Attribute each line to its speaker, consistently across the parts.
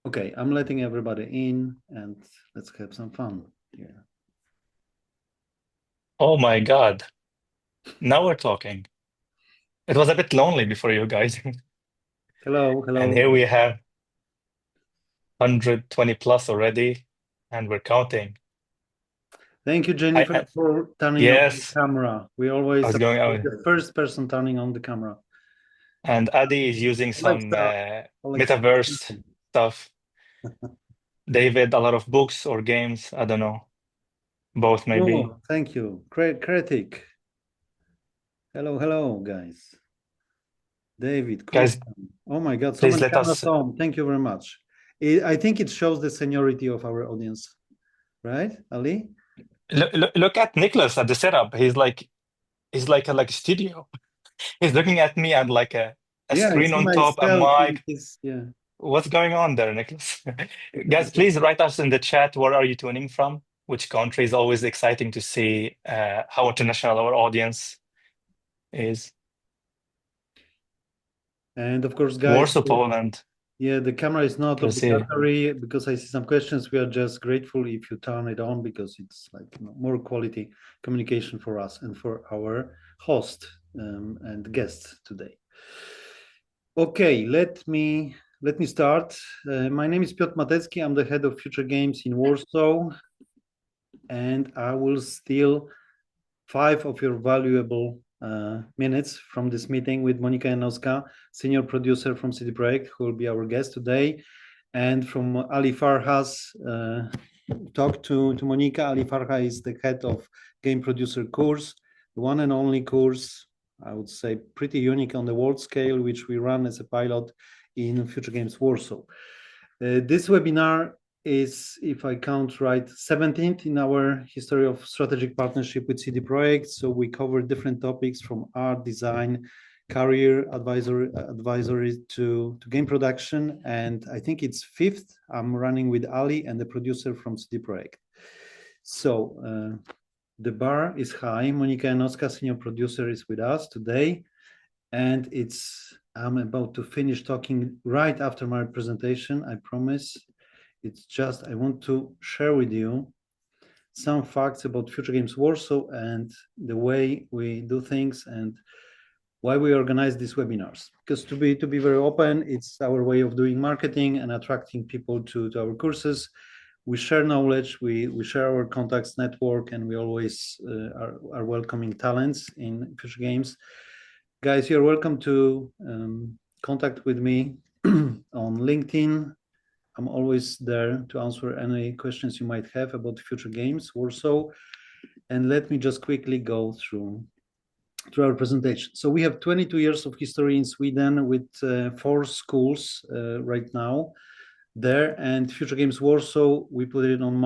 Speaker 1: Okay, I'm letting everybody in and let's have some fun here.
Speaker 2: Oh my God. Now we're talking. It was a bit lonely before you guys.
Speaker 1: Hello,
Speaker 2: And
Speaker 1: hello.
Speaker 2: here we have 120 plus already, and we're counting.
Speaker 1: Thank you,
Speaker 2: I,
Speaker 1: Jennifer,
Speaker 2: I
Speaker 1: for turning on the
Speaker 2: yes,
Speaker 1: camera. We
Speaker 2: I
Speaker 1: always
Speaker 2: was going
Speaker 1: appreciate
Speaker 2: out.
Speaker 1: the first person turning on the camera.
Speaker 2: And Adi is using some
Speaker 1: Alexa, Alexa.
Speaker 2: metaverse stuff. David, a lot of books or games. I don't know. Both maybe.
Speaker 1: Oh, thank you. Critic. Hello, hello, guys. David, cool.
Speaker 2: Guys,
Speaker 1: Oh my God, so
Speaker 2: please
Speaker 1: many
Speaker 2: let
Speaker 1: cameras
Speaker 2: us
Speaker 1: on. Thank you very much. I think it shows the seniority of our audience, right, Ali?
Speaker 2: look at Nicholas at the setup. He's like a studio. He's looking at me and like a
Speaker 1: Yeah, I
Speaker 2: screen
Speaker 1: see
Speaker 2: on top, a
Speaker 1: myself in
Speaker 2: mic.
Speaker 1: this. Yeah.
Speaker 2: What's going on there, Nicholas? Guys, please write us in the chat where are you tuning from? Which country is always exciting to see how international our audience is.
Speaker 1: And of course, guys,
Speaker 2: Warsaw, Poland,
Speaker 1: yeah, the camera is not
Speaker 2: Brazil.
Speaker 1: obligatory because I see some questions. We are just grateful if you turn it on because it's like more quality communication for us and for our host and guests today. Okay, let me start. My name is Piotr Matecki. I'm the head of Futuregames in Warsaw, and I will steal 5 of your valuable minutes from this meeting with Monika Janowska, senior producer from CD Projekt, who will be our guest today, and from Ali Farhas. Talk to Monika. Ali Farha is the head of game producer course, the one and only course, I would say, pretty unique on the world scale, which we run as a pilot in Futuregames Warsaw. This webinar is, if I count right, 17th in our history of strategic partnership with CD Projekt. So we cover different topics from art, design, career advisory to game production. And I think it's 5th. I'm running with Ali and the producer from CD Projekt. So the bar is high. Monika Janowska, senior producer, is with us today. And I'm about to finish talking right after my presentation, I promise. It's just I want to share with you some facts about Futuregames Warsaw and the way we do things and why we organize these webinars. Because to be very open, it's our way of doing marketing and attracting people to our courses. We share knowledge, we share our contacts network, and we always are welcoming talents in Futuregames. Guys, you're welcome to contact with me on LinkedIn. I'm always there to answer any questions you might have about Futuregames Warsaw. And let me just quickly go through our presentation. So we have 22 years of history in Sweden with 4 schools right now there, and Futuregames Warsaw, we put it on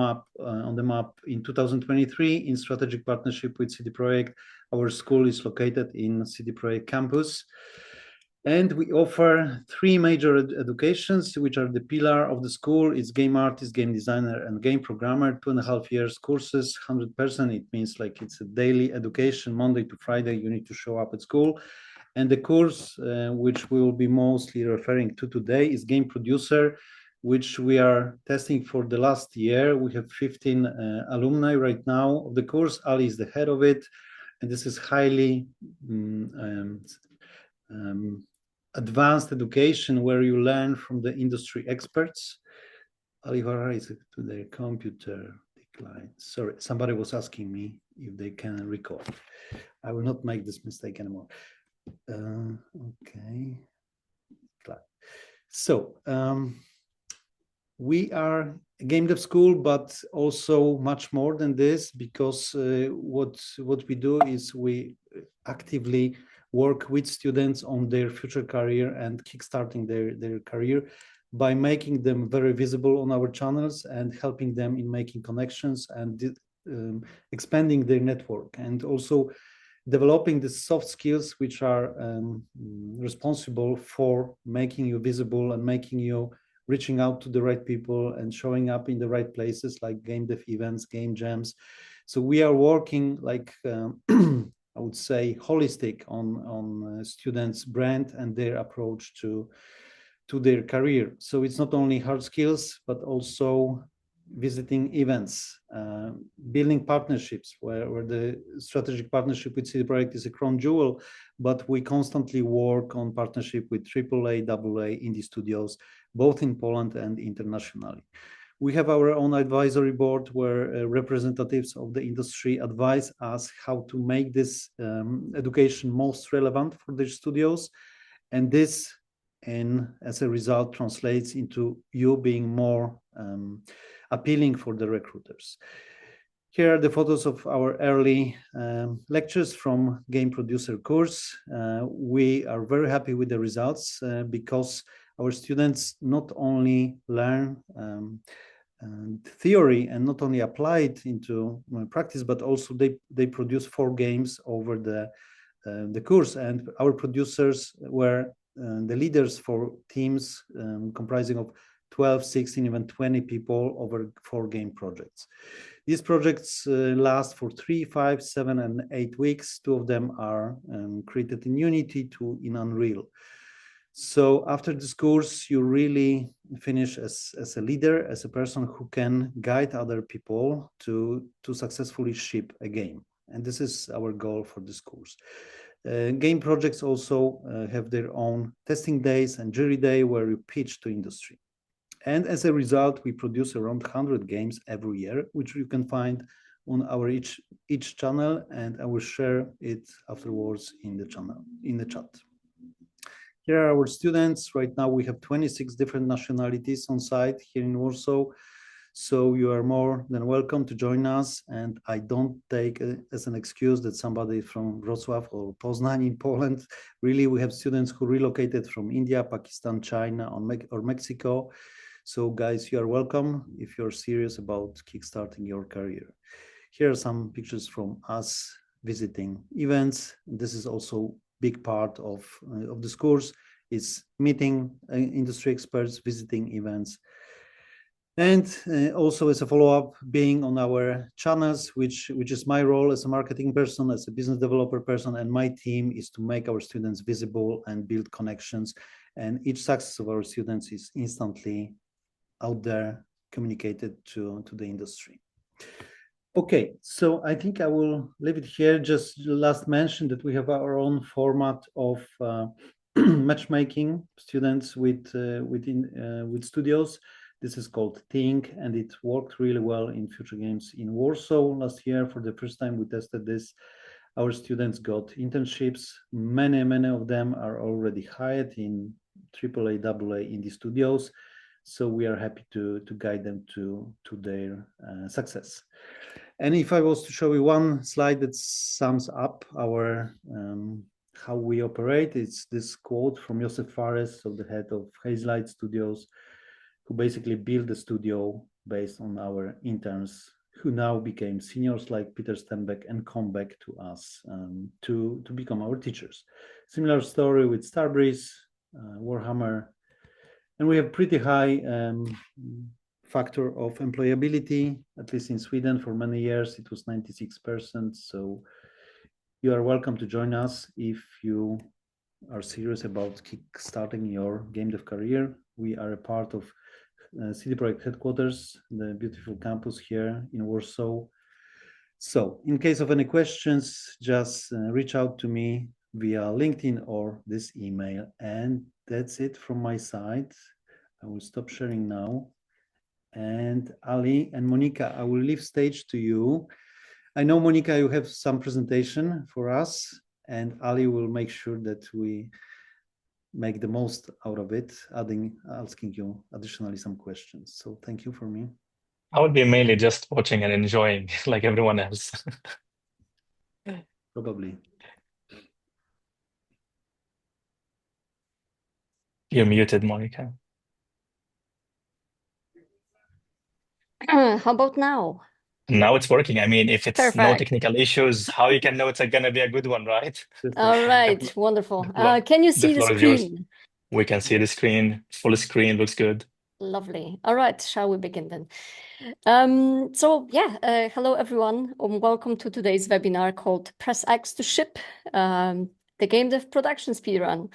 Speaker 1: the map in 2023 in strategic partnership with CD Projekt. Our school is located in CD Projekt campus. And we offer 3 major educations, which are the pillar of the school. It's game artist, game designer, and game programmer, 2.5 years courses, 100%. It means like it's a daily education, Monday to Friday, you need to show up at school. And the course, which we will be mostly referring to today, is game producer, which we are testing for the last year. We have 15 alumni right now of the course. Ali is the head of it. And this is highly advanced education where you learn from the industry experts. Ali Farha is to their computer decline. Sorry, somebody was asking me if they can record. I will not make this mistake anymore. Okay. So we are a game dev school, but also much more than this, because what we do is we actively work with students on their future career and kickstarting their career by making them very visible on our channels and helping them in making connections and expanding their network, and also developing the soft skills which are responsible for making you visible and making you reaching out to the right people and showing up in the right places like game dev events, game jams. So we are working like I would say holistic on students' brand and their approach to to their career. So it's not only hard skills, but also visiting events, building partnerships, where the strategic partnership with CD Projekt is a crown jewel, but we constantly work on partnership with AAA, AA indie studios, both in Poland and internationally. We have our own advisory board where representatives of the industry advise us how to make this education most relevant for the studios. And this, and as a result, translates into you being more appealing for the recruiters. Here are the photos of our early lectures from Game Producer course. We are very happy with the results because our students not only learn theory and not only apply it into practice, but also they produce 4 games over the course. And our producers were the leaders for teams comprising of 12, 16, even 20 people over 4 game projects. These projects last for 3, 5, 7, and 8 weeks. 2 of them are created in Unity, 2 in Unreal. So after this course, you really finish as a leader, as a person who can guide other people to successfully ship a game. And this is our goal for this course. Game projects also have their own testing days and jury day where you pitch to industry. And as a result, we produce around 100 games every year, which you can find on our each channel, and I will share it afterwards in the channel, in the chat. Here are our students. Right now we have 26 different nationalities on site here in Warsaw. So you are more than welcome to join us. And I don't take it as an excuse that somebody from Wrocław or Poznań in Poland. Really, we have students who relocated from India, Pakistan, China, or Mexico. So guys, you are welcome if you're serious about kickstarting your career. Here are some pictures from us visiting events. This is also big part of this course is meeting industry experts, visiting events, and also as a follow-up, being on our channels, which is my role as a marketing person, as a business developer person, and my team is to make our students visible and build connections. And each success of our students is instantly out there communicated to the industry. Okay, so I think I will leave it here. Just last mention that we have our own format of matchmaking students with studios. This is called Think, and it worked really well in Futuregames in Warsaw last year. For the first time we tested this. Our students got internships. Many of them are already hired in AAA, AA indie studios. So we are happy to guide them to their success. And if I was to show you one slide that sums up our how we operate, it's this quote from Josef Fares, so the head of Hazelight Studios, who basically built the studio based on our interns, who now became seniors like Peter Stenbeck and come back to us to become our teachers. Similar story with Starbreeze, Warhammer, and we have pretty high factor of employability, at least in Sweden for many years, it was 96%. So you are welcome to join us if you are serious about kickstarting your game dev career. We are a part of CD Projekt headquarters, the beautiful campus here in Warsaw. So in case of any questions, just reach out to me via LinkedIn or this email. And that's it from my side. I will stop sharing now. And Ali and Monica, I will leave stage to you. I know, Monica, you have some presentation for us, and Ali will make sure that we make the most out of it, asking you additionally some questions. So thank you for me.
Speaker 2: I would be mainly just watching and enjoying like everyone else.
Speaker 1: Probably.
Speaker 2: You're muted, Monica.
Speaker 3: How about now?
Speaker 2: Now it's working. I mean, if it's no
Speaker 3: Perfect.
Speaker 2: technical issues, how you can know it's going to be a good one, right?
Speaker 3: All right, wonderful. Can you see the
Speaker 2: floor is yours.
Speaker 3: screen?
Speaker 2: We can see the screen. Full screen looks good.
Speaker 3: Lovely. All right, shall we begin then? Hello everyone, welcome to today's webinar called Press X to Ship, the game dev production speedrun.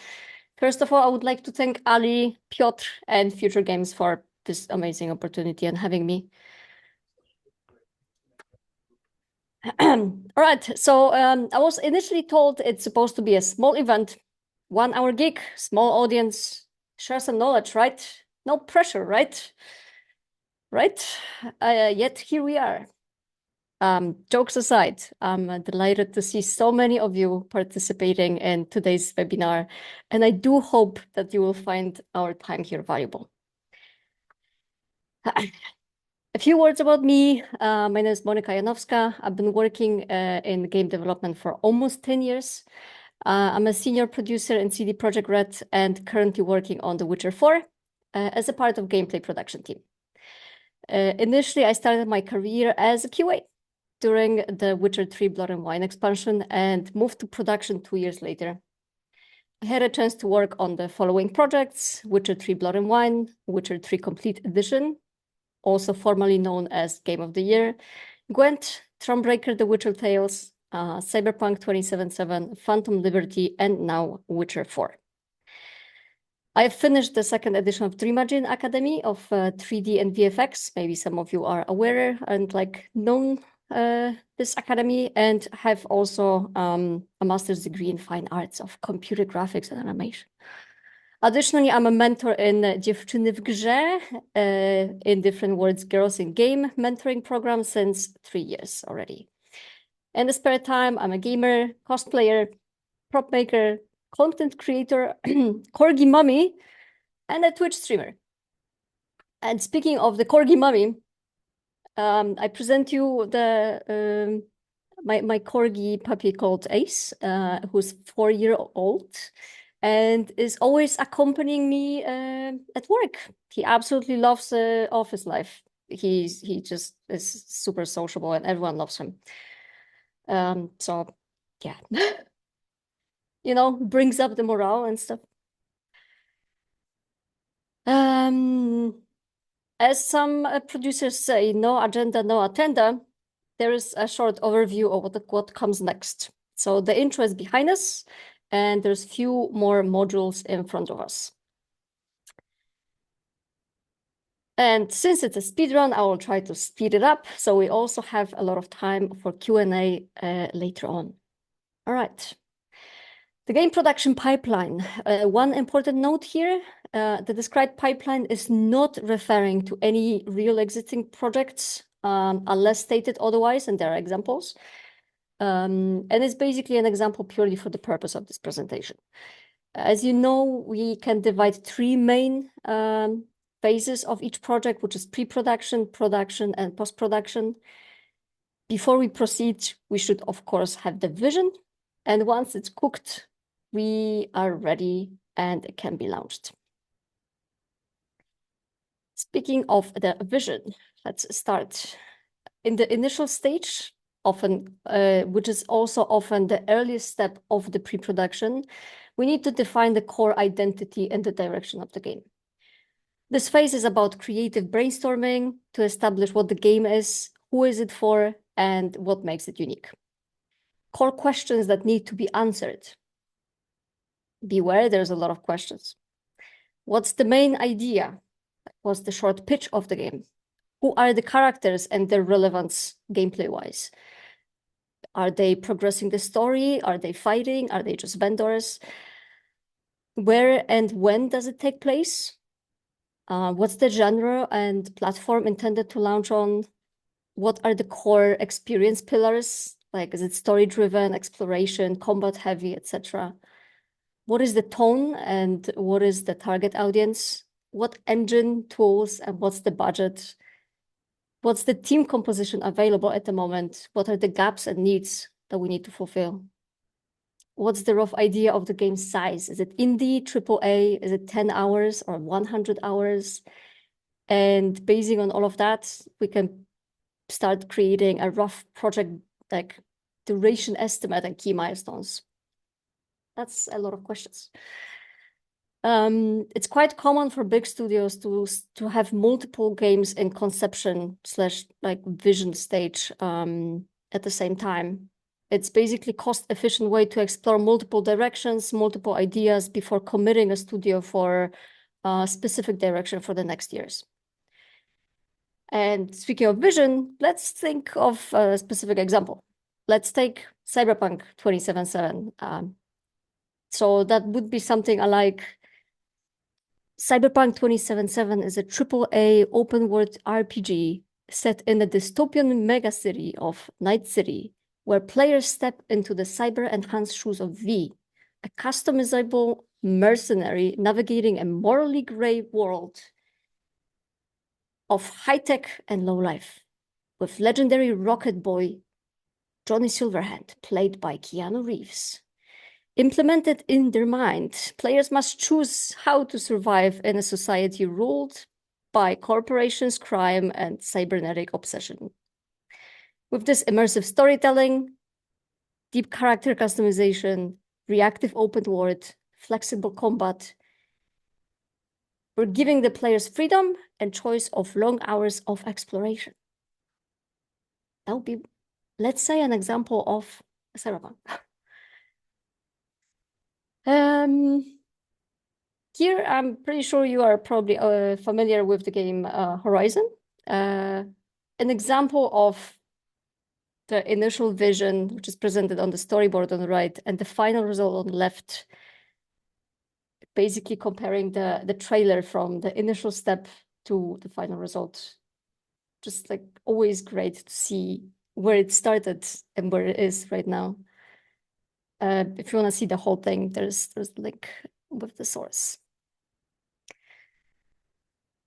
Speaker 3: First of all, I would like to thank Ali, Piotr, and Futuregames for this amazing opportunity and having me. All right, so I was initially told it's supposed to be a small event, 1 hour gig, small audience, share some knowledge, right? No pressure, right? Right? Yet here we are. Jokes aside, I'm delighted to see so many of you participating in today's webinar, and I do hope that you will find our time here valuable. A few words about me. My name is Monika Janowska. I've been working in game development for almost 10 years. I'm a senior producer in CD Projekt Red and currently working on The Witcher 4 as a part of gameplay production team. Initially, I started my career as a QA during the Witcher 3 Blood and Wine expansion and moved to production 2 years later. I had a chance to work on the following projects: Witcher 3 Blood and Wine, Witcher 3 Complete Edition, also formerly known as Game of the Year, Gwent, Thronebreaker: The Witcher Tales, Cyberpunk 2077, Phantom Liberty, and now Witcher 4. I finished the second edition of Dreamagine Academy of 3D and VFX. Maybe some of you are aware and known this academy, and have also a master's degree in fine arts of computer graphics and animation. Additionally, I'm a mentor in Dziewczyny w Grze, in different words, Girls in Game mentoring program since 3 years already. In the spare time, I'm a gamer, cosplayer, prop maker, content creator, corgi mommy, and a Twitch streamer. And speaking of the corgi mommy, I present you the my corgi puppy called Ace, who's 4-year-old and is always accompanying me at work. He absolutely loves office life. He just is super sociable and everyone loves him. So yeah, you know, brings up the morale and stuff. As some producers say, no agenda, no attenda, there is a short overview of what comes next. So the intro is behind us, and there's few more modules in front of us. And since it's a speedrun, I will try to speed it up, so we also have a lot of time for Q&A later on. All right. The game production pipeline. One important note here, the described pipeline is not referring to any real existing projects, unless stated otherwise, and there are examples. And it's basically an example purely for the purpose of this presentation. As you know, we can divide 3 main phases of each project, which is pre-production, production, and post-production. Before we proceed, we should, of course, have the vision. And once it's cooked, we are ready and it can be launched. Speaking of the vision, let's start. In the initial stage, often, which is also often the earliest step of the pre-production, we need to define the core identity and the direction of the game. This phase is about creative brainstorming to establish what the game is, who is it for, and what makes it unique. Core questions that need to be answered. Beware, there's a lot of questions. What's the main idea? What's the short pitch of the game? Who are the characters and their relevance gameplay-wise? Are they progressing the story? Are they fighting? Are they just vendors? Where and when does it take place? What's the genre and platform intended to launch on? What are the core experience pillars? Like, is it story-driven, exploration, combat-heavy, etc.? What is the tone and what is the target audience? What engine, tools, and what's the budget? What's the team composition available at the moment? What are the gaps and needs that we need to fulfill? What's the rough idea of the game size? Is it indie, AAA? Is it 10 hours or 100 hours? And basing on all of that, we can start creating a rough project like duration estimate and key milestones. That's a lot of questions. It's quite common for big studios to have multiple games in conception / vision stage at the same time. It's basically cost-efficient way to explore multiple directions, multiple ideas before committing a studio for a specific direction for the next years. And speaking of vision, let's think of a specific example. Let's take Cyberpunk 2077. So that would be something like Cyberpunk 2077 is a AAA open-world RPG set in the dystopian megacity of Night City, where players step into the cyber-enhanced shoes of V, a customizable mercenary navigating a morally gray world of high-tech and low-life, with legendary rocket boy Johnny Silverhand, played by Keanu Reeves. Implemented in their mind, players must choose how to survive in a society ruled by corporations, crime, and cybernetic obsession. With this immersive storytelling, deep character customization, reactive open world, flexible combat, we're giving the players freedom and choice of long hours of exploration. That would be, let's say, an example of Cyberpunk. Here, I'm pretty sure you are probably familiar with the game Horizon. An example of the initial vision, which is presented on the storyboard on the right, and the final result on the left, basically comparing the trailer from the initial step to the final result. Just like always great to see where it started and where it is right now. If you want to see the whole thing, there's the link with the source.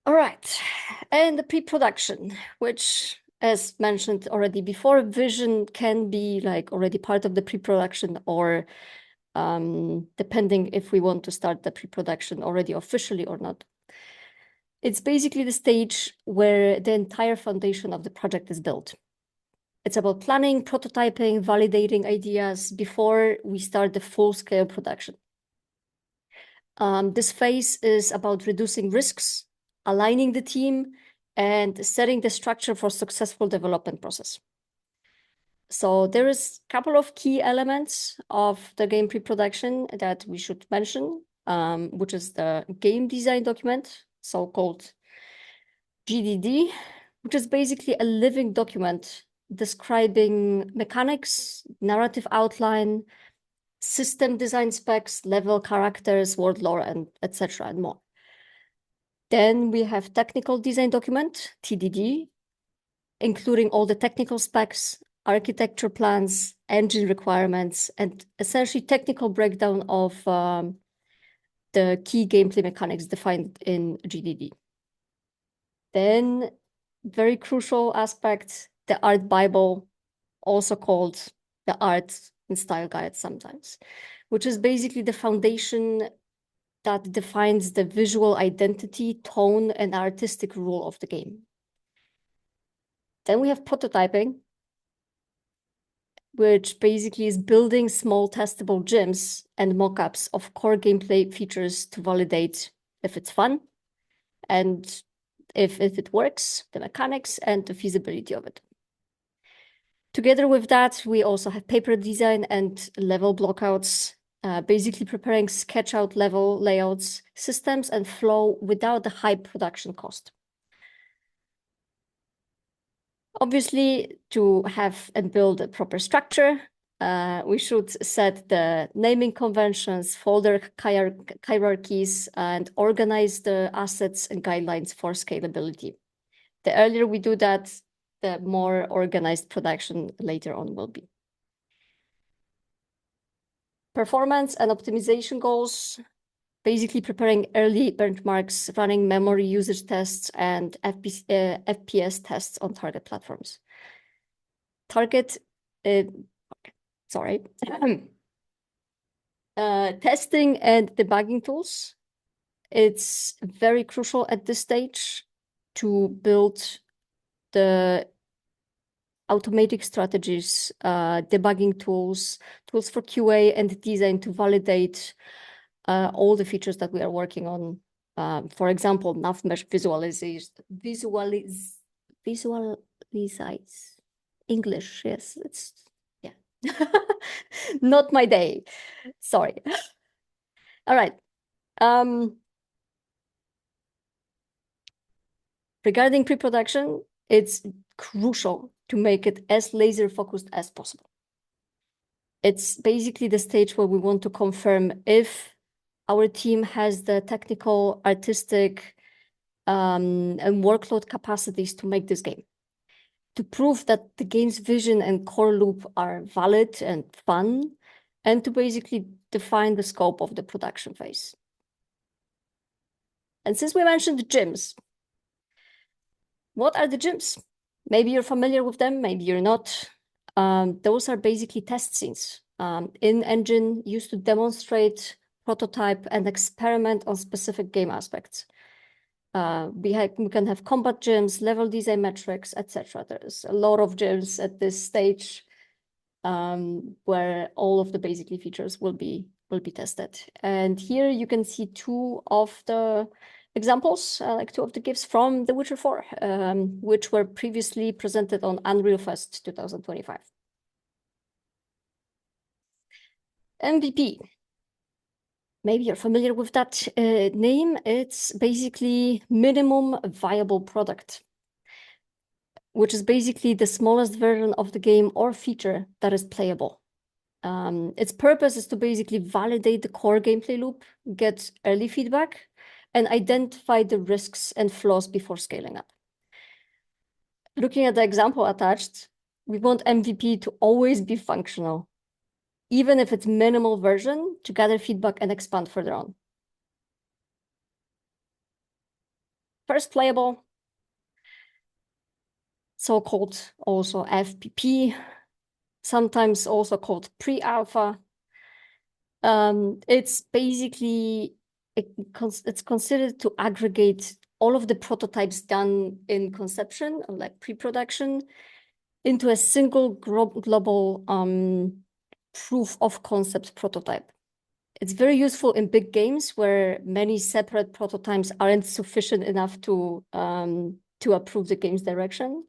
Speaker 3: All right, and the pre-production, which, as mentioned already before, vision can be like already part of the pre-production, or depending if we want to start the pre-production already officially or not. It's basically the stage where the entire foundation of the project is built. It's about planning, prototyping, validating ideas before we start the full-scale production. This phase is about reducing risks, aligning the team, and setting the structure for successful development process. So there is a couple of key elements of the game pre-production that we should mention, which is the game design document, so-called GDD, which is basically a living document describing mechanics, narrative outline, system design specs, level characters, world lore, and etc. and more. Then we have technical design document, TDD, including all the technical specs, architecture plans, engine requirements, and essentially technical breakdown of the key gameplay mechanics defined in GDD. Then, very crucial aspect, the art Bible, also called the art and style guide sometimes, which is basically the foundation that defines the visual identity, tone, and artistic rule of the game. Then we have prototyping, which basically is building small testable gyms and mockups of core gameplay features to validate if it's fun and if it works, the mechanics and the feasibility of it. Together with that, we also have paper design and level blockouts, basically preparing sketch out level layouts, systems, and flow without the high production cost. Obviously, to have and build a proper structure, we should set the naming conventions, folder hierarchies, and organize the assets and guidelines for scalability. The earlier we do that, the more organized production later on will be. Performance and optimization goals, basically preparing early benchmarks, running memory usage tests, and FPS tests on target platforms. Testing and debugging tools. It's very crucial at this stage to build the automatic strategies, debugging tools for QA and design to validate all the features that we are working on. For example, nav mesh visualize English. Yes, Not my day. Sorry. All right. Regarding pre-production, it's crucial to make it as laser focused as possible. It's basically the stage where we want to confirm if our team has the technical, artistic, and workload capacities to make this game. To prove that the game's vision and core loop are valid and fun, and to basically define the scope of the production phase. And since we mentioned the gyms, what are the gyms? Maybe you're familiar with them, maybe you're not. Those are basically test scenes in engine used to demonstrate, prototype, and experiment on specific game aspects. We can have combat gyms, level design metrics, etc. There's a lot of gyms at this stage where all of the basically features will be tested. And here you can see two of the examples, like two of the GIFs from The Witcher 4, which were previously presented on Unreal Fest 2025. MVP. Maybe you're familiar with that name. It's basically minimum viable product, which is basically the smallest version of the game or feature that is playable. Its purpose is to basically validate the core gameplay loop, get early feedback, and identify the risks and flaws before scaling up. Looking at the example attached, we want MVP to always be functional, even if it's minimal version, to gather feedback and expand further on. First playable, so-called also FPP, sometimes also called pre-alpha. It's basically, it's considered to aggregate all of the prototypes done in conception, or like pre-production, into a single global proof of concept prototype. It's very useful in big games where many separate prototypes aren't sufficient enough to approve the game's direction.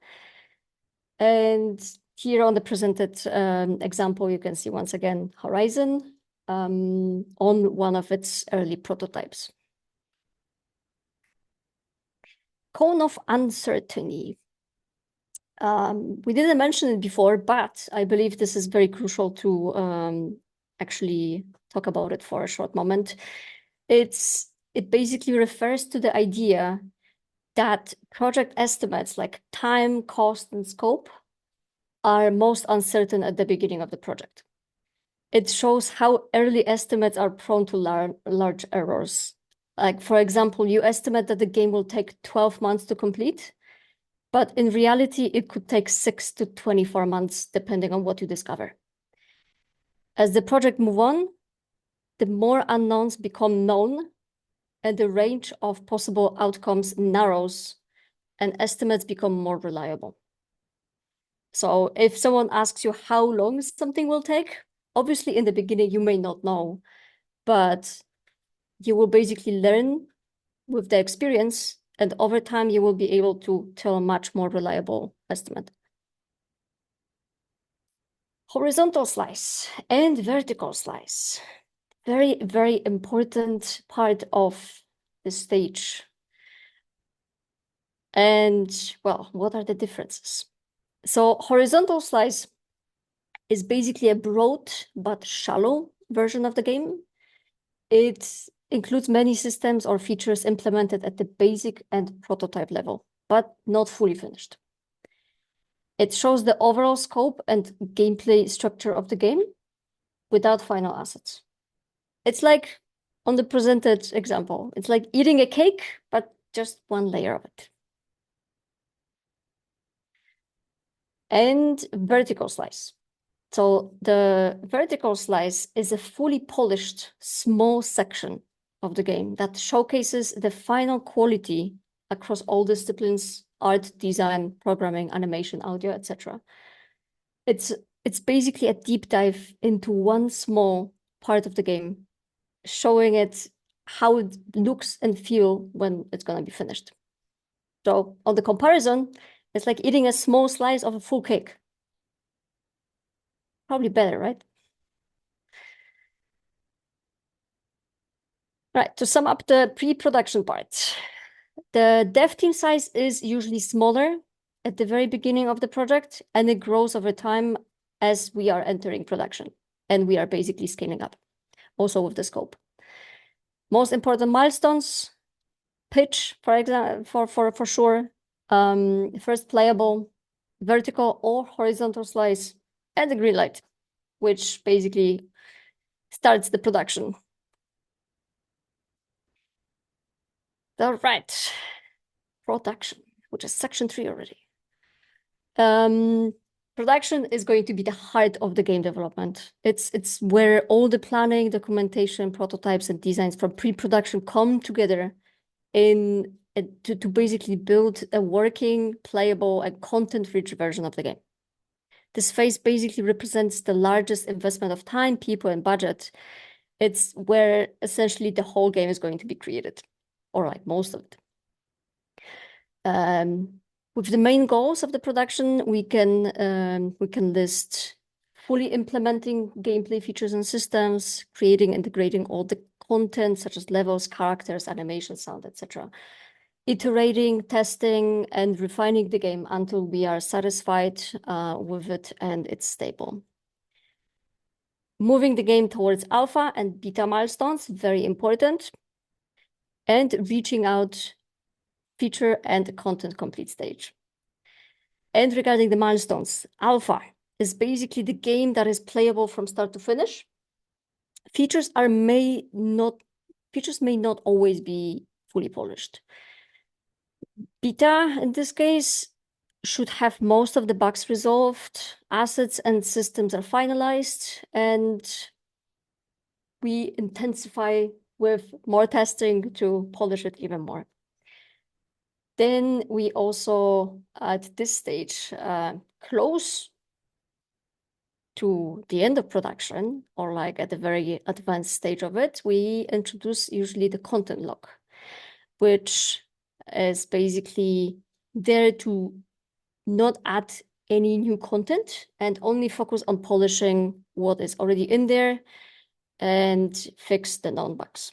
Speaker 3: And here on the presented example, you can see once again Horizon on one of its early prototypes. Cone of uncertainty. We didn't mention it before, but I believe this is very crucial to actually talk about it for a short moment. It basically refers to the idea that project estimates like time, cost, and scope are most uncertain at the beginning of the project. It shows how early estimates are prone to large errors. Like, for example, you estimate that the game will take 12 months to complete, but in reality, it could take 6 to 24 months, depending on what you discover. As the project moves on, the more unknowns become known, and the range of possible outcomes narrows, and estimates become more reliable. So if someone asks you how long something will take, obviously in the beginning you may not know, but you will basically learn with the experience, and over time you will be able to tell a much more reliable estimate. Horizontal slice and vertical slice. Very, very important part of the stage. And well, what are the differences? So horizontal slice is basically a broad but shallow version of the game. It includes many systems or features implemented at the basic and prototype level, but not fully finished. It shows the overall scope and gameplay structure of the game without final assets. It's like on the presented example, it's like eating a cake, but just one layer of it. And vertical slice. So the vertical slice is a fully polished small section of the game that showcases the final quality across all disciplines: art, design, programming, animation, audio, etc. It's basically a deep dive into one small part of the game, showing it how it looks and feel when it's going to be finished. So on the comparison, it's like eating a small slice of a full cake. Probably better, right? Right, to sum up the pre-production part, the dev team size is usually smaller at the very beginning of the project, and it grows over time as we are entering production, and we are basically scaling up, also with the scope. Most important milestones, pitch, for example, for sure, first playable, vertical or horizontal slice, and the green light, which basically starts the production. All right, production, which is section 3 already. Production is going to be the heart of the game development. It's where all the planning, documentation, prototypes, and designs from pre-production come together to basically build a working, playable, and content-rich version of the game. This phase basically represents the largest investment of time, people, and budget. It's where essentially the whole game is going to be created, or like most of it. With the main goals of the production, we can list fully implementing gameplay features and systems, creating, integrating all the content such as levels, characters, animation, sound, etc. Iterating, testing, and refining the game until we are satisfied with it and it's stable. Moving the game towards alpha and beta milestones, very important. And reaching out feature and content complete stage. And regarding the milestones, alpha is basically the game that is playable from start to finish. Features may not always be fully polished. Beta, in this case, should have most of the bugs resolved, assets and systems are finalized, and we intensify with more testing to polish it even more. Then we also, at this stage, close to the end of production, or like at the very advanced stage of it, we introduce usually the content log, which is basically there to not add any new content and only focus on polishing what is already in there and fix the known bugs.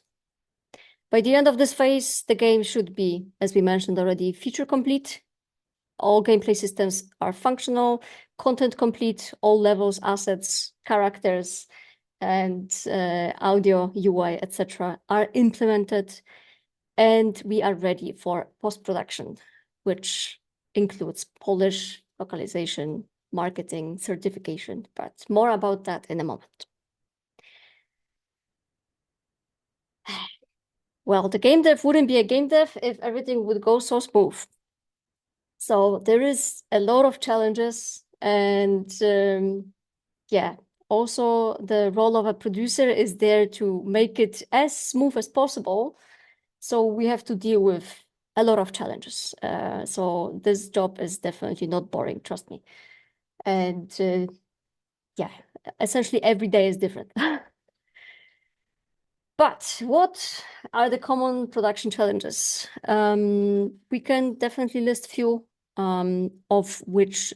Speaker 3: By the end of this phase, the game should be, as we mentioned already, feature complete. All gameplay systems are functional, content complete, all levels, assets, characters, and audio, UI, etc. are implemented, and we are ready for post-production, which includes polish, localization, marketing, certification, but more about that in a moment. Well, the game dev wouldn't be a game dev if everything would go so smooth. So there is a lot of challenges, and yeah, also the role of a producer is there to make it as smooth as possible. So we have to deal with a lot of challenges. So this job is definitely not boring, trust me. And yeah, essentially every day is different. But what are the common production challenges? We can definitely list a few, of which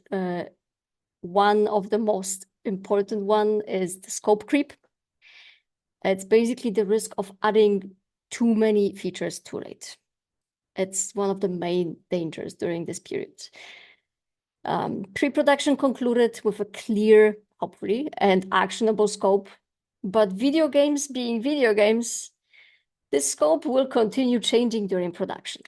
Speaker 3: one of the most important one is the scope creep. It's basically the risk of adding too many features too late. It's one of the main dangers during this period. Pre-production concluded with a clear, hopefully, and actionable scope. But video games being video games, this scope will continue changing during production.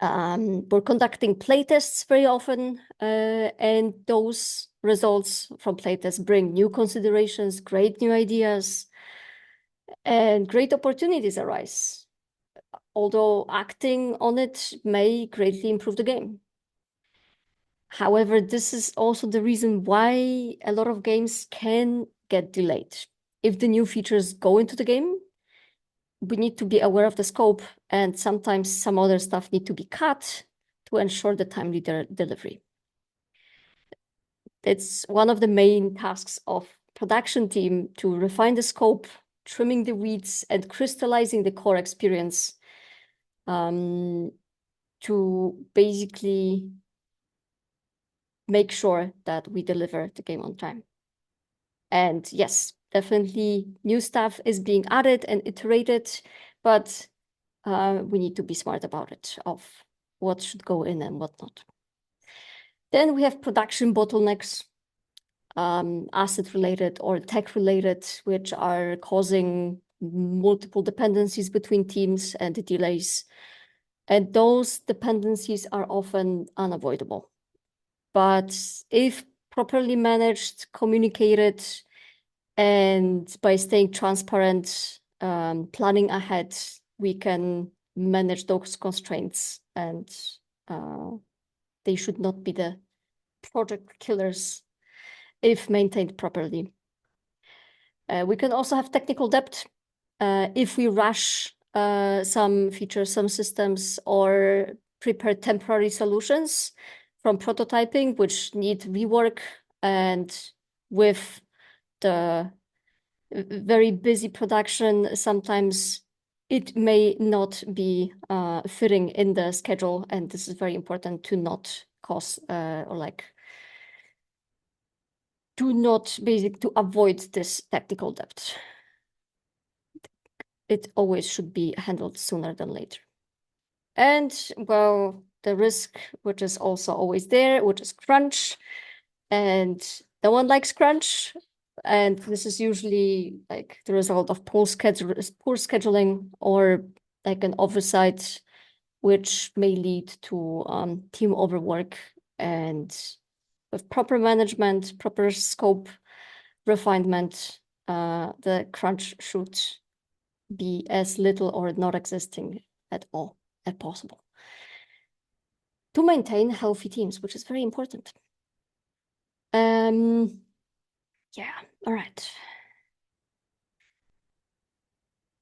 Speaker 3: We're conducting playtests very often, and those results from playtests bring new considerations, great new ideas, and great opportunities arise. Although acting on it may greatly improve the game. However, this is also the reason why a lot of games can get delayed. If the new features go into the game, we need to be aware of the scope, and sometimes some other stuff need to be cut to ensure the timely delivery. It's one of the main tasks of production team to refine the scope, trimming the weeds, and crystallizing the core experience to basically make sure that we deliver the game on time. And yes, definitely new stuff is being added and iterated, but we need to be smart about it, of what should go in and what not. Then we have production bottlenecks, asset-related or tech-related, which are causing multiple dependencies between teams and delays. And those dependencies are often unavoidable. But if properly managed, communicated, and by staying transparent, planning ahead, we can manage those constraints, and they should not be the project killers if maintained properly. We can also have technical debt if we rush some features, some systems, or prepare temporary solutions from prototyping, which need rework, and with the very busy production, sometimes it may not be fitting in the schedule, and this is very important to not cause to avoid this technical debt. It always should be handled sooner than later. And well, the risk, which is also always there, which is crunch, and no one likes crunch. And this is usually like the result of poor scheduling or like an oversight, which may lead to team overwork. And with proper management, proper scope refinement, the crunch should be as little or not existing at all as possible to maintain healthy teams, which is very important. Yeah, all right.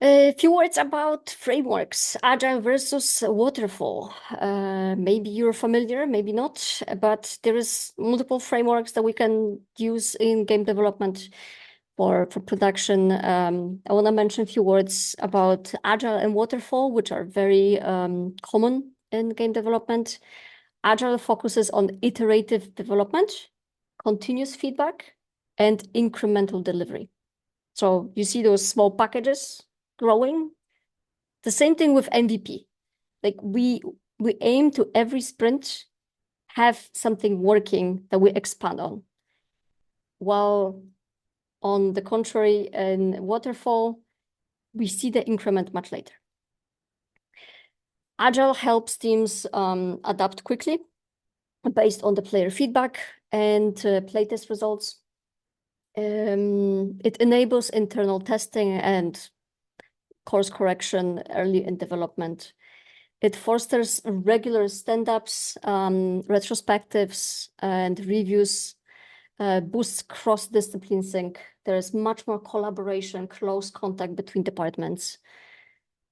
Speaker 3: A few words about frameworks, Agile versus Waterfall. Maybe you're familiar, maybe not, but there is multiple frameworks that we can use in game development for production. I want to mention a few words about Agile and Waterfall, which are very common in game development. Agile focuses on iterative development, continuous feedback, and incremental delivery. So you see those small packages growing. The same thing with MVP. Like we aim to every sprint have something working that we expand on. While on the contrary, in Waterfall, we see the increment much later. Agile helps teams adapt quickly based on the player feedback and playtest results. It enables internal testing and course correction early in development. It fosters regular stand-ups, retrospectives, and reviews, boosts cross-discipline sync. There is much more collaboration, close contact between departments.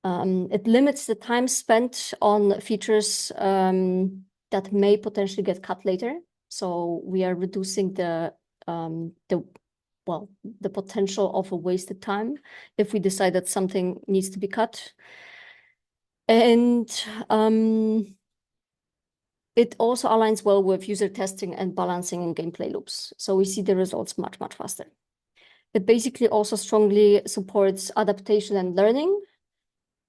Speaker 3: It limits the time spent on features that may potentially get cut later. So we are reducing the potential of a wasted time if we decide that something needs to be cut. And it also aligns well with user testing and balancing in gameplay loops. So we see the results much, much faster. It basically also strongly supports adaptation and learning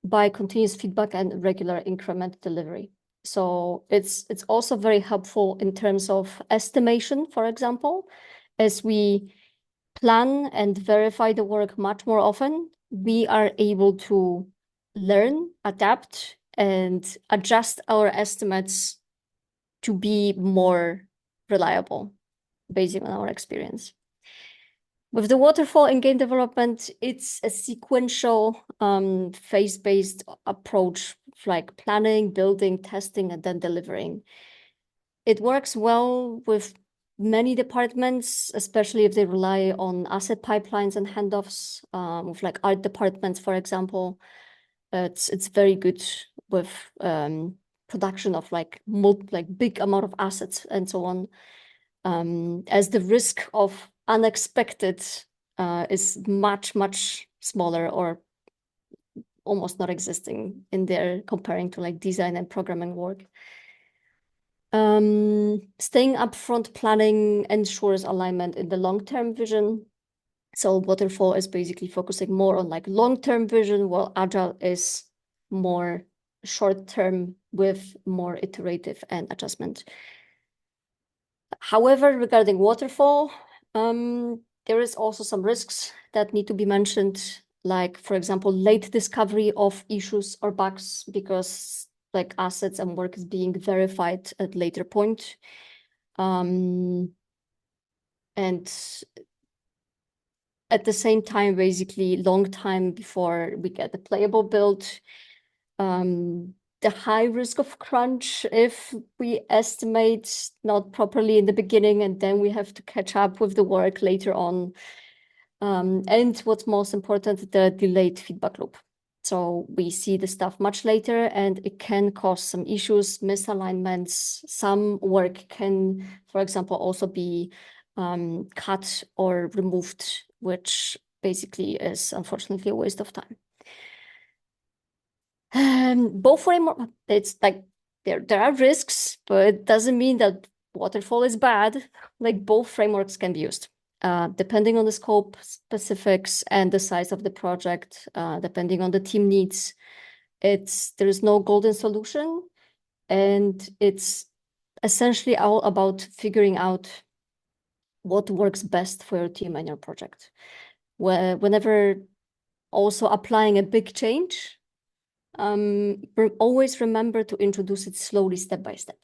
Speaker 3: by continuous feedback and regular increment delivery. So it's also very helpful in terms of estimation, for example, as we plan and verify the work much more often, we are able to learn, adapt, and adjust our estimates to be more reliable based on our experience. With the waterfall in game development, it's a sequential phase-based approach, like planning, building, testing, and then delivering. It works well with many departments, especially if they rely on asset pipelines and handoffs, with like art departments, for example. It's very good with production of like big amount of assets and so on, as the risk of unexpected is much, much smaller or almost not existing in there comparing to like design and programming work. Staying upfront planning ensures alignment in the long-term vision. So waterfall is basically focusing more on like long-term vision, while agile is more short-term with more iterative and adjustment. However, regarding waterfall, there is also some risks that need to be mentioned, like, for example, late discovery of issues or bugs because like assets and work is being verified at later point. And at the same time, basically long time before we get the playable build. The high risk of crunch if we estimate not properly in the beginning and then we have to catch up with the work later on. And what's most important, the delayed feedback loop. So we see the stuff much later and it can cause some issues, misalignments. Some work can, for example, also be cut or removed, which basically is unfortunately a waste of time. Both framework, it's like there are risks, but it doesn't mean that waterfall is bad. Like both frameworks can be used, depending on the scope, specifics, and the size of the project, depending on the team needs. There is no golden solution, and it's essentially all about figuring out what works best for your team and your project. Whenever also applying a big change, always remember to introduce it slowly, step by step.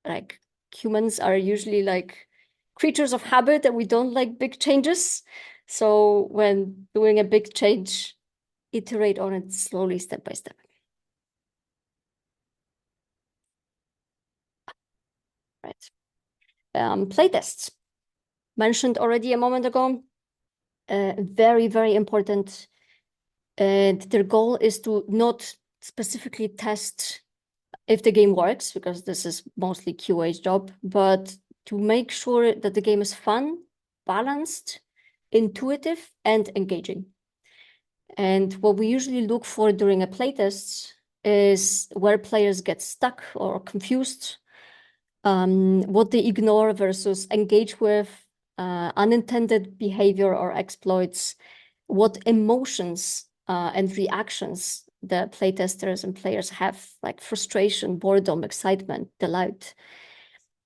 Speaker 3: Like humans are usually like creatures of habit and we don't like big changes. So when doing a big change, iterate on it slowly, step by step. Right. Playtests. Mentioned already a moment ago. Very, very important. And their goal is to not specifically test if the game works, because this is mostly QA's job, but to make sure that the game is fun, balanced, intuitive, and engaging. And what we usually look for during a playtest is where players get stuck or confused, what they ignore versus engage with, unintended behavior or exploits, what emotions and reactions the playtesters and players have, like frustration, boredom, excitement, delight,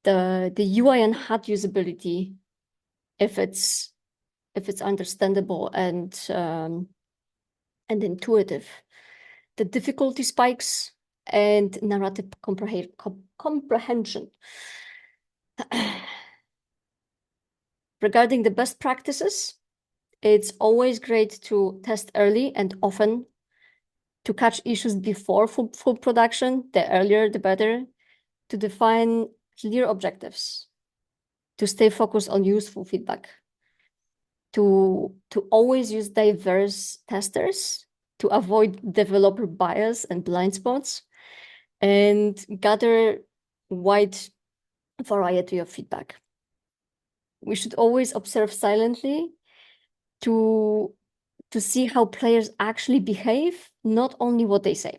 Speaker 3: the UI and HUD usability, if it's understandable and intuitive, the difficulty spikes, and narrative comprehension. Regarding the best practices, it's always great to test early and often to catch issues before full production. The earlier, the better. To define clear objectives, to stay focused on useful feedback, to always use diverse testers, to avoid developer bias and blind spots, and gather wide variety of feedback. We should always observe silently to see how players actually behave, not only what they say.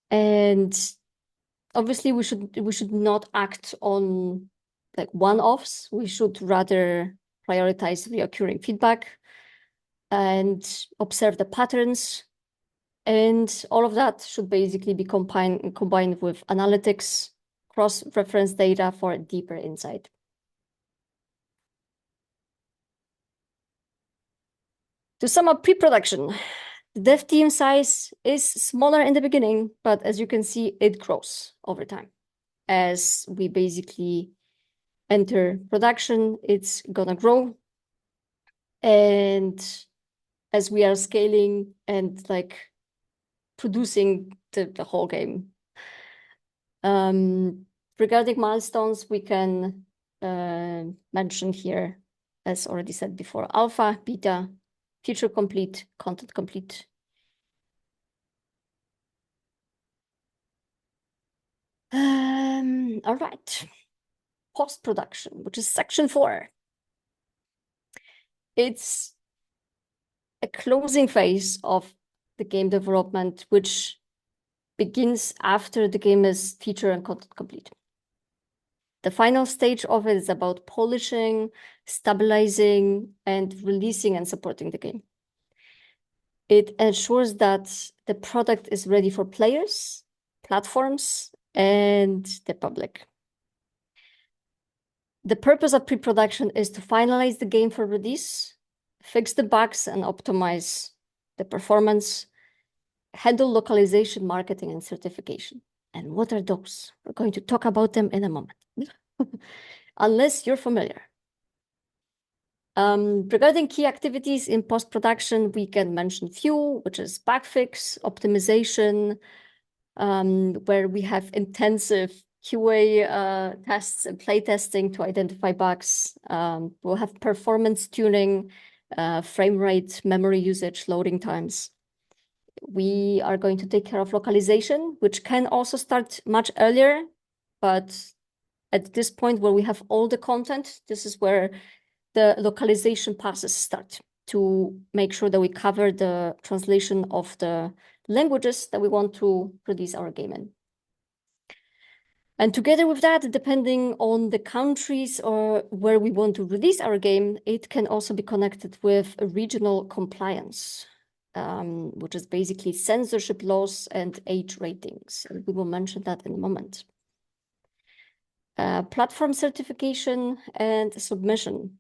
Speaker 3: And obviously we should not act on like one-offs. We should rather prioritize reoccurring feedback and observe the patterns. And all of that should basically be combined with analytics, cross-reference data for deeper insight. To sum up pre-production, the dev team size is smaller in the beginning, but as you can see, it grows over time. As we basically enter production, it's gonna grow. And as we are scaling and like producing the whole game. Regarding milestones, we can mention here, as already said before, alpha, beta, feature complete, content complete. All right, post-production, which is section 4. It's a closing phase of the game development, which begins after the game is feature and content complete. The final stage of it is about polishing, stabilizing, and releasing and supporting the game. It ensures that the product is ready for players, platforms, and the public. The purpose of pre-production is to finalize the game for release, fix the bugs and optimize the performance, handle localization, marketing, and certification. And what are those? We're going to talk about them in a moment, unless you're familiar. Regarding key activities in post-production, we can mention few, which is bug fix, optimization, where we have intensive QA tests and play testing to identify bugs. We'll have performance tuning, frame rate, memory usage, loading times. We are going to take care of localization, which can also start much earlier, but at this point where we have all the content, this is where the localization passes start to make sure that we cover the translation of the languages that we want to release our game in. And together with that, depending on the countries or where we want to release our game, it can also be connected with regional compliance, which is basically censorship laws and age ratings. And we will mention that in a moment. Platform certification and submission,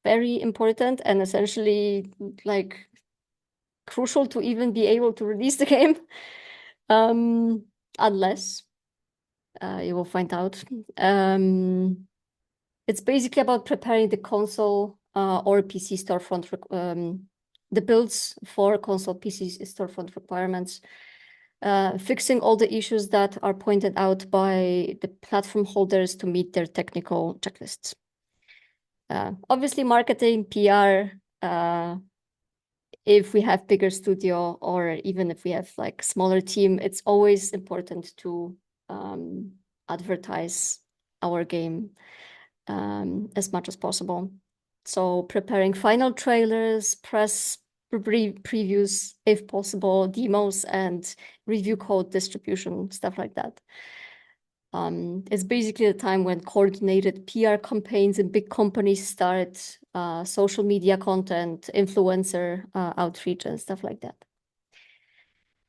Speaker 3: very important and essentially like crucial to even be able to release the game, unless you will find out. It's basically about preparing the console or PC storefront, the builds for console PC storefront requirements, fixing all the issues that are pointed out by the platform holders to meet their technical checklists. Obviously, marketing, PR, if we have bigger studio or even if we have like smaller team, it's always important to advertise our game as much as possible. So preparing final trailers, press previews, if possible, demos and review code distribution, stuff like that. It's basically the time when coordinated PR campaigns in big companies start, social media content, influencer outreach and stuff like that.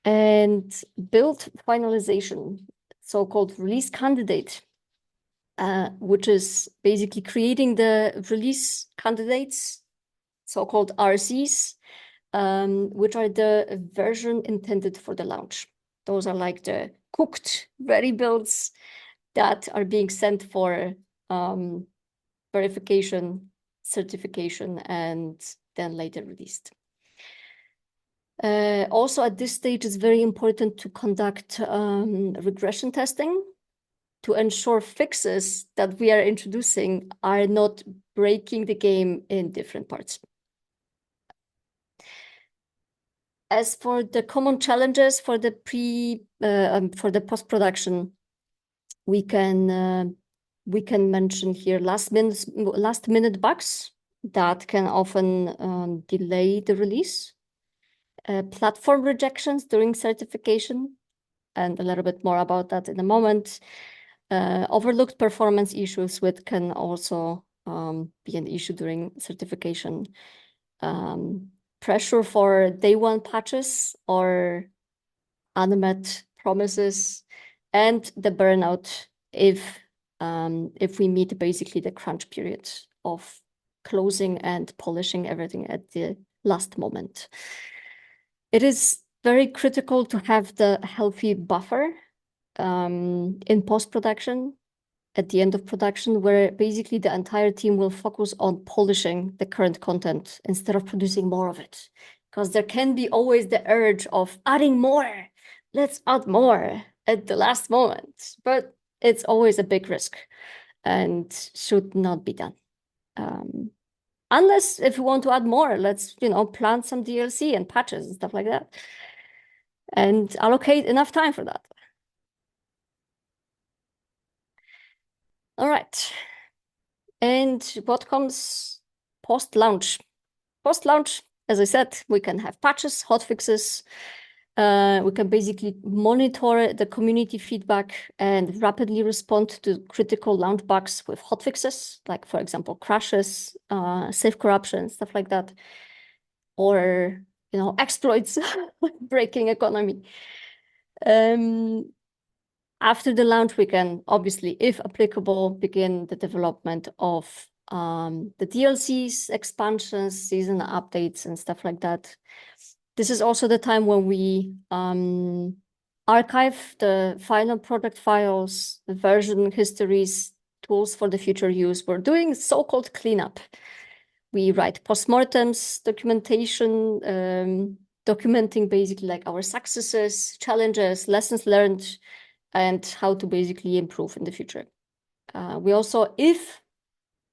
Speaker 3: And build finalization, so-called release candidate, which is basically creating the release candidates, so-called RCs, which are the version intended for the launch. Those are like the cooked, ready builds that are being sent for verification, certification, and then later released. Also at this stage, it's very important to conduct regression testing to ensure fixes that we are introducing are not breaking the game in different parts. As for the common challenges for the post-production, we can mention here last minute bugs that can often delay the release, platform rejections during certification, and a little bit more about that in a moment. Overlooked performance issues, which can also be an issue during certification. Pressure for day one patches or unmet promises, and the burnout if we meet basically the crunch period of closing and polishing everything at the last moment. It is very critical to have the healthy buffer in post-production at the end of production, where basically the entire team will focus on polishing the current content instead of producing more of it. Because there can be always the urge of adding more. Let's add more at the last moment. But it's always a big risk and should not be done. Unless if we want to add more, let's, plan some DLC and patches and stuff like that. And allocate enough time for that. All right. And what comes post-launch? Post-launch, as I said, we can have patches, hotfixes, We can basically monitor the community feedback and rapidly respond to critical launch bugs with hotfixes, like, for example, crashes, safe corruption, stuff like that, or, exploits, breaking economy. After the launch, we can obviously, if applicable, begin the development of the DLCs, expansions, season updates, and stuff like that. This is also the time when we archive the final product files, the version histories, tools for the future use. We're doing so-called cleanup. We write postmortems, documentation, documenting basically like our successes, challenges, lessons learned, and how to basically improve in the future. We also, if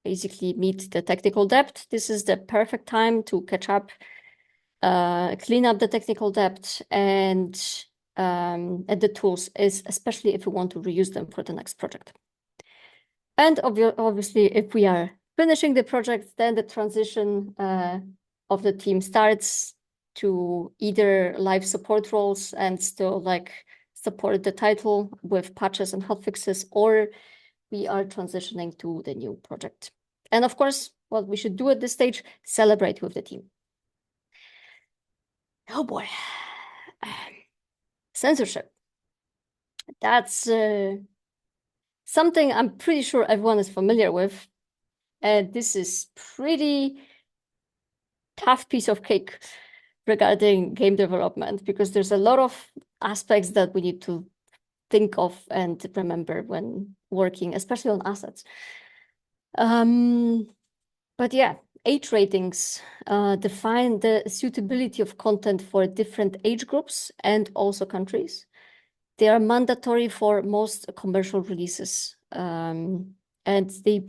Speaker 3: basically meet the technical debt, this is the perfect time to catch up, clean up the technical debt, and add the tools, especially if we want to reuse them for the next project. And obviously, if we are finishing the project, then the transition of the team starts to either live support roles and still like support the title with patches and hotfixes, or we are transitioning to the new project. And of course, what we should do at this stage, celebrate with the team. Oh boy. Censorship. That's something I'm pretty sure everyone is familiar with. And this is pretty tough piece of cake regarding game development, because there's a lot of aspects that we need to think of and remember when working, especially on assets. But yeah, age ratings define the suitability of content for different age groups and also countries. They are mandatory for most commercial releases. And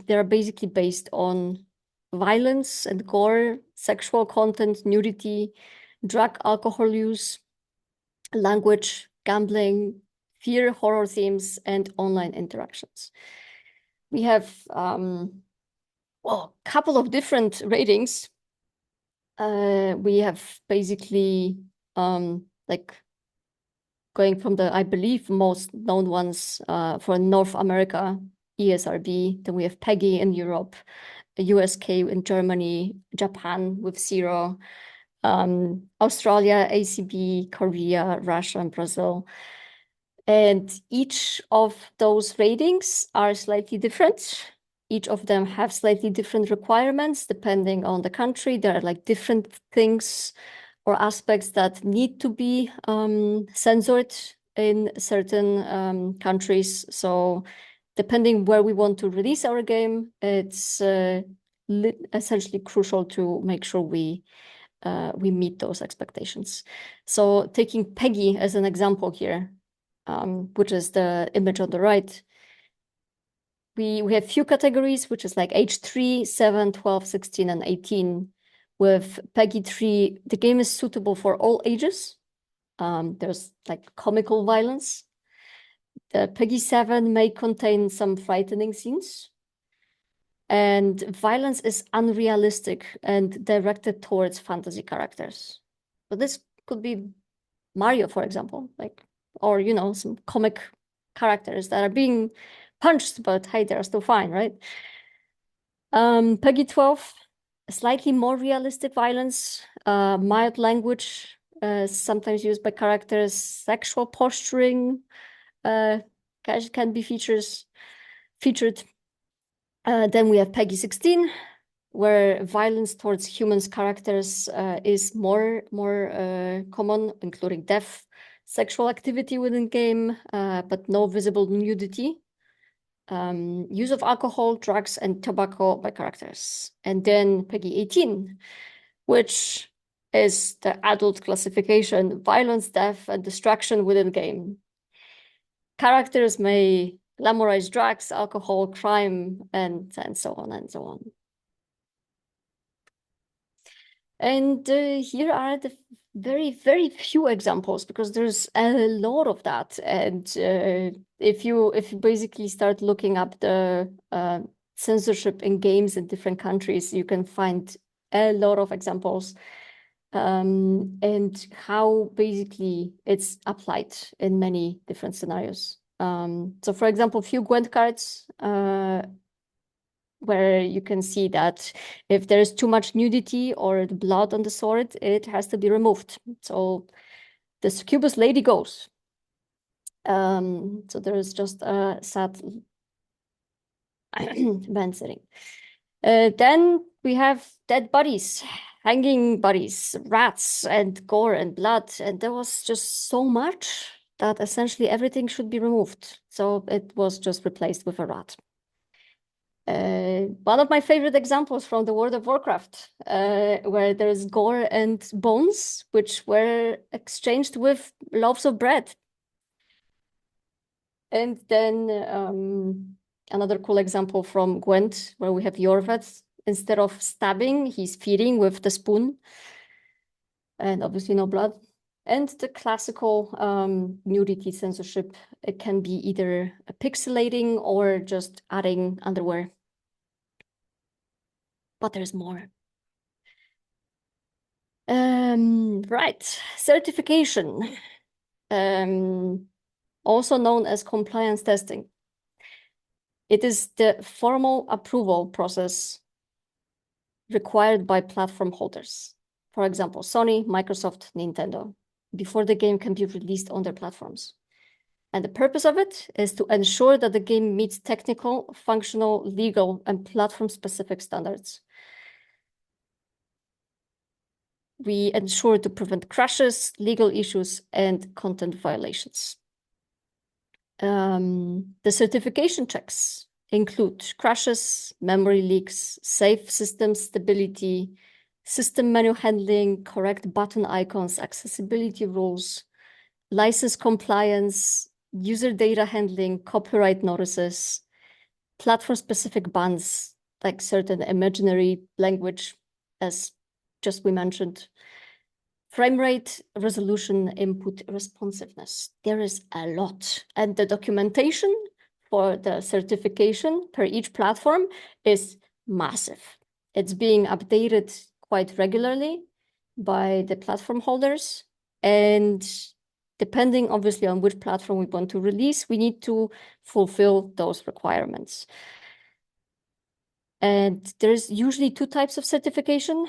Speaker 3: they're basically based on violence and gore, sexual content, nudity, drug, alcohol use, language, gambling, fear, horror themes, and online interactions. We have a couple of different ratings. We have basically like going from the, I believe, most known ones for North America, ESRB. Then we have PEGI in Europe, USK in Germany, Japan with 0, Australia, ACB, Korea, Russia, and Brazil. And each of those ratings are slightly different. Each of them have slightly different requirements depending on the country. There are like different things or aspects that need to be censored in certain countries. So depending where we want to release our game, it's essentially crucial to make sure we meet those expectations. So taking PEGI as an example here, which is the image on the right, we have few categories, which is like age 3, 7, 12, 16, and 18. With PEGI 3, the game is suitable for all ages. There's like comical violence. The PEGI 7 may contain some frightening scenes. And violence is unrealistic and directed towards fantasy characters. So this could be Mario, for example, or some comic characters that are being punched, but hey, they're still fine, right? PEGI 12, slightly more realistic violence, mild language, sometimes used by characters, sexual posturing can be featured. Then we have PEGI 16, where violence towards humans characters is more common, including death, sexual activity within game, but no visible nudity. Use of alcohol, drugs, and tobacco by characters. And then PEGI 18, which is the adult classification, violence, death, and destruction within game. Characters may glamorize drugs, alcohol, crime, and so on and so on. And here are the very, very few examples, because there's a lot of that. And if you basically start looking up the censorship in games in different countries, you can find a lot of examples. and how basically it's applied in many different scenarios. So for example, few Gwent cards where you can see that if there's too much nudity or blood on the sword, it has to be removed. So the succubus lady goes. So there is just a sad man sitting. Then we have dead bodies, hanging bodies, rats, and gore and blood. And there was just so much that essentially everything should be removed. So it was just replaced with a rat. One of my favorite examples from the World of Warcraft, where there's gore and bones, which were exchanged with loaves of bread. And then another cool example from Gwent, where we have Yorvet. Instead of stabbing, he's feeding with the spoon. And obviously no blood. And the classical nudity censorship, it can be either pixelating or just adding underwear. But there's more. Right, certification, also known as compliance testing. It is the formal approval process required by platform holders. For example, Sony, Microsoft, Nintendo, before the game can be released on their platforms. And the purpose of it is to ensure that the game meets technical, functional, legal, and platform-specific standards. We ensure to prevent crashes, legal issues, and content violations. The certification checks include crashes, memory leaks, safe system stability, system menu handling, correct button icons, accessibility rules, license compliance, user data handling, copyright notices, platform-specific bans, like certain imaginary language, as just we mentioned, frame rate, resolution, input, responsiveness. There is a lot. And the documentation for the certification per each platform is massive. It's being updated quite regularly by the platform holders. And depending obviously on which platform we want to release, we need to fulfill those requirements. And there's usually two types of certification.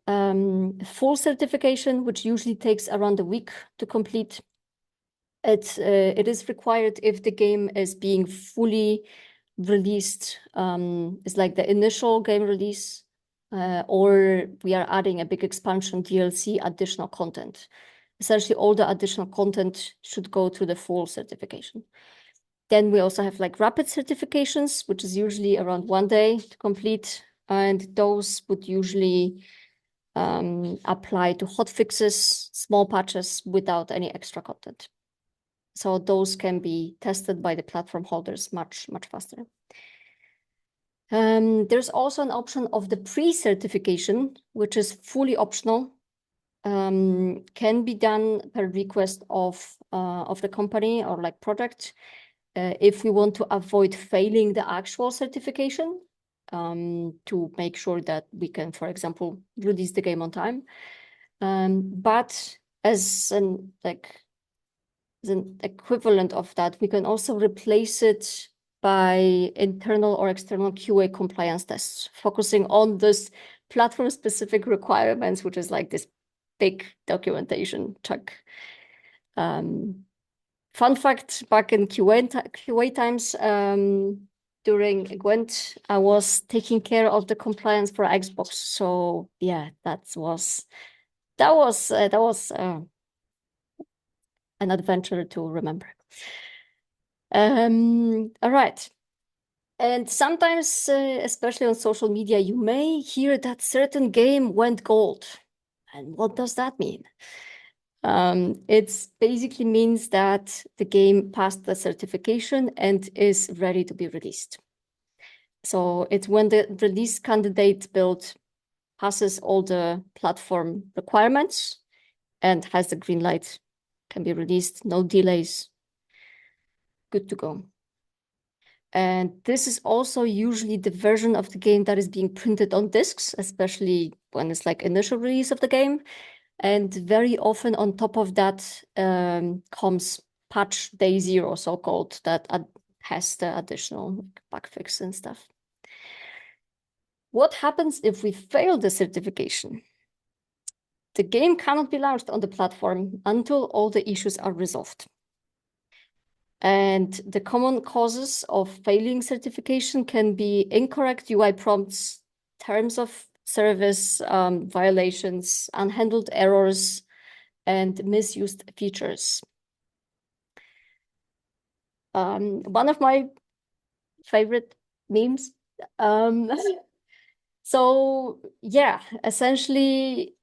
Speaker 3: Full certification, which usually takes around a week to complete. It is required if the game is being fully released. It's like the initial game release, or we are adding a big expansion, DLC, additional content. Essentially, all the additional content should go through the full certification. Then we also have like rapid certifications, which is usually around 1 day to complete. And those would usually apply to hotfixes, small patches without any extra content. So those can be tested by the platform holders much, much faster. There's also an option of the pre-certification, which is fully optional, can be done per request of the company or like project if we want to avoid failing the actual certification. To make sure that we can, for example, release the game on time. But as an equivalent of that, we can also replace it by internal or external QA compliance tests, focusing on this platform-specific requirements, which is like this big documentation check. Fun fact, back in QA times, during Gwent, I was taking care of the compliance for Xbox. So yeah, that was an adventure to remember. All right. And sometimes, especially on social media, you may hear that certain game went gold. And what does that mean? It basically means that the game passed the certification and is ready to be released. So it's when the release candidate build passes all the platform requirements and has the green light, can be released, no delays, good to go. And this is also usually the version of the game that is being printed on discs, especially when it's like initial release of the game. And very often on top of that comes patch day 0, so-called, that has the additional bug fix and stuff. What happens if we fail the certification? The game cannot be launched on the platform until all the issues are resolved. And the common causes of failing certification can be incorrect UI prompts, terms of service violations, unhandled errors, and misused features. One of my favorite memes. So yeah, essentially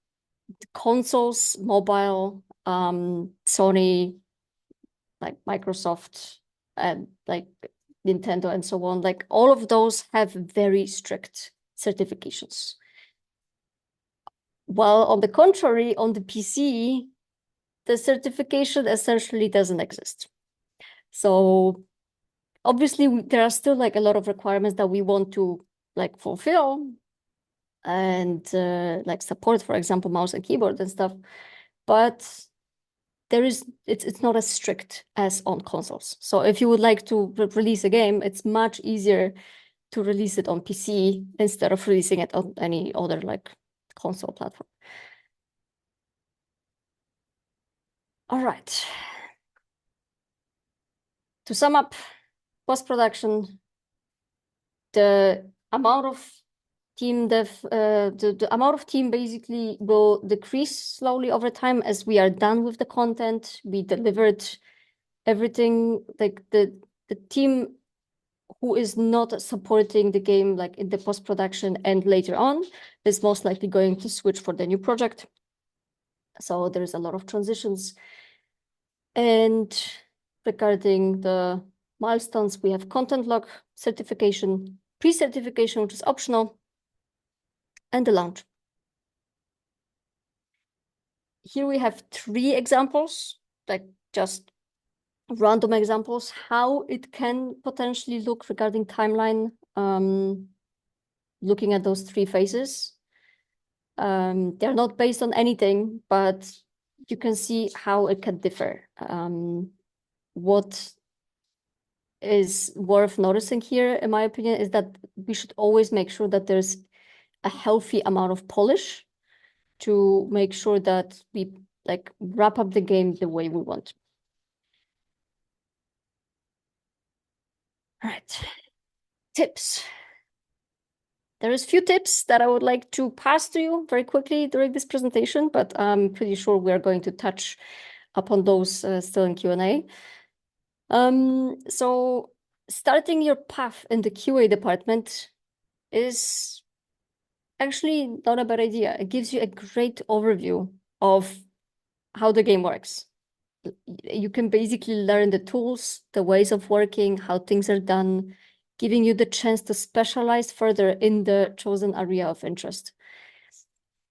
Speaker 3: consoles, mobile, Sony, like Microsoft and like Nintendo and so on, like all of those have very strict certifications. While on the contrary, on the PC, the certification essentially doesn't exist. So obviously there are still like a lot of requirements that we want to like fulfill and like support, for example, mouse and keyboard and stuff, but it's not as strict as on consoles. So if you would like to release a game, it's much easier to release it on PC instead of releasing it on any other like console platform. All right. To sum up, post-production, the amount of team the amount of team basically will decrease slowly over time as we are done with the content. We delivered everything. Like the team who is not supporting the game like in the post-production and later on is most likely going to switch for the new project. So there's a lot of transitions. And regarding the milestones, we have content log, certification, pre-certification, which is optional, and the launch. Here we have 3 examples, like just random examples, how it can potentially look regarding timeline, looking at those 3 phases. They're not based on anything, but you can see how it can differ. What is worth noticing here, in my opinion, is that we should always make sure that there's a healthy amount of polish to make sure that we like wrap up the game the way we want. All right, tips. There is few tips that I would like to pass to you very quickly during this presentation, but I'm pretty sure we are going to touch upon those still in Q&A. So starting your path in the QA department is actually not a bad idea. It gives you a great overview of how the game works. You can basically learn the tools, the ways of working, how things are done, giving you the chance to specialize further in the chosen area of interest.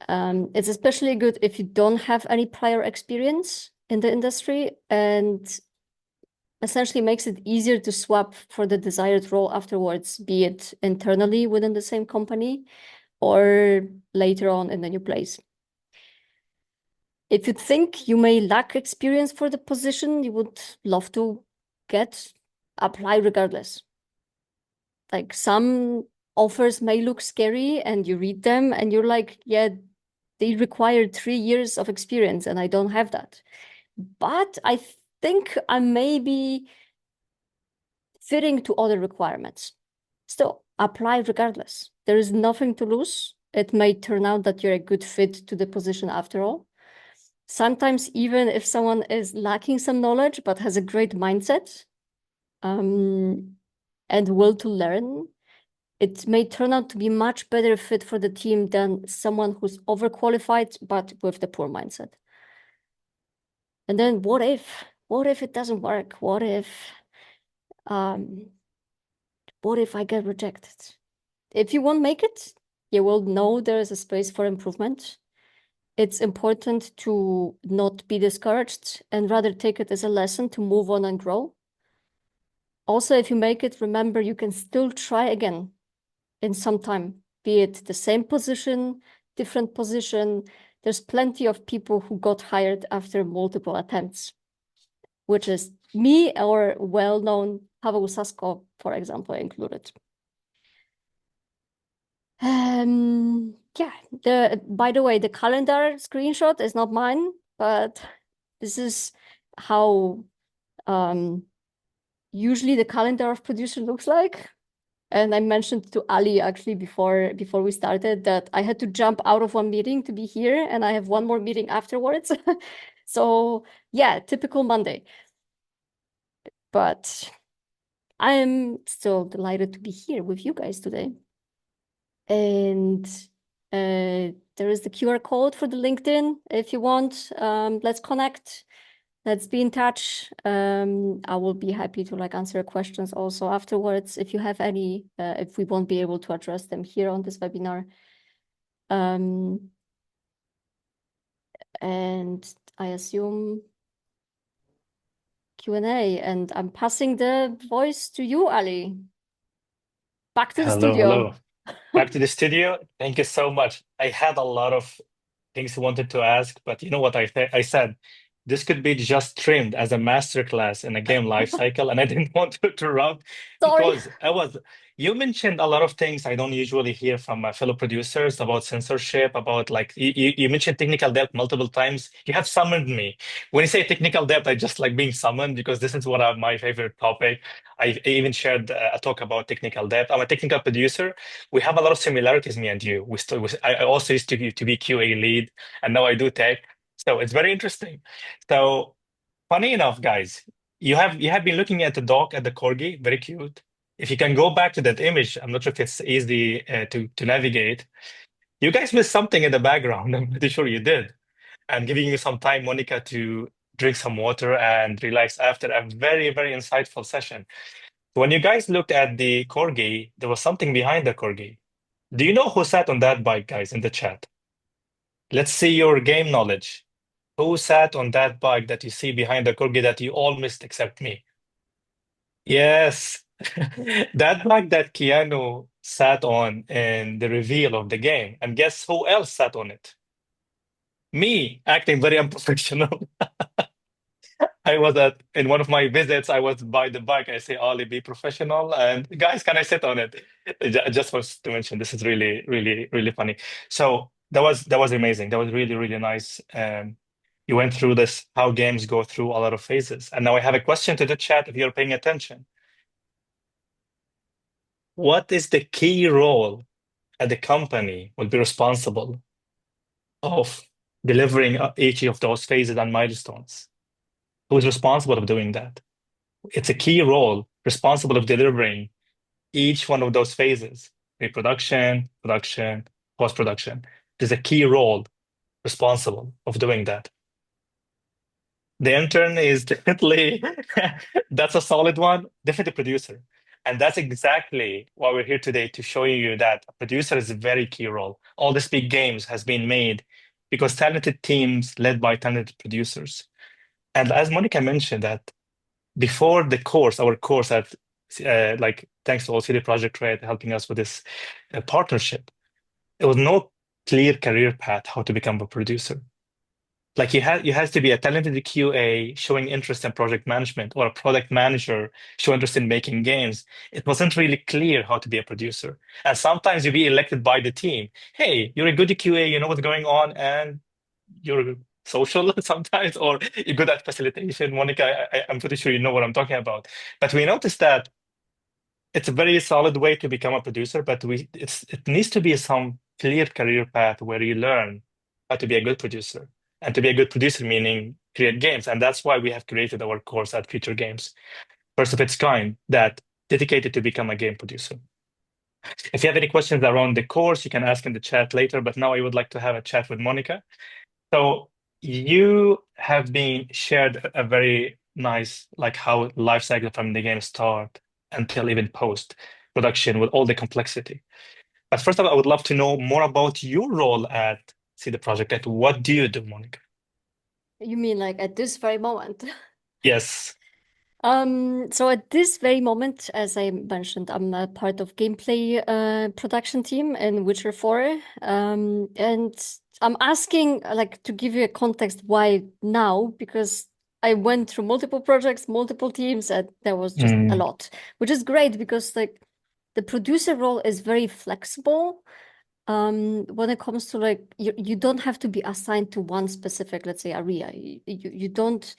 Speaker 3: It's especially good if you don't have any prior experience in the industry, and essentially makes it easier to swap for the desired role afterwards, be it internally within the same company or later on in a new place. If you think you may lack experience for the position you would love to get, apply regardless. Like some offers may look scary and you read them and you're like, yeah, they require 3 years of experience and I don't have that. But I think I may be fitting to other requirements. Still, apply regardless. There is nothing to lose. It may turn out that you're a good fit to the position after all. Sometimes even if someone is lacking some knowledge but has a great mindset and will to learn, it may turn out to be much better fit for the team than someone who's overqualified but with the poor mindset. And then what if it doesn't work? What if I get rejected? If you won't make it, you will know there is a space for improvement. It's important to not be discouraged and rather take it as a lesson to move on and grow. Also, if you make it, remember you can still try again in some time, be it the same position, different position. There's plenty of people who got hired after multiple attempts, which is me or well-known Paweł Sasko, for example, included. Yeah, by the way, the calendar screenshot is not mine, but this is how usually the calendar of producer looks like. And I mentioned to Ali actually before we started that I had to jump out of one meeting to be here, and I have one more meeting afterwards. So yeah, typical Monday. But I'm still delighted to be here with you guys today. And there is the QR code for the LinkedIn if you want. Let's connect. Let's be in touch. I will be happy to answer questions also afterwards if you have any, if we won't be able to address them here on this webinar. And I assume Q&A, and I'm passing the voice to you, Ali. Back to the studio.
Speaker 2: Hello. Back to the studio. Thank you so much. I had a lot of things I wanted to ask, but you know what I said? This could be just trimmed as a masterclass in a game life cycle, and I didn't want to interrupt
Speaker 3: Sorry.
Speaker 2: because you mentioned a lot of things I don't usually hear from my fellow producers about censorship, about you mentioned technical debt multiple times. You have summoned me. When you say technical debt, I just like being summoned because this is what my favorite topic. I even shared a talk about technical debt. I'm a technical producer. We have a lot of similarities, me and you. I also used to be QA lead, and now I do tech. So it's very interesting. So funny enough, guys, you have been looking at the dog at the corgi, very cute. If you can go back to that image, I'm not sure if it's easy to navigate. You guys missed something in the background. I'm pretty sure you did. I'm giving you some time, Monica, to drink some water and relax after a very, very insightful session. When you guys looked at the corgi, there was something behind the corgi. Do you know who sat on that bike, guys, in the chat? Let's see your game knowledge. Who sat on that bike that you see behind the corgi that you all missed except me? Yes, that bike that Keanu sat on in the reveal of the game. And guess who else sat on it? Me, acting very unprofessional. In one of my visits, I was by the bike. I say, Ollie, be professional. And guys, can I sit on it? Just was to mention, this is really, really, really funny. So that was amazing. That was really, really nice. You went through this, how games go through a lot of phases. And now I have a question to the chat if you're paying attention. What is the key role at the company will be responsible of delivering each of those phases and milestones? Who is responsible of doing that? It's a key role responsible of delivering each one of those phases, pre-production, production, post-production. There's a key role responsible of doing that. The intern is definitely, that's a solid one, definitely producer. And that's exactly why we're here today, to show you that a producer is a very key role. All these big games has been made because talented teams led by talented producers. And as Monica mentioned, that before the course, our course at thanks to all CD Projekt Red helping us with this partnership, there was no clear career path how to become a producer. Like you has to be a talented QA showing interest in project management, or a product manager show interest in making games. It wasn't really clear how to be a producer. And sometimes you be elected by the team. Hey, you're a good QA, you know what's going on, and you're social sometimes, or you're good at facilitation. Monica, I'm pretty sure you know what I'm talking about. But we noticed that it's a very solid way to become a producer, but it needs to be some clear career path where you learn how to be a good producer. And to be a good producer meaning create games. And that's why we have created our course at Futuregames, first of its kind, that dedicated to become a game producer. If you have any questions around the course, you can ask in the chat later, but now I would like to have a chat with Monica. So you have been shared a very nice, like how life cycle from the game start until even post production with all the complexity. But first of all, I would love to know more about your role at CD Projekt. What do you do, Monica?
Speaker 3: You mean like at this very moment?
Speaker 2: Yes.
Speaker 3: So at this very moment, as I mentioned, I'm a part of gameplay production team in Witcher 4. And I'm asking to give you a context why now, because I went through multiple projects, multiple teams, and there was just a lot, which is great because the producer role is very flexible. When it comes to you don't have to be assigned to one specific, let's say, area. You don't.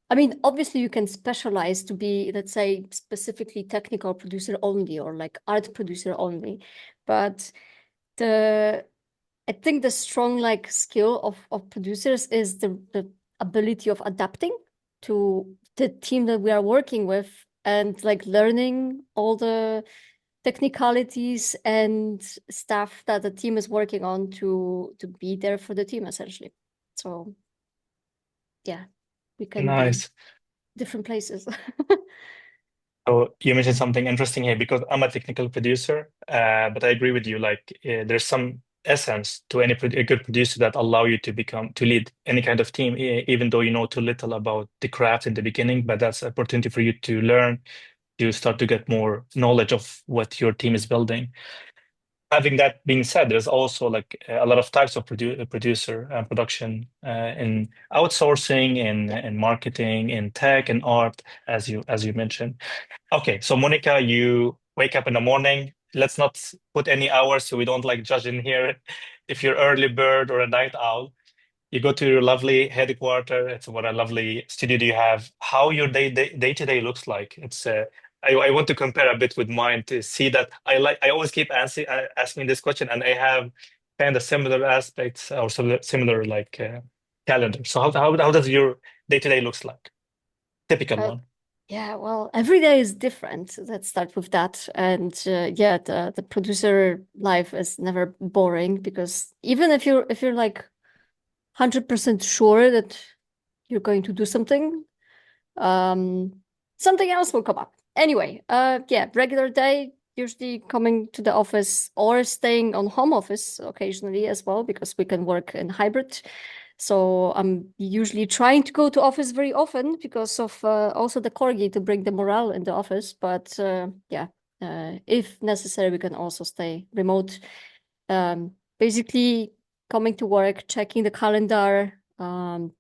Speaker 3: I mean, obviously you can specialize to be, let's say, specifically technical producer only or art producer only. But I think the strong skill of producers is the ability of adapting to the team that we are working with and learning all the technicalities and stuff that the team is working on to be there for the team essentially. So yeah, we can be
Speaker 2: Nice.
Speaker 3: different places.
Speaker 2: So you mentioned something interesting here because I'm a technical producer, but I agree with you. There's some essence to a good producer that allow you to lead any kind of team, even though you know too little about the craft in the beginning. But that's an opportunity for you to learn, to start to get more knowledge of what your team is building. Having that being said, there's also a lot of types of producer and production in outsourcing, in marketing, in tech and art, as you mentioned. Okay, so Monica, you wake up in the morning. Let's not put any hours so we don't judge in here if you're early bird or a night owl. You go to your lovely headquarters. It's what a lovely studio do you have. How your day to day looks like. I want to compare a bit with mine to see that I always keep asking this question, and I have kind of similar aspects or similar calendar. So how does your day to day looks like? Typical one.
Speaker 3: Yeah, well, every day is different. Let's start with that. And yeah, the producer life is never boring because even if you're 100% sure that you're going to do something, something else will come up. Anyway, yeah, regular day, usually coming to the office or staying on home office occasionally as well, because we can work in hybrid. So I'm usually trying to go to office very often because of also the corgi to bring the morale in the office. But yeah, if necessary, we can also stay remote. Basically coming to work, checking the calendar,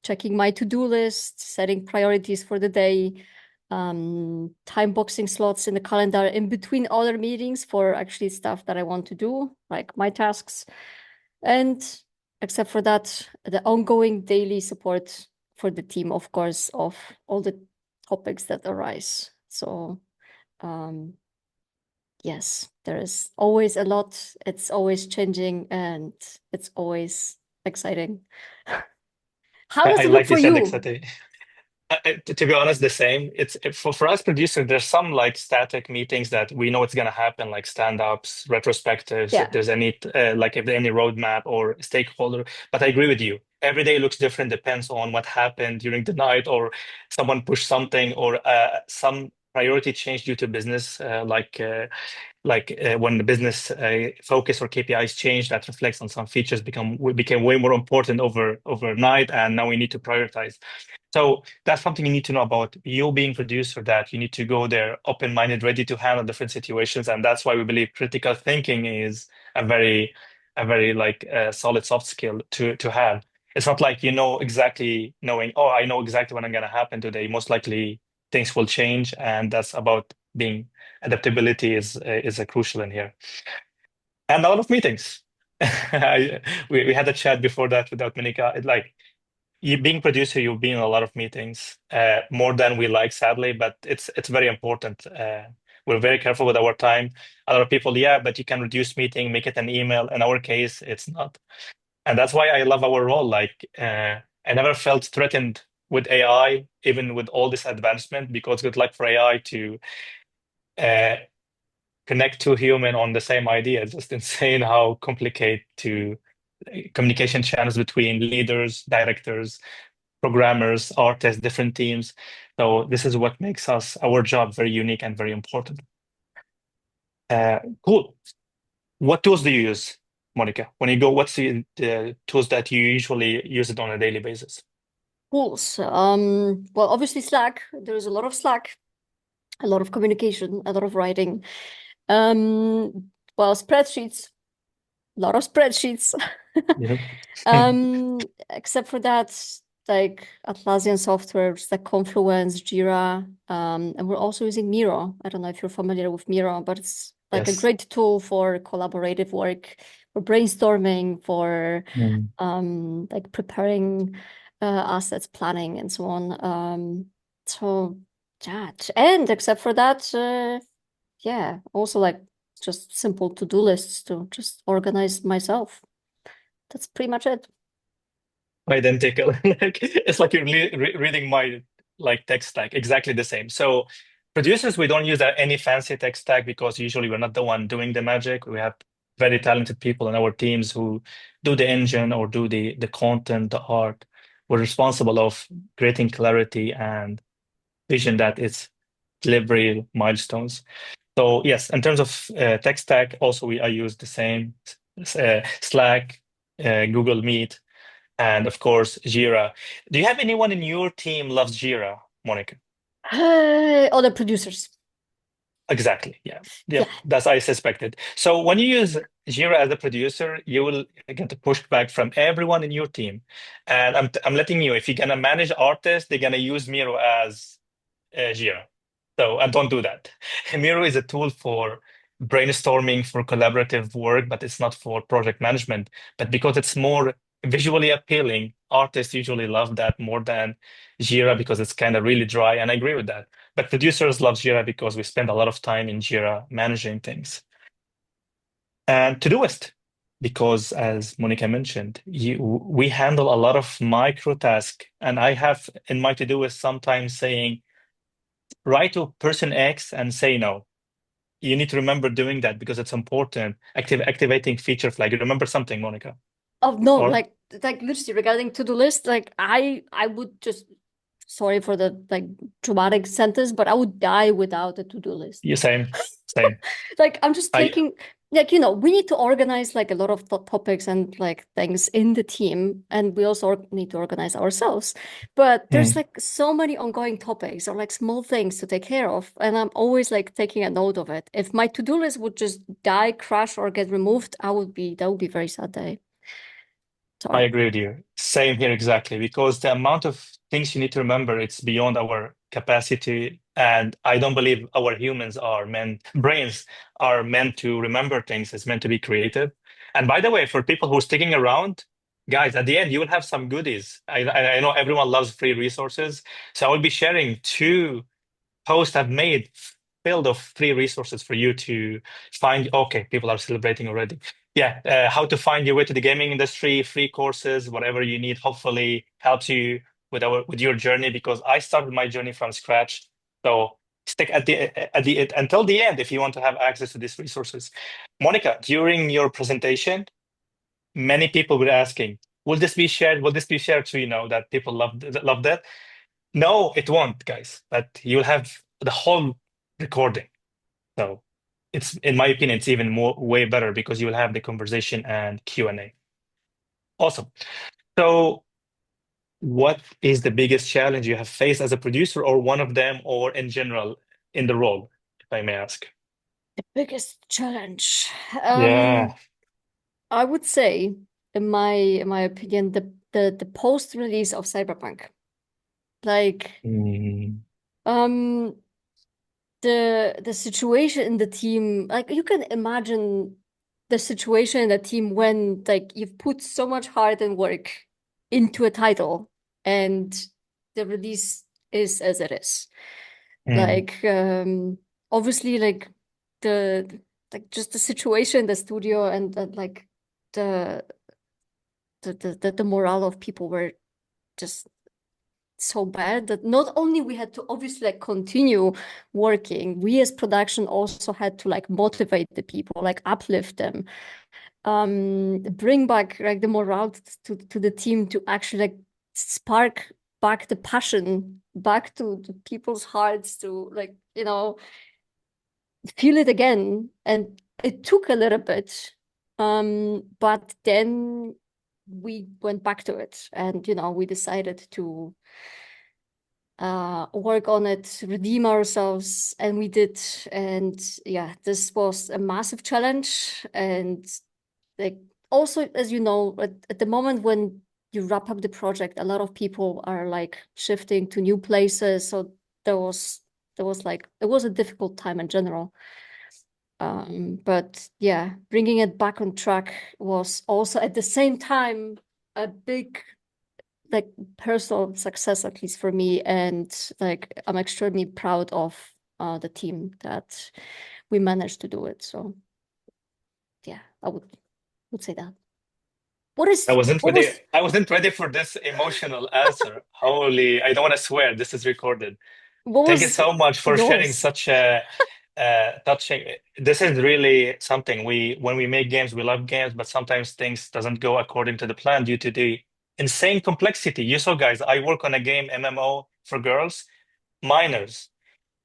Speaker 3: checking my to-do list, setting priorities for the day, time boxing slots in the calendar in between other meetings for actually stuff that I want to do, like my tasks. And except for that, the ongoing daily support for the team, of course, of all the topics that arise. So yes, there is always a lot. It's always changing and it's always exciting. How does
Speaker 2: I
Speaker 3: it look
Speaker 2: like you
Speaker 3: for
Speaker 2: said
Speaker 3: you?
Speaker 2: exciting. To be honest, the same. For us producers, there's some static meetings that we know it's gonna happen, like stand-ups, retrospectives, if
Speaker 3: Yeah.
Speaker 2: there's any if there's any roadmap or stakeholder. But I agree with you. Every day looks different, depends on what happened during the night, or someone pushed something, or some priority change due to business, when the business focus or KPIs change, that reflects on some features became way more important overnight, and now we need to prioritize. So that's something you need to know about you being producer, that you need to go there open-minded, ready to handle different situations. And that's why we believe critical thinking is a very solid soft skill to have. It's not like exactly knowing, oh, I know exactly what I'm going to happen today. Most likely things will change, and that's about being adaptability is a crucial in here. And a lot of meetings. We had a chat before that without Monica. You being producer, you've been in a lot of meetings, more than we like, sadly, but it's very important. We're very careful with our time. A lot of people, yeah, but you can reduce meeting, make it an email. In our case, it's not. And that's why I love our role. I never felt threatened with AI, even with all this advancement, because good luck for AI to connect to human on the same idea. It's just insane how complicated to communication channels between leaders, directors, programmers, artists, different teams. So this is what makes our job very unique and very important. Cool. What tools do you use, Monica? When you go, what's the tools that you usually use it on a daily basis?
Speaker 3: Tools. Well, obviously Slack. There is a lot of Slack. a lot of communication, a lot of writing. Well, spreadsheets, a lot of spreadsheets.
Speaker 2: Yep.
Speaker 3: Except for that, like Atlassian softwares like Confluence, Jira, and we're also using Miro. I don't know if you're familiar with Miro, but it's like a
Speaker 2: Yes.
Speaker 3: great tool for collaborative work, for brainstorming, for like preparing assets, planning, and so on. So yeah, and except for that, yeah, also like just simple to-do lists to just organize myself. That's pretty much it.
Speaker 2: Identical. Like, it's like you're reading my like tech stack, exactly the same. So producers, we don't use any fancy tech stack because usually we're not the one doing the magic. We have very talented people in our teams who do the engine or do the content, the art. We're responsible of creating clarity and vision that is delivery milestones. So yes, in terms of tech stack, also I use the same Slack, Google Meet, and of course Jira. Do you have anyone in your team loves Jira, Monica?
Speaker 3: Other producers.
Speaker 2: Exactly. Yeah.
Speaker 3: Yeah.
Speaker 2: Yep. That's I suspected. So when you use Jira as a producer, you will get the pushback from everyone in your team. And I'm letting you, if you're gonna manage artists, they're gonna use Miro as Jira. So, and don't do that. Miro is a tool for brainstorming, for collaborative work, but it's not for project management. But because it's more visually appealing, artists usually love that more than Jira because it's kind of really dry. And I agree with that. But producers love Jira because we spend a lot of time in Jira managing things. And Todoist, because as Monica mentioned, we handle a lot of micro tasks. And I have in my Todoist sometimes saying, write to person X and say no. You need to remember doing that because it's important. Activating feature flag. You remember something, Monica?
Speaker 3: Oh no,
Speaker 2: Or
Speaker 3: like literally regarding to-do list, like I would just, sorry for the like dramatic sentence, but I would die without a to-do list.
Speaker 2: you same.
Speaker 3: Like I'm just
Speaker 2: I
Speaker 3: taking, like, you know, we need to organize like a lot of topics and like things in the team, and we also need to organize ourselves. But there's
Speaker 2: mm,
Speaker 3: like so many ongoing topics or like small things to take care of, and I'm always like taking a note of it. If my to-do list would just die, crash, or get removed, that would be a very sad day.
Speaker 2: I
Speaker 3: Sorry.
Speaker 2: agree with you. Same here exactly because the amount of things you need to remember it's beyond our capacity, and I don't believe our brains are meant to remember things. It's meant to be creative. And by the way, for people who are sticking around, guys, at the end you will have some goodies. I know everyone loves free resources, so I will be sharing two posts I've made filled of free resources for you to find. Okay, people are celebrating already. Yeah, how to find your way to the gaming industry, free courses, whatever you need, hopefully helps you with your journey because I started my journey from scratch. So stick at the until the end if you want to have access to these resources. Monica, during your presentation, many people were asking, will this be shared? Will this be shared so you know that people love that? No, it won't, guys. But you'll have the whole recording. So it's, in my opinion, it's even more way better because you will have the conversation and Q&A. Awesome. So what is the biggest challenge you have faced as a producer or one of them or in general in the role, if I may ask?
Speaker 3: The biggest challenge.
Speaker 2: Yeah.
Speaker 3: I would say, in my opinion, the post-release of Cyberpunk. Like,
Speaker 2: Mm,
Speaker 3: um, the situation in the team, like you can imagine the situation in the team when like you've put so much heart and work into a title and the release is as it is.
Speaker 2: mm,
Speaker 3: Like, obviously, like the like just the situation in the studio and like the the morale of people were just so bad that not only we had to obviously like continue working, we as production also had to like motivate the people, like uplift them, bring back like the morale to the team to actually like spark back the passion back to people's hearts to like, you know, feel it again. And it took a little bit, but then we went back to it and, you know, we decided to work on it, redeem ourselves, and we did. And yeah, this was a massive challenge. And like also, as you know, at the moment when you wrap up the project, a lot of people are like shifting to new places. So there was like it was a difficult time in general. But yeah, bringing it back on track was also at the same time a big like personal success, at least for me. And like I'm extremely proud of the team that we managed to do it. So yeah, I would say that. What
Speaker 2: I wasn't
Speaker 3: what
Speaker 2: ready.
Speaker 3: was
Speaker 2: I wasn't ready for this emotional answer. Holy, I don't want to swear. This is recorded.
Speaker 3: what
Speaker 2: Thank you
Speaker 3: was
Speaker 2: so much for sharing
Speaker 3: yours?
Speaker 2: such a touching. This is really something. When we make games, we love games, but sometimes things doesn't go according to the plan due to the insane complexity. You saw, guys, I work on a game MMO for girls, minors.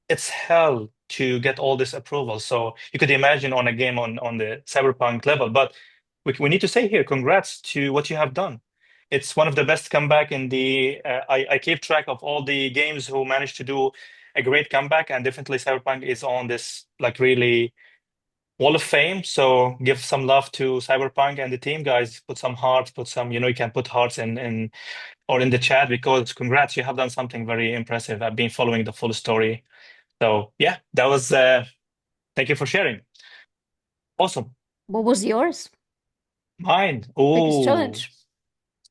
Speaker 2: It's hell to get all this approval. So you could imagine on a game on the cyberpunk level. But we need to say here, congrats to what you have done. It's one of the best comeback in the. I keep track of all the games who managed to do a great comeback, and definitely Cyberpunk is on this like really wall of fame. So give some love to Cyberpunk and the team, guys. Put some hearts, put some. You can put hearts in or in the chat because congrats, you have done something very impressive. I've been following the full story. So yeah, that was. Thank you for sharing. Awesome.
Speaker 3: What was yours?
Speaker 2: Mine.
Speaker 3: Biggest
Speaker 2: Oh,
Speaker 3: challenge?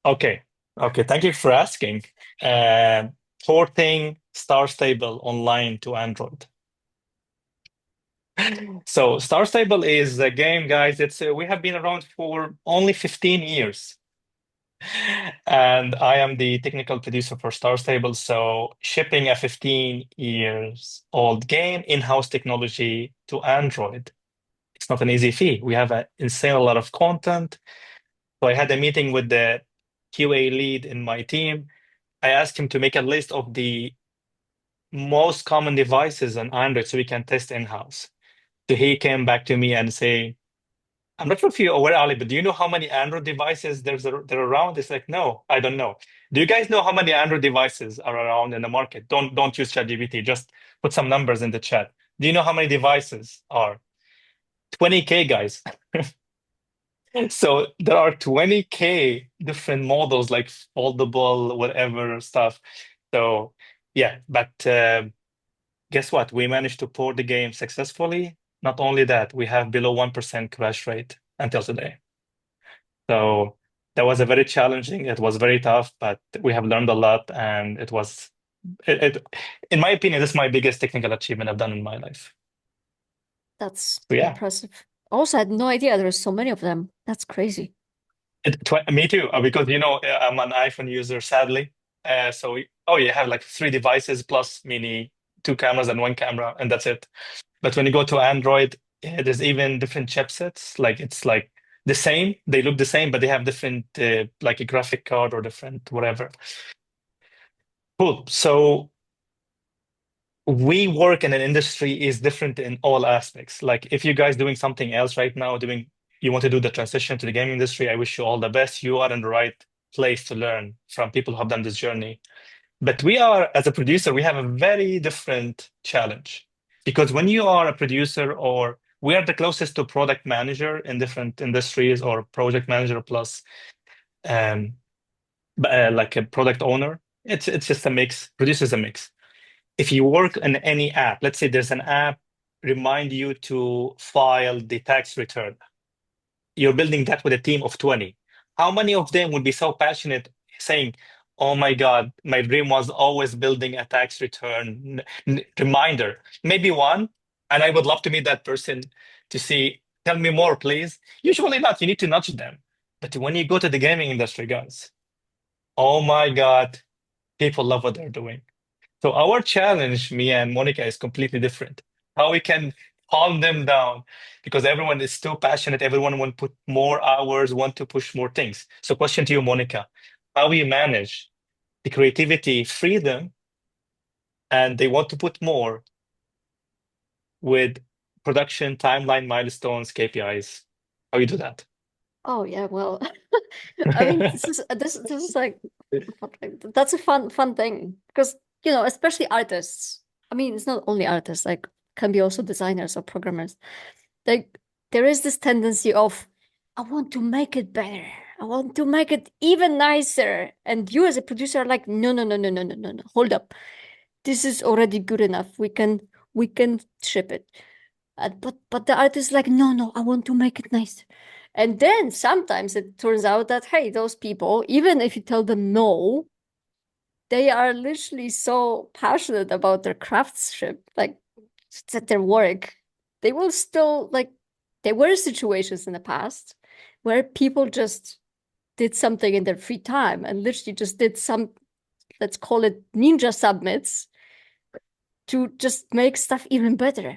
Speaker 2: okay. Okay. Thank you for asking. Uh, Porting Star Stable online to Android. So Star Stable is a game, guys. It's we have been around for only 15 years. And I am the technical producer for Star Stable. So shipping a 15 years old game, in-house technology to Android. It's not an easy feat. We have an insane a lot of content. So I had a meeting with the QA lead in my team. I asked him to make a list of the most common devices on Android so we can test in-house. So he came back to me and say, I'm not sure if you're aware, Ali, but do you know how many Android devices there are around? It's like, no, I don't know. Do you guys know how many Android devices are around in the market? Don't use ChatGPT. Just put some numbers in the chat. Do you know how many devices are? 20K, guys. So there are 20K different models like foldable, whatever stuff. So yeah, but guess what? We managed to port the game successfully. Not only that, we have below 1% crash rate until today. So that was a very challenging. It was very tough, but we have learned a lot, and in my opinion, this is my biggest technical achievement I've done in my life.
Speaker 3: That's
Speaker 2: So yeah.
Speaker 3: impressive. Also, I had no idea there are so many of them. That's crazy.
Speaker 2: Me too, because I'm an iPhone user, sadly. You have like 3 devices plus mini 2 cameras and 1 camera, and that's it. But when you go to Android, there's even different chipsets. Like it's like the same, they look the same, but they have different, like a graphic card or different whatever. Cool. So we work in an industry is different in all aspects. Like if you guys doing something else right now, you want to do the transition to the gaming industry, I wish you all the best. You are in the right place to learn from people who have done this journey. But we are, as a producer, we have a very different challenge because when you are a producer, or we are the closest to product manager in different industries, or project manager plus um, like a product owner. It's just a mix. Producer is a mix. If you work on any app, let's say there's an app remind you to file the tax return. You're building that with a team of 20. How many of them would be so passionate saying, oh my God, my dream was always building a tax return reminder? Maybe one, and I would love to meet that person to see, tell me more, please. Usually not, you need to nudge them. But when you go to the gaming industry, guys, oh my God, people love what they're doing. So our challenge, me and Monica, is completely different. How we can calm them down because everyone is too passionate. Everyone want to put more hours, want to push more things. So question to you, Monica, how we manage the creativity, freedom, and they want to put more with production, timeline, milestones, KPIs. How you do that?
Speaker 3: Oh yeah, well, I mean, this is like that's a fun thing because especially artists. I mean, it's not only artists, like can be also designers or programmers. Like there is this tendency of, I want to make it better. I want to make it even nicer. And you as a producer are like, no, no, no, no, no, no, no, no. Hold up. This is already good enough. We can ship it. But the artist is like, no, no, I want to make it nicer. And then sometimes it turns out that, hey, those people, even if you tell them no, they are literally so passionate about their craftsmanship, like at their work. They will still, like, there were situations in the past where people just did something in their free time and literally just did some, let's call it ninja submits to just make stuff even better.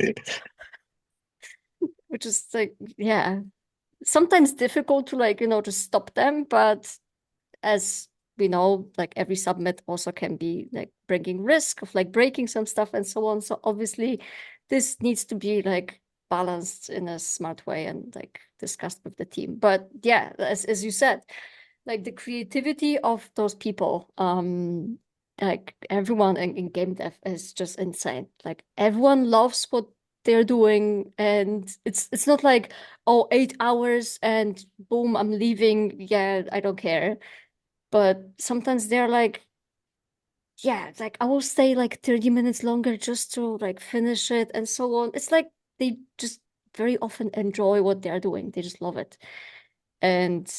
Speaker 3: Which is like, yeah, sometimes difficult to like, to stop them, but as we know, like every submit also can be like bringing risk of like breaking some stuff and so on. So obviously this needs to be like balanced in a smart way and like discussed with the team. But yeah, as you said, like the creativity of those people, like everyone in game dev is just insane. Like everyone loves what they're doing, and it's not like, oh, 8 hours and boom, I'm leaving. Yeah, I don't care. But sometimes they're like, yeah, like I will stay like 30 minutes longer just to like finish it and so on. It's like they just very often enjoy what they're doing. They just love it. And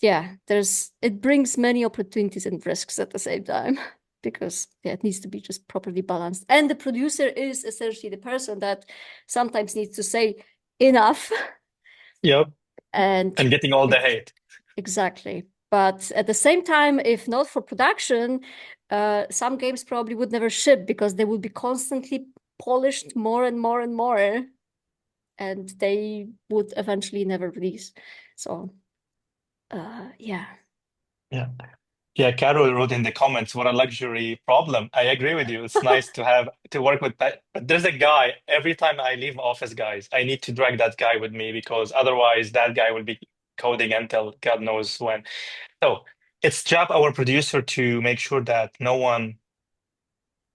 Speaker 3: yeah, it brings many opportunities and risks at the same time because yeah, it needs to be just properly balanced. And the producer is essentially the person that sometimes needs to say enough
Speaker 2: Yep.
Speaker 3: and
Speaker 2: And getting all the hate.
Speaker 3: exactly. But at the same time, if not for production, some games probably would never ship because they would be constantly polished more and more and more, and they would eventually never release. So, yeah.
Speaker 2: Yeah. Yeah, Carol wrote in the comments, what a luxury problem. I agree with you. It's nice to work with, but there's a guy, every time I leave office, guys, I need to drag that guy with me because otherwise that guy will be coding until God knows when. So it's job our producer to make sure that no one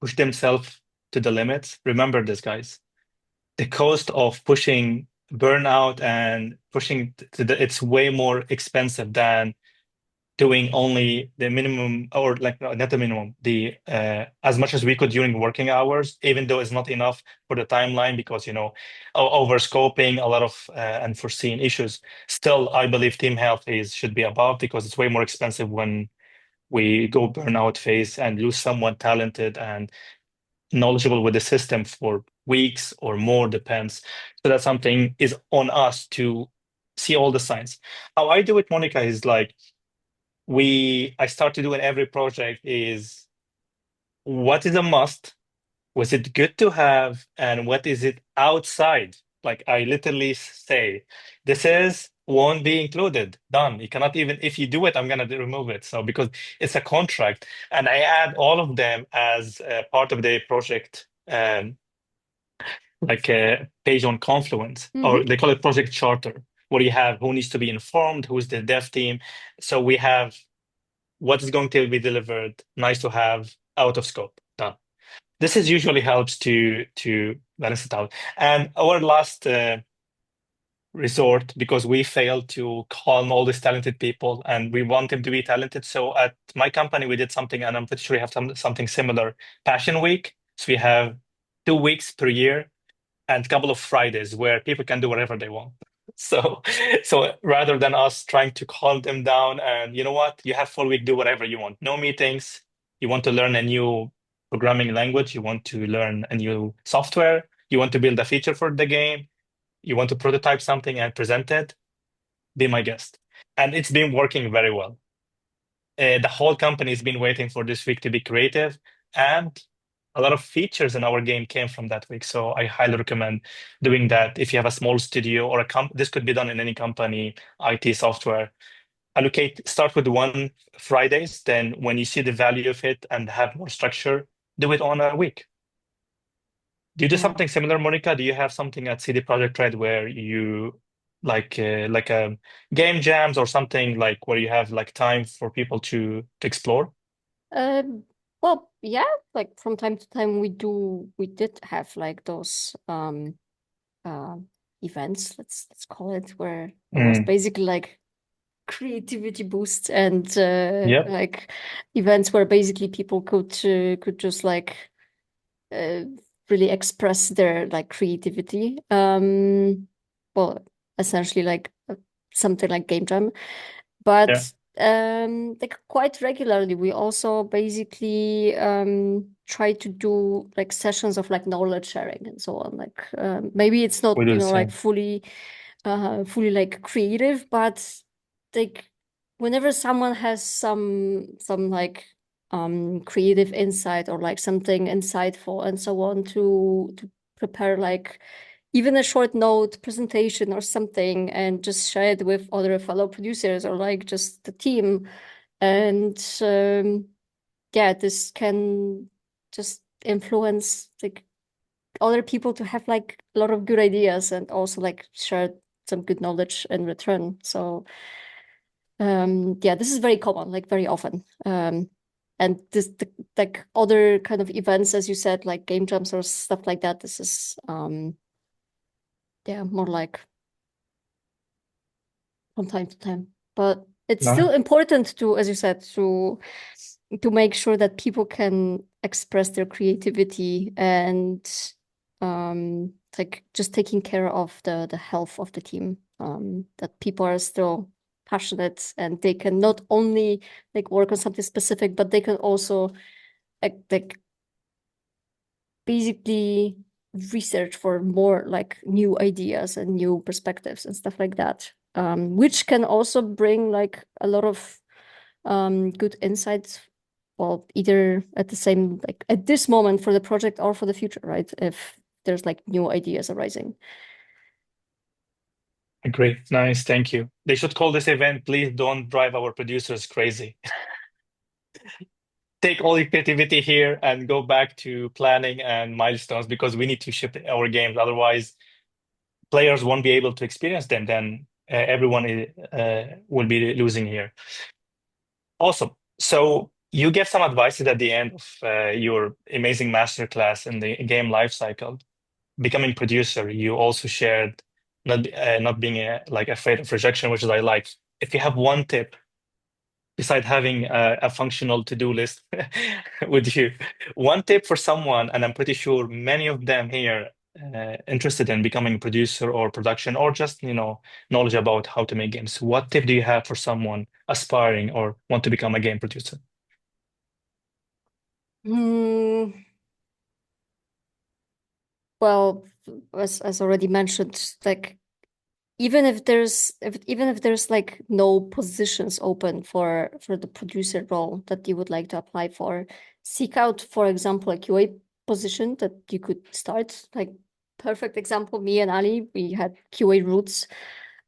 Speaker 2: push themselves to the limits. Remember this, guys. The cost of pushing burnout and pushing it's way more expensive than doing only the minimum, or like no, not the minimum, the as much as we could during working hours, even though it's not enough for the timeline because over scoping, a lot of unforeseen issues. Still, I believe team health should be above because it's way more expensive when we go burnout phase and lose someone talented and knowledgeable with the system for weeks or more, depends. So that's something is on us to see all the signs. How I do it, Monica, is like I start to do in every project is what is a must, was it good to have, and what is it outside? Like I literally say, this is won't be included. Done. You cannot even, if you do it, I'm gonna remove it. So because it's a contract, and I add all of them as part of the project, like a page on Confluence, or they call it project charter, where you have who needs to be informed, who's the dev team. So we have what is going to be delivered, nice to have, out of scope, done. This is usually helps to balance it out. And our last resort, because we failed to calm all these talented people and we want them to be talented. So at my company, we did something, and I'm pretty sure we have something similar. Passion Week. So we have 2 weeks per year and a couple of Fridays where people can do whatever they want. So, so rather than us trying to calm them down, and you know what, you have full week, do whatever you want. No meetings. You want to learn a new programming language. You want to learn a new software. You want to build a feature for the game. You want to prototype something and present it. Be my guest. And it's been working very well. The whole company has been waiting for this week to be creative, and a lot of features in our game came from that week. So I highly recommend doing that if you have a small studio or this could be done in any company, IT software. Start with one Fridays, then when you see the value of it and have more structure, do it on a week. Do you do something similar, Monica? Do you have something at CD Projekt Red where you like a game jams or something like where you have like time for people to explore?
Speaker 3: Well, Yeah, like from time to time we did have like those events, let's call it, where it was basically like creativity boost and
Speaker 2: Yep.
Speaker 3: like events where basically people could just like really express their like creativity. Well, essentially like something like game jam, but like quite regularly we also basically try to do like sessions of like knowledge sharing and so on. Like maybe it's not,
Speaker 2: We do
Speaker 3: you
Speaker 2: the
Speaker 3: know, like
Speaker 2: same.
Speaker 3: fully like creative, but like whenever someone has some like creative insight or like something insightful and so on to prepare like even a short note presentation or something and just share it with other fellow producers or like just the team. And yeah, this can just influence like other people to have like a lot of good ideas and also like share some good knowledge in return. So yeah, this is very common, like very often. And like other kind of events, as you said, like game jams or stuff like that, this is yeah, more like from time to time. But it's still important to, as you said, to make sure that people can express their creativity and like just taking care of the health of the team. That people are still passionate and they can not only like work on something specific, but they can also like basically research for more like new ideas and new perspectives and stuff like that, which can also bring like a lot of good insights, well, either at the same, like at this moment for the project or for the future, right? If there's like new ideas arising.
Speaker 2: Great. Nice. Thank you. They should call this event, please don't drive our producers crazy. Take all your creativity here and go back to planning and milestones because we need to ship our games. Otherwise, players won't be able to experience them. Then everyone will be losing here. Awesome. So you gave some advices at the end of your amazing masterclass in the game lifecycle. Becoming producer, you also shared not being like afraid of rejection, which is I like. If you have one tip, besides having a functional to-do list with you, one tip for someone, and I'm pretty sure many of them here interested in becoming a producer or production or just knowledge about how to make games. What tip do you have for someone aspiring or want to become a game producer?
Speaker 3: Well, as already mentioned, like even if there's like no positions open for the producer role that you would like to apply for, seek out, for example, a QA position that you could start. Like perfect example, me and Ali, we had QA roots.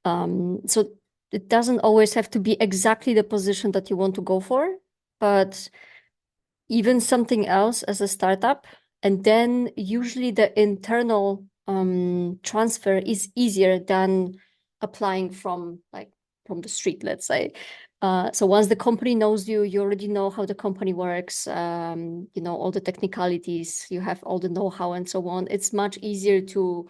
Speaker 3: So it doesn't always have to be exactly the position that you want to go for, but even something else as a startup. And then usually the internal transfer is easier than applying from the street, let's say. So once the company knows you, you already know how the company works, you know, all the technicalities, you have all the know-how and so on. It's much easier to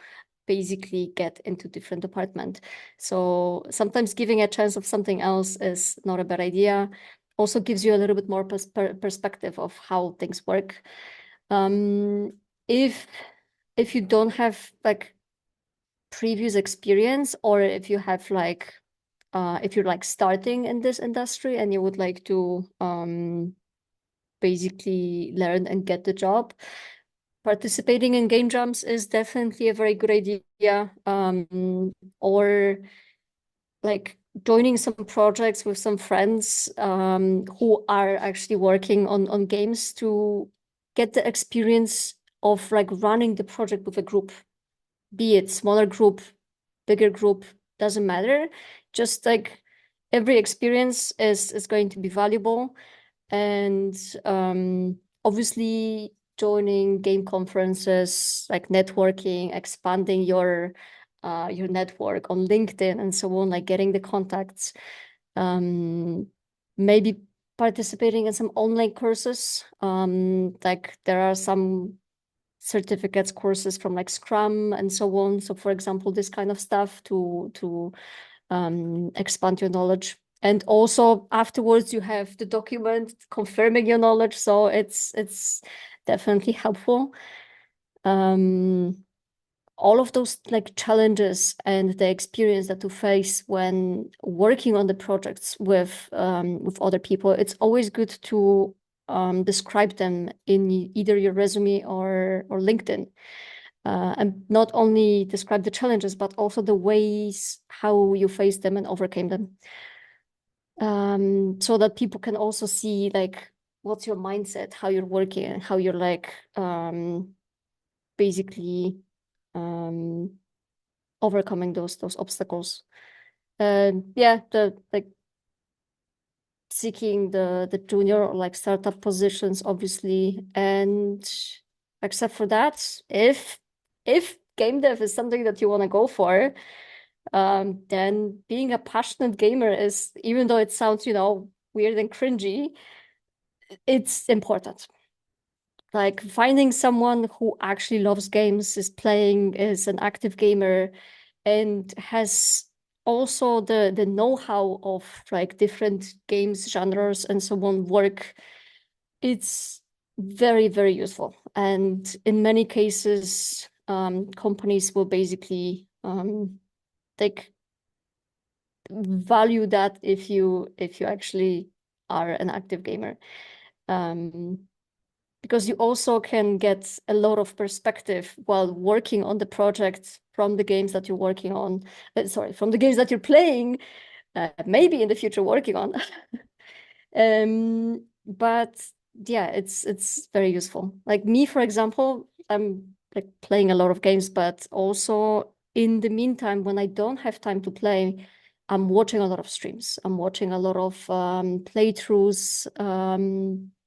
Speaker 3: basically get into different department. So sometimes giving a chance of something else is not a bad idea. Also gives you a little bit more perspective of how things work. If you don't have like previous experience, or if you have like if you're like starting in this industry and you would like to basically learn and get the job, participating in game jams is definitely a very good idea. Or like joining some projects with some friends who are actually working on games to get the experience of like running the project with a group, be it smaller group, bigger group, doesn't matter. Just like every experience is going to be valuable. And obviously joining game conferences, like networking, expanding your network on LinkedIn and so on, like getting the contacts, maybe participating in some online courses. Like there are some certificates courses from like Scrum and so on. So for example, this kind of stuff to expand your knowledge. And also afterwards you have the document confirming your knowledge. So it's definitely helpful. All of those like challenges and the experience that you face when working on the projects with other people, it's always good to describe them in either your resume or LinkedIn. And not only describe the challenges, but also the ways how you faced them and overcame them. So that people can also see like what's your mindset, how you're working, and how you're like basically overcoming those obstacles. Yeah, the like seeking the junior or like startup positions, obviously. And except for that, if game dev is something that you want to go for, then being a passionate gamer is, even though it sounds, you know, weird and cringy, it's important. Like finding someone who actually loves games, is playing, is an active gamer, and has also the know-how of like different games genres and so on work, it's very, very useful. And in many cases, companies will basically like value that if you actually are an active gamer. Because you also can get a lot of perspective while working on the project from the games that you're working on. From the games that you're playing, maybe in the future working on. But yeah, it's very useful. Like me, for example, I'm like playing a lot of games, but also in the meantime, when I don't have time to play, I'm watching a lot of streams. I'm watching a lot of playthroughs.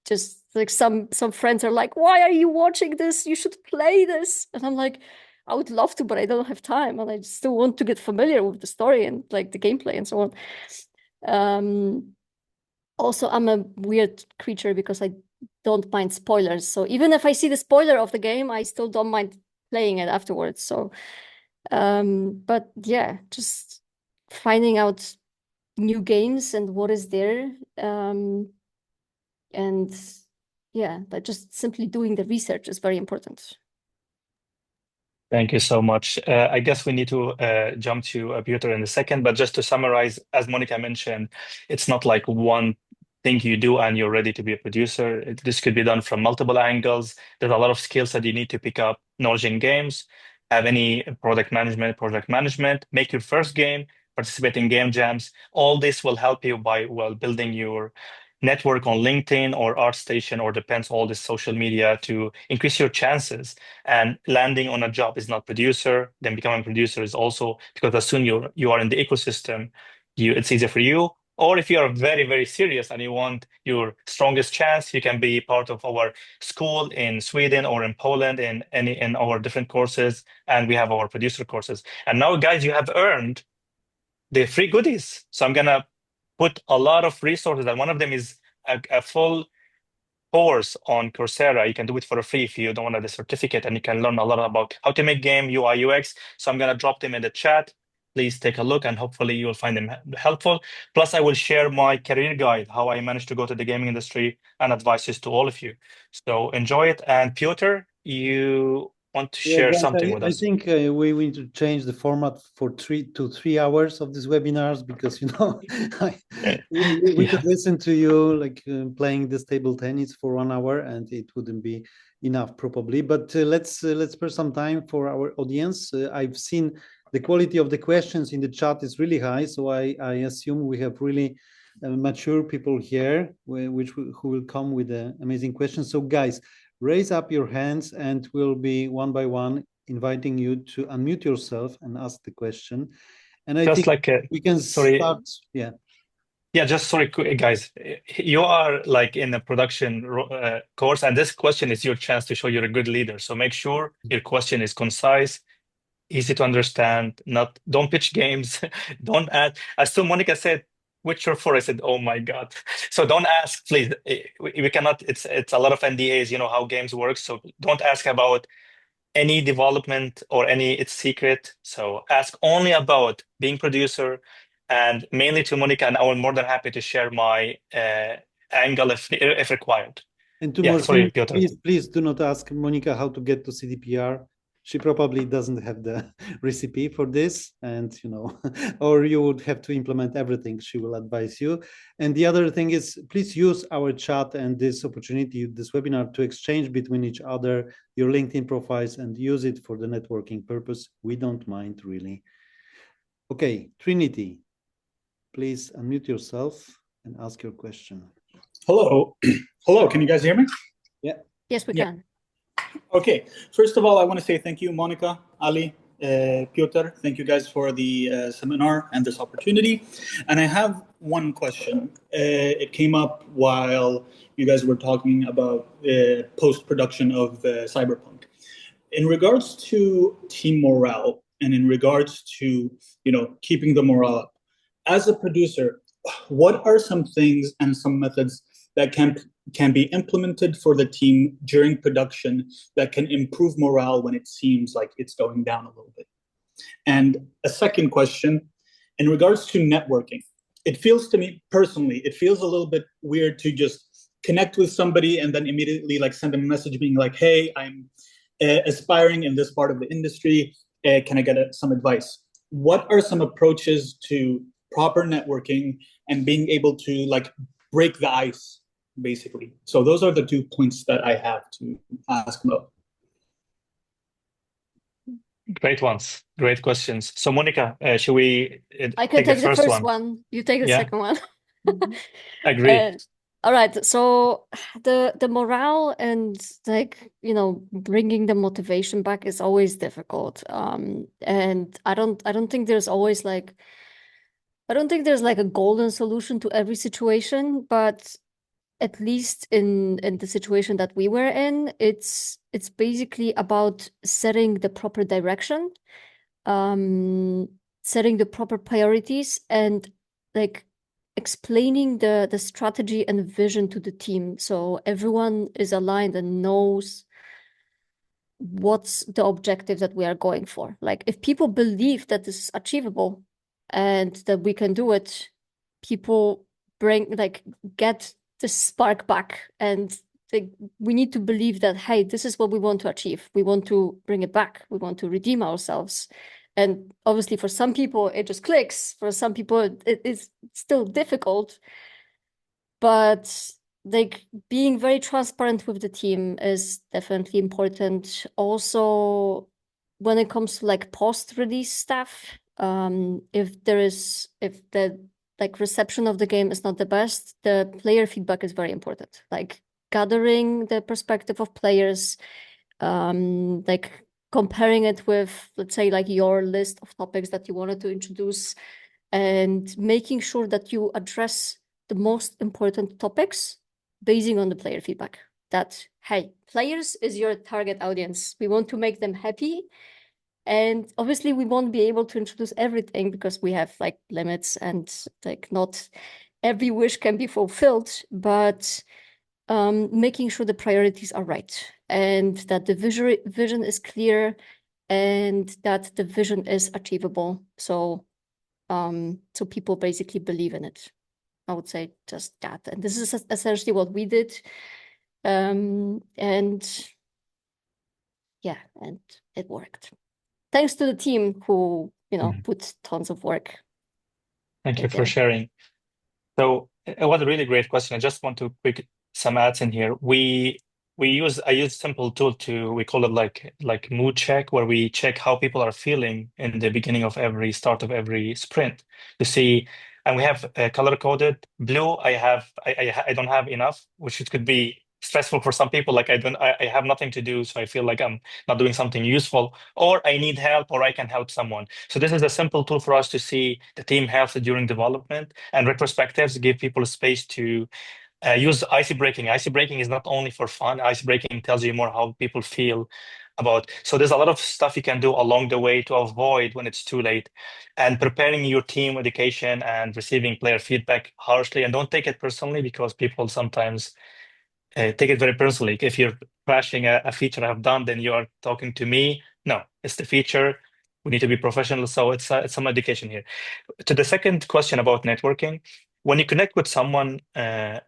Speaker 3: Just like some friends are like, "Why are you watching this? You should play this." And I'm like, "I would love to, but I don't have time, and I still want to get familiar with the story and like the gameplay and so on." Also, I'm a weird creature because I don't mind spoilers. So even if I see the spoiler of the game, I still don't mind playing it afterwards. So, but yeah, just finding out new games and what is there. And yeah, but just simply doing the research is very important.
Speaker 2: Thank you so much. I guess we need to jump to Peter in a second, but just to summarize, as Monica mentioned, it's not like one thing you do and you're ready to be a producer. This could be done from multiple angles. There's a lot of skills that you need to pick up: knowledge in games, have any project management, make your first game, participate in game jams. All this will help you by, well, building your network on LinkedIn or ArtStation, or depends all this social media, to increase your chances. And landing on a job is not producer, then becoming producer is also, because as soon you are in the ecosystem, it's easier for you. Or if you are very, very serious and you want your strongest chance, you can be part of our school in Sweden or in Poland in our different courses, and we have our producer courses. And now, guys, you have earned the free goodies. So I'm gonna put a lot of resources, and one of them is a full course on Coursera. You can do it for free if you don't want the certificate, and you can learn a lot about how to make game, UI, UX. So I'm gonna drop them in the chat. Please take a look, and hopefully you will find them helpful. Plus, I will share my career guide, how I managed to go to the gaming industry, and advices to all of you. So enjoy it. And Piotr, you want to
Speaker 1: Yeah,
Speaker 2: share
Speaker 1: guys,
Speaker 2: something with
Speaker 1: I
Speaker 2: us?
Speaker 1: think we need to change the format for 3 hours of these webinars, because we
Speaker 2: Yeah.
Speaker 1: could listen to you like playing this table tennis for 1 hour, and it wouldn't be enough probably. But let's spare some time for our audience. I've seen the quality of the questions in the chat is really high, so I assume we have really mature people here, who will come with amazing questions. So guys, raise up your hands, and we'll be one by one inviting you to unmute yourself and ask the question. And I
Speaker 2: Just
Speaker 1: think
Speaker 2: like
Speaker 1: we can
Speaker 2: sorry.
Speaker 1: start. Yeah.
Speaker 2: Yeah, just sorry, guys. You are like in a production course, and this question is your chance to show you're a good leader. So make sure your question is concise, easy to understand. Don't pitch games. Don't add. As to Monica said, Witcher 4. I said, oh my God. So don't ask, please. We cannot, it's a lot of NDAs, you know how games work. So don't ask about any development or it's secret. So ask only about being producer, and mainly to Monica, and I will more than happy to share my angle if required.
Speaker 1: And two
Speaker 2: Yeah,
Speaker 1: more
Speaker 2: sorry,
Speaker 1: things.
Speaker 2: Piotr.
Speaker 1: Please do not ask Monica how to get to CDPR. She probably doesn't have the recipe for this, and or you would have to implement everything. She will advise you. And the other thing is, please use our chat and this opportunity, this webinar, to exchange between each other your LinkedIn profiles and use it for the networking purpose. We don't mind really. Okay, Trinity, please unmute yourself and ask your question.
Speaker 4: Hello. Hello, can you guys hear me?
Speaker 1: Yeah.
Speaker 3: Yes, we
Speaker 4: Yeah.
Speaker 3: can.
Speaker 4: Okay, first of all, I want to say thank you, Monica, Ali, Piotr. Thank you guys for the seminar and this opportunity. And I have one question. It came up while you guys were talking about post-production of Cyberpunk. In regards to team morale and in regards to, keeping the morale up, as a producer, what are some things and some methods that can be implemented for the team during production that can improve morale when it seems like it's going down a little bit? And a second question, in regards to networking, it feels to me personally, it feels a little bit weird to just connect with somebody and then immediately send them a message being like, hey, I'm aspiring in this part of the industry. Can I get some advice? What are some approaches to proper networking and being able to break the ice, basically? So those are the 2 points that I have to ask about.
Speaker 2: Great ones. Great questions. So Monica, should we
Speaker 3: I can take the first
Speaker 2: one?
Speaker 3: one. You take the
Speaker 2: Yeah.
Speaker 3: second one.
Speaker 2: Agree.
Speaker 3: All right. So the morale and bringing the motivation back is always difficult. And I don't think there's always a golden solution to every situation, but at least in the situation that we were in, it's basically about setting the proper direction, setting the proper priorities, and explaining the strategy and vision to the team, so everyone is aligned and knows what's the objective that we are going for. If people believe that this is achievable and that we can do it, people get the spark back, and we need to believe that, hey, this is what we want to achieve. We want to bring it back. We want to redeem ourselves. And obviously for some people it just clicks. For some people it is still difficult, but being very transparent with the team is definitely important. Also, when it comes to post-release stuff, if the reception of the game is not the best, the player feedback is very important. Gathering the perspective of players, comparing it with, let's say, your list of topics that you wanted to introduce, and making sure that you address the most important topics basing on the player feedback. That, hey, players is your target audience. We want to make them happy. And obviously we won't be able to introduce everything because we have limits, and not every wish can be fulfilled, but making sure the priorities are right, and that the vision is clear, and that the vision is achievable. So people basically believe in it. I would say just that. And this is essentially what we did. And yeah, and it worked. Thanks to the team who, put tons of work.
Speaker 2: Thank you for sharing. So it was a really great question. I just want to quick some ads in here. I use a simple tool we call it like mood check, where we check how people are feeling in the beginning of every start of every sprint to see. And we have color coded. Blue, I don't have enough, which it could be stressful for some people. I have nothing to do, so I feel like I'm not doing something useful, or I need help, or I can help someone. So this is a simple tool for us to see the team health during development, and retrospectives give people a space to use ice breaking. Ice breaking is not only for fun. Ice breaking tells you more how people feel So there's a lot of stuff you can do along the way to avoid when it's too late, and preparing your team education and receiving player feedback harshly. And don't take it personally, because people sometimes take it very personally. If you're crashing a feature I've done, then you are talking to me. No, it's the feature. We need to be professional. So it's some education here. To the second question about networking, when you connect with someone on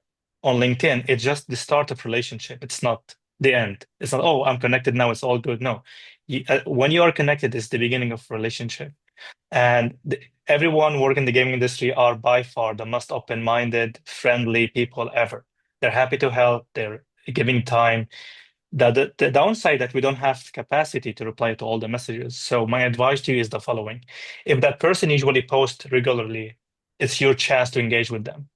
Speaker 2: LinkedIn, it's just the start of relationship. It's not the end. It's not, oh, I'm connected now, it's all good. No, when you are connected, it's the beginning of relationship. And everyone working in the gaming industry are by far the most open-minded, friendly people ever. They're happy to help. They're giving time. The downside that we don't have capacity to reply to all the messages. So my advice to you is the following. If that person usually posts regularly, it's your chance to engage with them.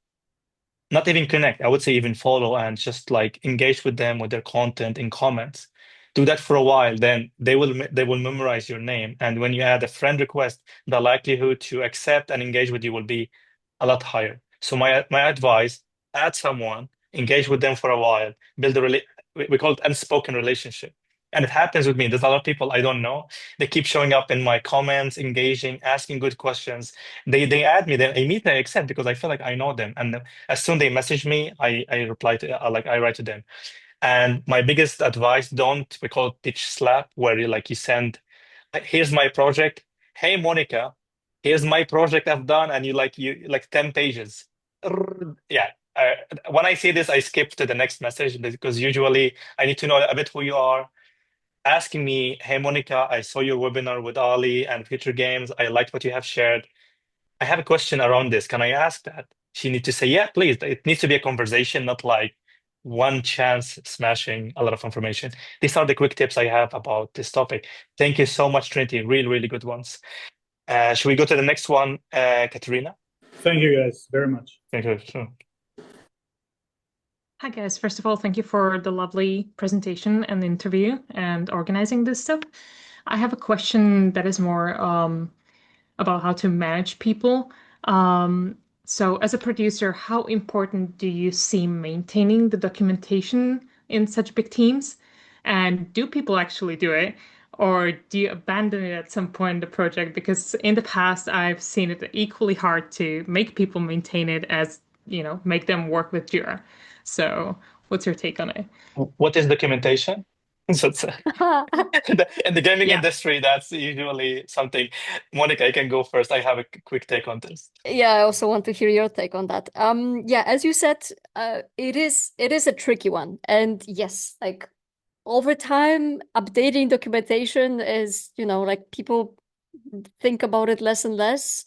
Speaker 2: Not even connect, I would say even follow, and just like engage with them with their content in comments. Do that for a while, then they will memorize your name. And when you add a friend request, the likelihood to accept and engage with you will be a lot higher. So my advice, add someone, engage with them for a while, build we call it unspoken relationship. And it happens with me. There's a lot of people I don't know. They keep showing up in my comments, engaging, asking good questions. They add me, then immediately I accept because I feel like I know them. And as soon they message me, I reply to I write to them. And my biggest advice, we call it pitch slap, where you send, here's my project. Hey Monica, here's my project I've done, and you 10 pages. Yeah. When I see this, I skip to the next message, because usually I need to know a bit who you are. Asking me, hey Monica, I saw your webinar with Ali and Futuregames. I liked what you have shared. I have a question around this. Can I ask that? She needs to say, yeah, please. It needs to be a conversation, not like one chance smashing a lot of information. These are the quick tips I have about this topic. Thank you so much, Trinity. Really, really good ones. Should we go to the next one, Katerina?
Speaker 4: Thank you guys very much.
Speaker 2: Thank you. Sure.
Speaker 5: Hi guys, first of all, thank you for the lovely presentation and interview and organizing this stuff. I have a question that is more about how to manage people. So as a producer, how important do you see maintaining the documentation in such big teams? And do people actually do it? Or do you abandon it at some point in the project? Because in the past, I've seen it equally hard to make people maintain it as, make them work with Jira. So what's your take on it?
Speaker 2: What is documentation? So it's, in the gaming industry, that's usually something. Monica, I can go first. I have a quick take on this.
Speaker 3: Yeah, I also want to hear your take on that. Yeah, as you said, it is a tricky one. And yes, like over time, updating documentation is, people think about it less and less.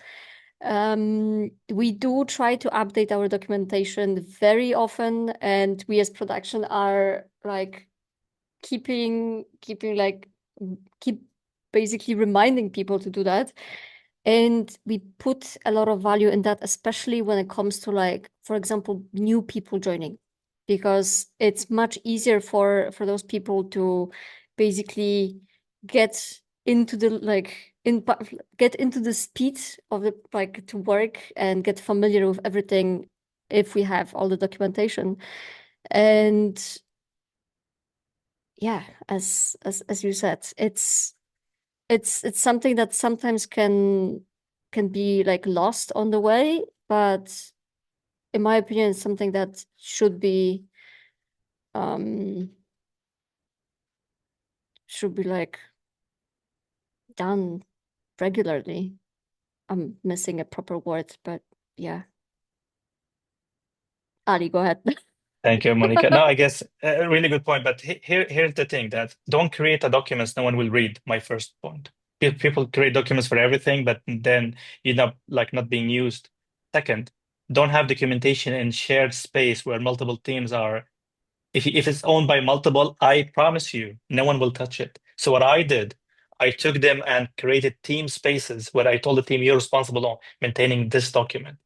Speaker 3: We do try to update our documentation very often, and we as production are like keep basically reminding people to do that. And we put a lot of value in that, especially when it comes to for example, new people joining, because it's much easier for those people to basically get into the get into the speed of the to work and get familiar with everything if we have all the documentation. And yeah, as you said, it's something that sometimes can be lost on the way, but in my opinion, it's something that should be done regularly. I'm missing a proper word, but yeah. Ali, go ahead.
Speaker 2: Thank you, Monica. No, I guess a really good point. But here's the thing, that don't create a documents no one will read. My first point. People create documents for everything, but then not being used. Second, don't have documentation in shared space where multiple teams are. If it's owned by multiple, I promise you, no one will touch it. So what I did, I took them and created team spaces where I told the team, you're responsible on maintaining this document.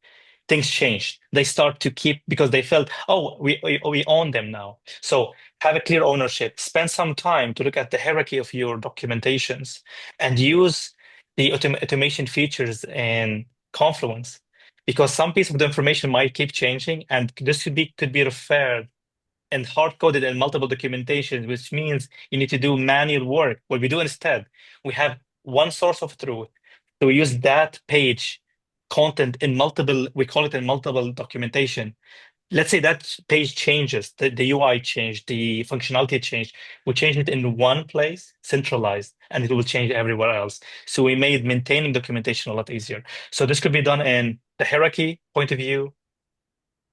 Speaker 2: Things changed. They start to keep, because they felt, oh, we own them now. So have a clear ownership. Spend some time to look at the hierarchy of your documentations and use the automation features in Confluence, because some piece of the information might keep changing, and this could be referred and hard-coded in multiple documentations, which means you need to do manual work. What we do instead, we have one source of truth. So we use that page content in multiple, we call it in multiple documentation. Let's say that page changes, the UI changed, the functionality changed. We change it in one place, centralized, and it will change everywhere else. So we made maintaining documentation a lot easier. So this could be done in the hierarchy point of view,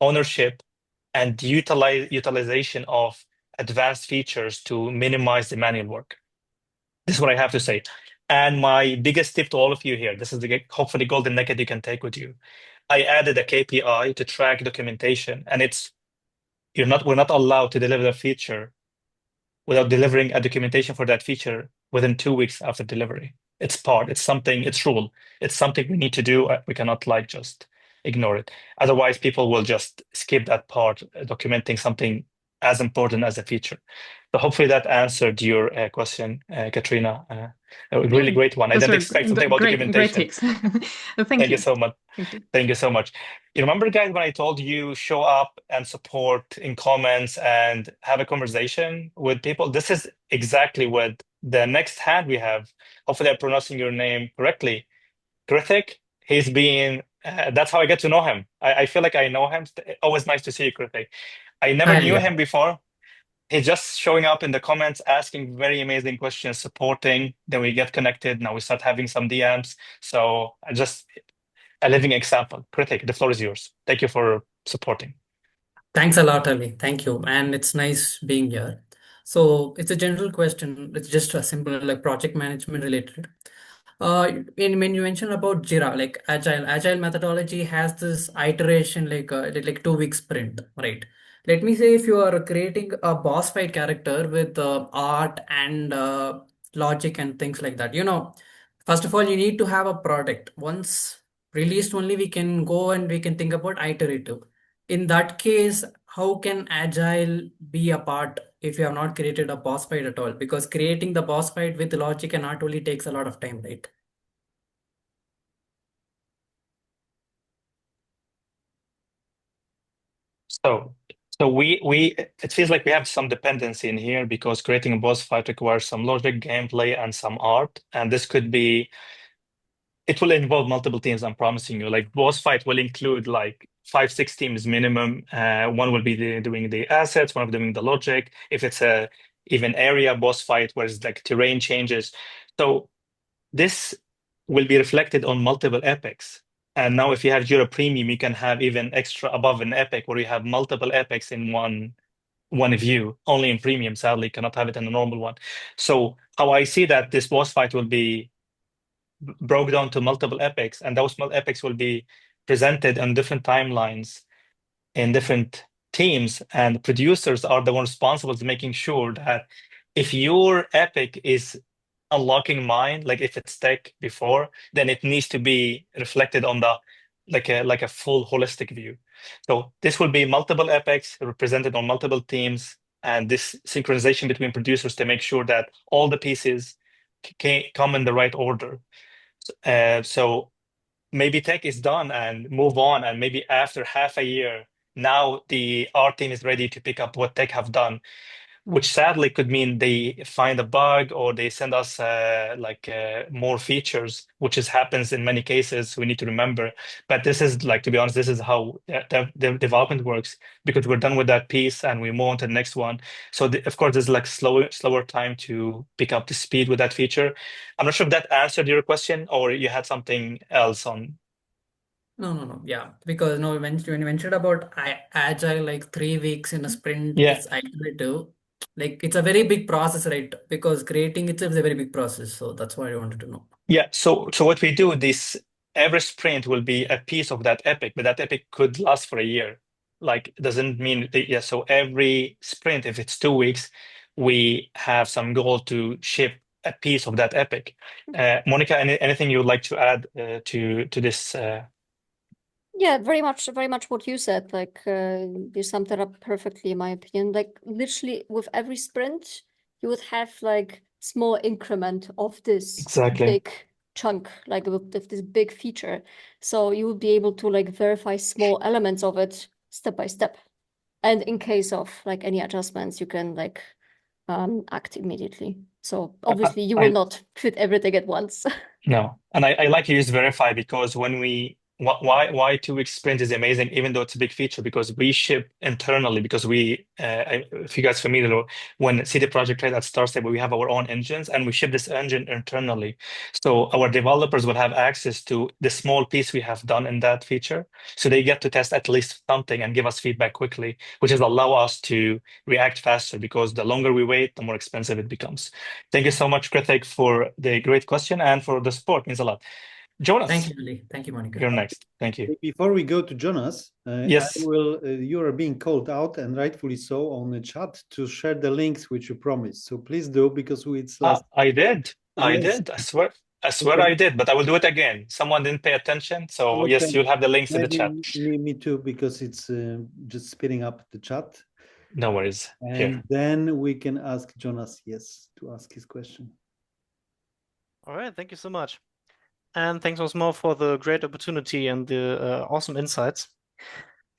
Speaker 2: ownership, and utilization of advanced features to minimize the manual work. This is what I have to say. And my biggest tip to all of you here, this is the hopefully golden nugget you can take with you. I added a KPI to track documentation, and we're not allowed to deliver a feature without delivering a documentation for that feature within 2 weeks after delivery. It's rule. It's something we need to do. We cannot just ignore it. Otherwise, people will just skip that part, documenting something as important as a feature. So hopefully that answered your question, Katrina. A really great one. I didn't expect something about documentation.
Speaker 5: Great tips. Thank you
Speaker 2: so much.
Speaker 5: Thank you.
Speaker 2: Thank you so much. You remember, guys, when I told you show up and support in comments and have a conversation with people? This is exactly what the next hand we have. Hopefully I'm pronouncing your name correctly. Krithik, that's how I get to know him. I feel like I know him. Always nice to see you, Krithik. I never knew him before. He's just showing up in the comments, asking very amazing questions, supporting. Then we get connected. Now we start having some DMs. So just a living example. Krithik, the floor is yours. Thank you for supporting.
Speaker 6: Thanks a lot, Ali. Thank you. And it's nice being here. So it's a general question. It's just a simple like project management related. When you mentioned about Jira, like agile methodology has this iteration like 2 week sprint, right? Let me say if you are creating a boss fight character with art and logic and things like that, first of all, you need to have a product. Once released, only we can go and we can think about iterative. In that case, how can agile be a part if you have not created a boss fight at all? Because creating the boss fight with logic and art only takes a lot of time, right?
Speaker 2: So it feels like we have some dependency in here because creating a boss fight requires some logic, gameplay, and some art. And it will involve multiple teams, I'm promising you. Like boss fight will include like 5-6 teams minimum. One will be doing the assets, one of them doing the logic. If it's a even area boss fight where it's like terrain changes. So this will be reflected on multiple epics. And now if you have Jira Premium, you can have even extra above an epic where you have multiple epics in one view. Only in Premium, sadly, cannot have it in the normal one. So how I see that this boss fight will be broke down to multiple epics, and those epics will be presented on different timelines in different teams, and producers are the ones responsible for making sure that if your epic is unlocking mine, like if it's tech before, then it needs to be reflected on the like a full holistic view. So this will be multiple epics represented on multiple teams, and this synchronization between producers to make sure that all the pieces come in the right order. So maybe tech is done and move on, and maybe after half a year, now our team is ready to pick up what tech have done, which sadly could mean they find a bug or they send us more features, which happens in many cases. We need to remember. But this is to be honest, this is how the development works, because we're done with that piece and we move on to the next one. So of course, there's slower time to pick up the speed with that feature. I'm not sure if that answered your question or you had something else on.
Speaker 6: No. Yeah, because when you mentioned about agile, like 3 weeks in a sprint,
Speaker 2: Yeah.
Speaker 6: it's iterative. Like it's a very big process, right? Because creating itself is a very big process. So that's what I wanted to know.
Speaker 2: Yeah. So what we do, every sprint will be a piece of that epic, but that epic could last for a year. Doesn't mean so every sprint, if it's 2 weeks, we have some goal to ship a piece of that epic. Monica, anything you would like to add to this?
Speaker 3: Yeah, very much what you said. You summed it up perfectly, in my opinion. Like literally with every sprint, you would have like small increment of this
Speaker 2: Exactly.
Speaker 3: big chunk, like with this big feature. So you would be able to like verify small elements of it step by step. And in case of like any adjustments, you can like act immediately. So obviously you will not fit everything at once.
Speaker 2: No, and I like you use verify because why 2 week sprint is amazing, even though it's a big feature, because we ship internally because if you guys familiar, when CD Projekt Red at Starstable, we have our own engines and we ship this engine internally. So our developers will have access to the small piece we have done in that feature. So they get to test at least something and give us feedback quickly, which is allow us to react faster because the longer we wait, the more expensive it becomes. Thank you so much, Kritik, for the great question and for the support. Means a lot. Jonas,
Speaker 6: Thank you, Ali. Thank you, Monica.
Speaker 2: you're next. Thank you.
Speaker 1: Before we go to Jonas,
Speaker 2: Yes.
Speaker 1: you are being called out, and rightfully so, on the chat to share the links which you promised. So please do, because it's last.
Speaker 2: I did. I
Speaker 1: Yes.
Speaker 2: did. I swear
Speaker 1: Okay.
Speaker 2: I did, but I will do it again. Someone didn't pay attention. So
Speaker 1: Okay.
Speaker 2: yes, you'll have the links in the chat.
Speaker 1: Me too, because it's just speeding up the chat.
Speaker 2: No worries.
Speaker 1: And
Speaker 2: Here.
Speaker 1: then we can ask Jonas, yes, to ask his question.
Speaker 7: All right, thank you so much. And thanks once more for the great opportunity and the awesome insights.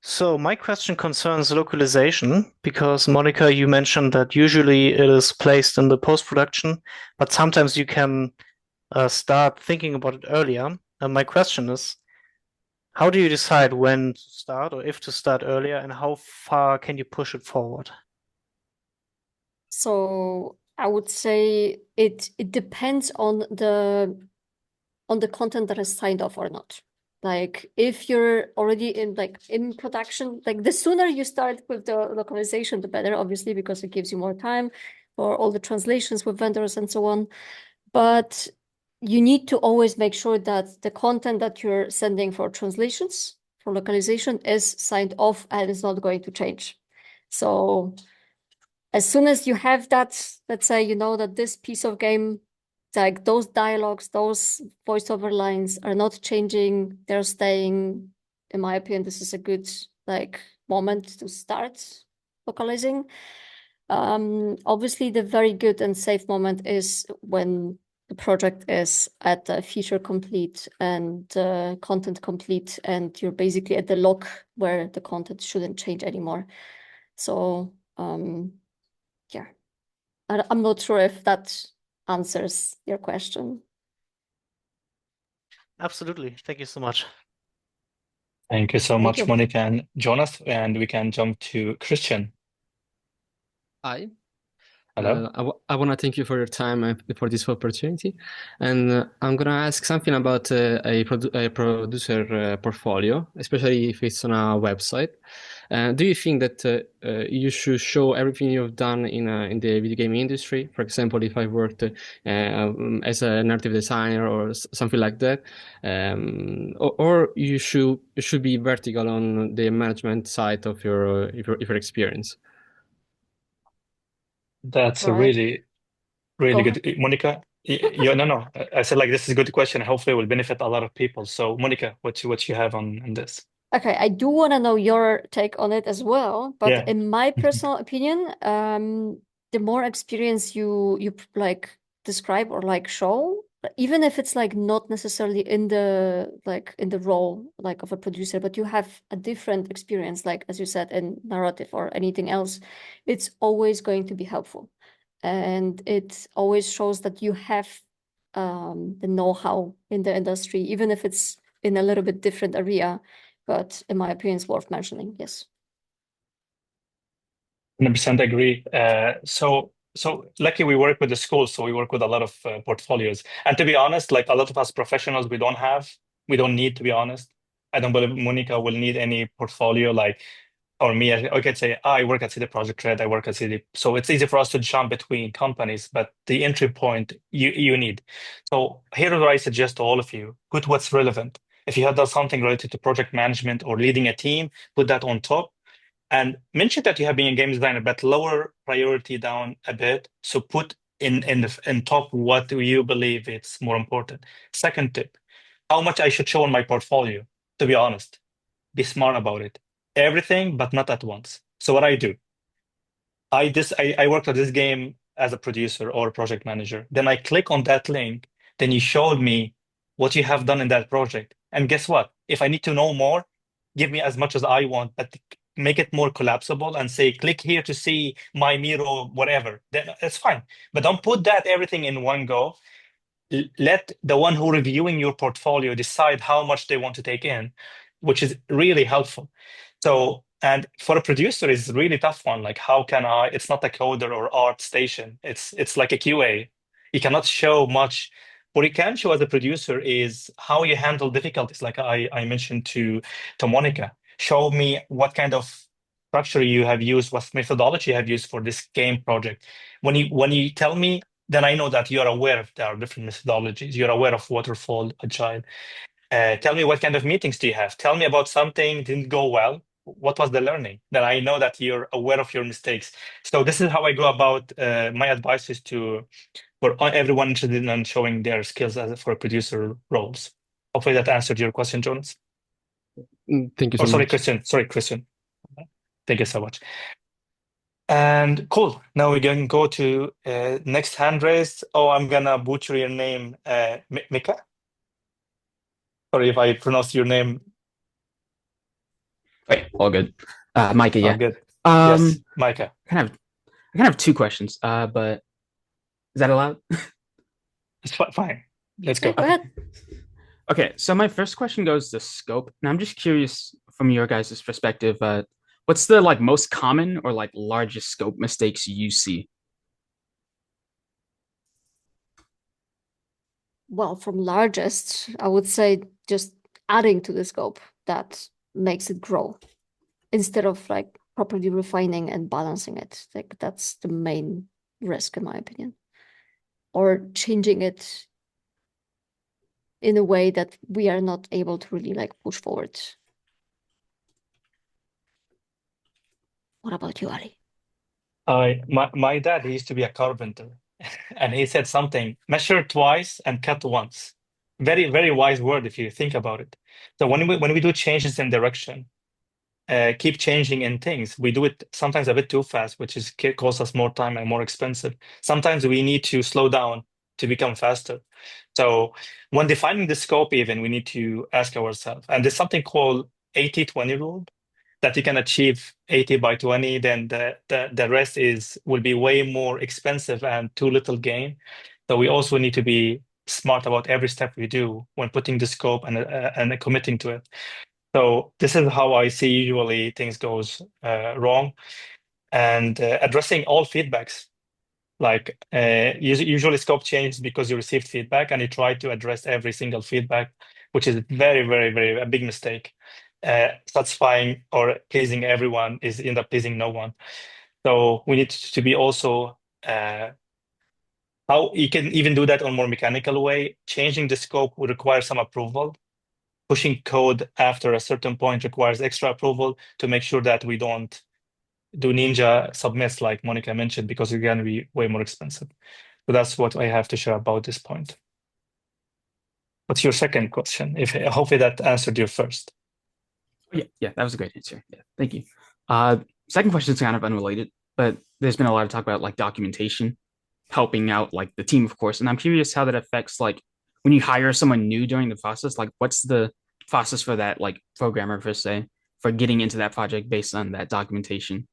Speaker 7: So my question concerns localization, because Monica, you mentioned that usually it is placed in the post-production, but sometimes you can start thinking about it earlier. And my question is, how do you decide when to start or if to start earlier, and how far can you push it forward?
Speaker 3: So I would say it depends on the content that is signed off or not. Like if you're already in production, like the sooner you start with the localization, the better, obviously, because it gives you more time for all the translations with vendors and so on. But you need to always make sure that the content that you're sending for translations, for localization, is signed off and is not going to change. So as soon as you have that, let's say, you know that this piece of game, like those dialogues, those voiceover lines are not changing, they're staying. In my opinion, this is a good like moment to start localizing. Obviously, the very good and safe moment is when the project is at the feature complete and content complete, and you're basically at the lock where the content shouldn't change anymore. So yeah, I'm not sure if that answers your question.
Speaker 7: Absolutely. Thank you so much.
Speaker 2: Thank you so
Speaker 3: Thank
Speaker 2: much,
Speaker 3: you.
Speaker 2: Monica and Jonas. And we can jump to Christian.
Speaker 8: Hi.
Speaker 2: Hello.
Speaker 8: I want to thank you for your time and for this opportunity. And I'm going to ask something about a producer portfolio, especially if it's on a website. Do you think that you should show everything you've done in the video game industry? For example, if I've worked as a narrative designer or something like that, or you should be vertical on the management side of your experience.
Speaker 2: That's a
Speaker 3: Right.
Speaker 2: really
Speaker 3: Go
Speaker 2: good. Monica, no. I said like this is a good question. Hopefully, it will benefit a lot of people. So, Monica, what you have on this?
Speaker 3: Okay, I do want to know your take on it as well, but
Speaker 2: Yeah.
Speaker 3: in my personal opinion, the more experience you like describe or like show, even if it's like not necessarily in the role like of a producer, but you have a different experience, like as you said, in narrative or anything else, it's always going to be helpful. And it always shows that you have the know-how in the industry, even if it's in a little bit different area. But in my opinion, it's worth mentioning. Yes.
Speaker 2: 100% agree. So lucky we work with the school, so we work with a lot of portfolios. And to be honest, like a lot of us professionals, we don't need, to be honest. I don't believe Monica will need any portfolio like, or me. I could say, I work at CD Projekt Red, I work at CD. So it's easy for us to jump between companies, but the entry point you need. So here is what I suggest to all of you: put what's relevant. If you have done something related to project management or leading a team, put that on top. And mention that you have been a game designer, but lower priority down a bit. So put in top what do you believe it's more important. Second tip: how much I should show in my portfolio. To be honest, be smart about it. Everything, but not at once. So what I do, I worked on this game as a producer or a project manager. Then I click on that link. Then you showed me what you have done in that project. And guess what? If I need to know more, give me as much as I want, but make it more collapsible and say, click here to see my Miro, whatever, then it's fine. But don't put that everything in one go. Let the one who reviewing your portfolio decide how much they want to take in, which is really helpful. So, and for a producer, it's a really tough one. Like, how can I? It's not a coder or art station. It's like a QA. You cannot show much. What you can show as a producer is how you handle difficulties. Like I mentioned to Monica, show me what kind of structure you have used, what methodology you have used for this game project. When you tell me, then I know that you're aware of there are different methodologies. You're aware of waterfall, agile. Tell me what kind of meetings do you have? Tell me about something didn't go well. What was the learning? Then I know that you're aware of your mistakes. So this is how I go about. My advice is for everyone interested in showing their skills for producer roles. Hopefully that answered your question, Jonas.
Speaker 8: Thank you so
Speaker 2: sorry,
Speaker 8: much.
Speaker 2: Christian. Sorry, Christian. Thank you so much. And cool. Now we're going to go to next hand raised. Oh, I'm gonna butcher your name, Mika. Sorry if I pronounced your name.
Speaker 9: Wait, all good. Micah, yeah.
Speaker 2: Oh, good. Yes, Micah.
Speaker 9: I kind of have two questions, but is that allowed?
Speaker 2: It's fine. Let's go.
Speaker 3: Go ahead.
Speaker 9: Okay, so my first question goes to scope, and I'm just curious from your guys' perspective, what's the most common or largest scope mistakes you see?
Speaker 3: Well, from largest, I would say just adding to the scope that makes it grow instead of properly refining and balancing it. That's the main risk, in my opinion. Or changing it in a way that we are not able to really push forward. What about you, Ali?
Speaker 2: My dad, he used to be a carpenter, and he said something: measure twice and cut once. Very, very wise word if you think about it. So when we do changes in direction, keep changing in things, we do it sometimes a bit too fast, which is costs us more time and more expensive. Sometimes we need to slow down to become faster. So when defining the scope, even we need to ask ourselves, and there's something called 80-20 rule, that you can achieve 80 by 20, then the rest will be way more expensive and too little gain. So we also need to be smart about every step we do when putting the scope and committing to it. So this is how I see usually things goes wrong, and addressing all feedbacks. Usually scope changes because you received feedback and you try to address every single feedback, which is very, very, very a big mistake. Satisfying or pleasing everyone is end up pleasing no one. So we need to be also how you can even do that on a more mechanical way. Changing the scope would require some approval. Pushing code after a certain point requires extra approval to make sure that we don't do ninja submits like Monica mentioned, because it's going to be way more expensive. So that's what I have to share about this point. What's your second question? Hopefully that answered your first.
Speaker 9: Yeah, that was a great answer. Yeah, thank you. Second question is kind of unrelated, but there's been a lot of talk about documentation, helping out the team, of course. And I'm curious how that affects when you hire someone new during the process. What's the process for that programmer per se for getting into that project based on that documentation?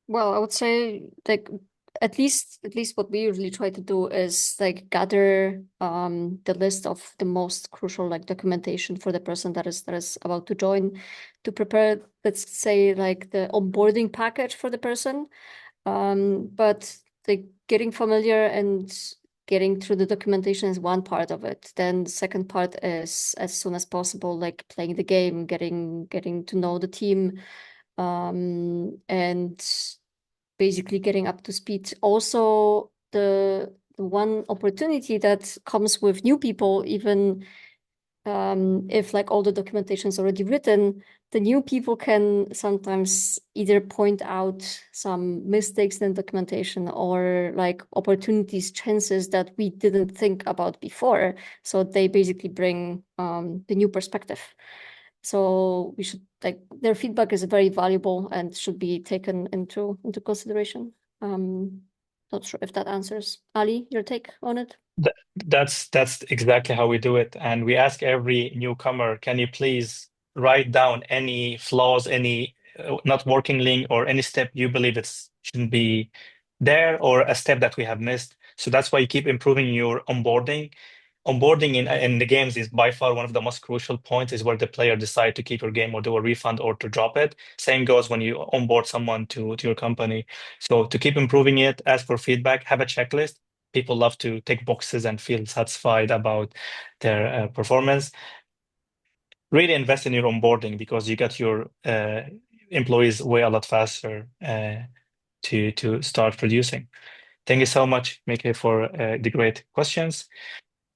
Speaker 3: Well, I would say at least what we usually try to do is gather the list of the most crucial documentation for the person that is about to join, to prepare, let's say, the onboarding package for the person. But getting familiar and getting through the documentation is one part of it. Then the second part is, as soon as possible, playing the game, getting to know the team, and basically getting up to speed. Also, the one opportunity that comes with new people, even if all the documentation is already written, the new people can sometimes either point out some mistakes in documentation or opportunities, chances that we didn't think about before. So they basically bring the new perspective. So we should their feedback is very valuable and should be taken into consideration. Not sure if that answers. Ali, your take on it?
Speaker 2: That's exactly how we do it. And we ask every newcomer, can you please write down any flaws, any not working link, or any step you believe it shouldn't be there, or a step that we have missed. So that's why you keep improving your onboarding. Onboarding in the games is by far one of the most crucial points, is where the player decide to keep your game or do a refund or to drop it. Same goes when you onboard someone to your company. So to keep improving it, ask for feedback, have a checklist. People love to tick boxes and feel satisfied about their performance. Really invest in your onboarding, because you get your employees way a lot faster to start producing. Thank you so much, Mike, for the great questions.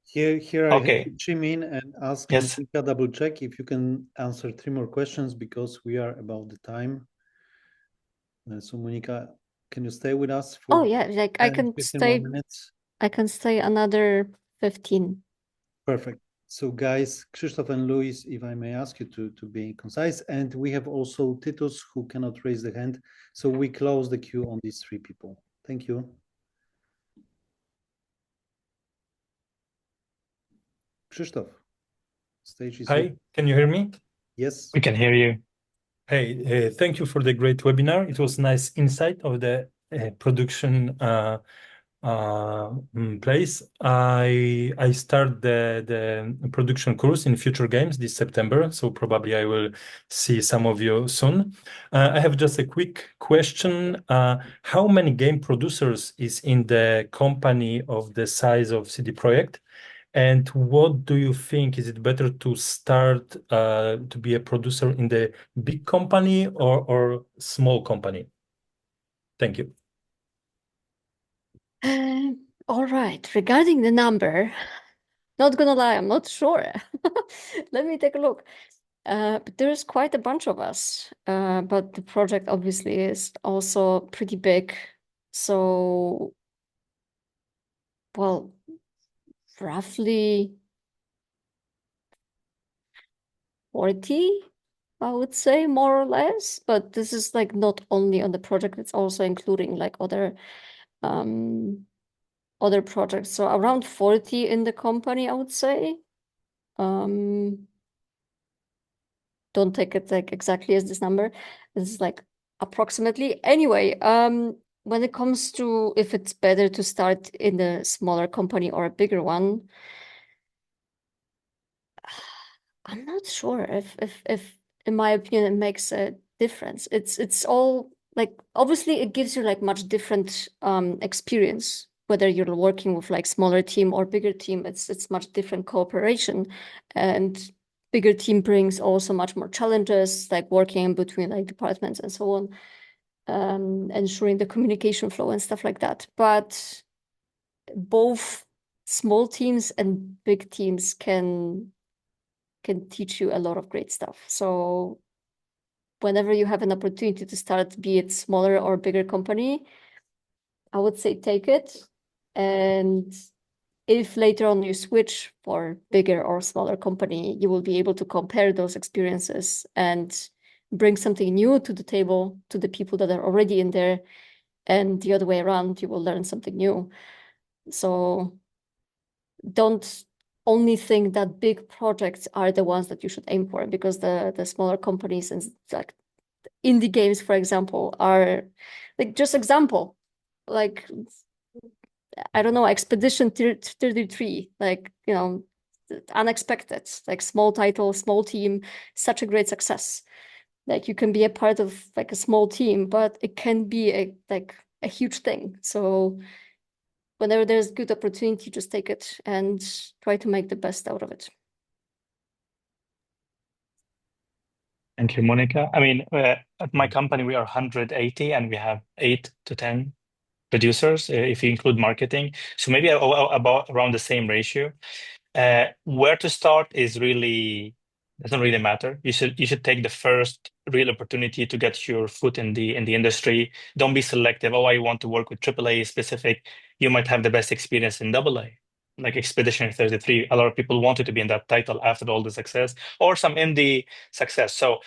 Speaker 1: Here I
Speaker 2: Okay.
Speaker 1: have to chime in and ask
Speaker 2: Yes.
Speaker 1: Monica, double check if you can answer 3 more questions, because we are about the time. So Monica, can you stay with us for
Speaker 3: Oh yeah, like
Speaker 1: 10,
Speaker 3: I can
Speaker 1: 15
Speaker 3: stay.
Speaker 1: more minutes?
Speaker 3: I can stay another 15.
Speaker 1: Perfect. So guys, Krzysztof and Luis, if I may ask you to be concise, and we have also Titus who cannot raise the hand. So we close the queue on these 3 people. Thank you. Krzysztof, stage is yours.
Speaker 10: Hi, can you hear me?
Speaker 1: Yes.
Speaker 2: We can hear you.
Speaker 10: Hey, thank you for the great webinar. It was nice insight of the production place. I start the production course in Futuregames this September, so probably I will see some of you soon. I have just a quick question. How many game producers is in the company of the size of CD Projekt? And what do you think? Is it better to start to be a producer in the big company or small company? Thank you.
Speaker 3: All right. Regarding the number, not gonna lie, I'm not sure. Let me take a look. But there's quite a bunch of us. But the project obviously is also pretty big. So, well, roughly 40, I would say, more or less. But this is like not only on the project, it's also including like other projects. So around 40 in the company, I would say. Don't take it like exactly as this number. This is like approximately. Anyway, when it comes to if it's better to start in a smaller company or a bigger one, I'm not sure if in my opinion it makes a difference. It's all like obviously it gives you like much different experience, whether you're working with like smaller team or bigger team. It's much different cooperation, and bigger team brings also much more challenges, like working in between like departments and so on, ensuring the communication flow and stuff like that. But both small teams and big teams can teach you a lot of great stuff. So whenever you have an opportunity to start, be it smaller or bigger company, I would say take it. And if later on you switch for bigger or smaller company, you will be able to compare those experiences and bring something new to the table to the people that are already in there. And the other way around, you will learn something new. So don't only think that big projects are the ones that you should aim for, because the smaller companies and like indie games, for example, are like just example, like I don't know, Expedition 33, like, you know, unexpected, like small title, small team, such a great success. Like you can be a part of like a small team, but it can be a huge thing. So whenever there's good opportunity, just take it and try to make the best out of it.
Speaker 2: Thank you, Monica. I mean, at my company, we are 180 and we have 8 to 10 producers, if you include marketing. So maybe about around the same ratio. Where to start is really doesn't really matter. You should take the first real opportunity to get your foot in the industry. Don't be selective. Oh, I want to work with AAA specific. You might have the best experience in AA, like Expedition 33. A lot of people wanted to be in that title after all the success, or some indie success. So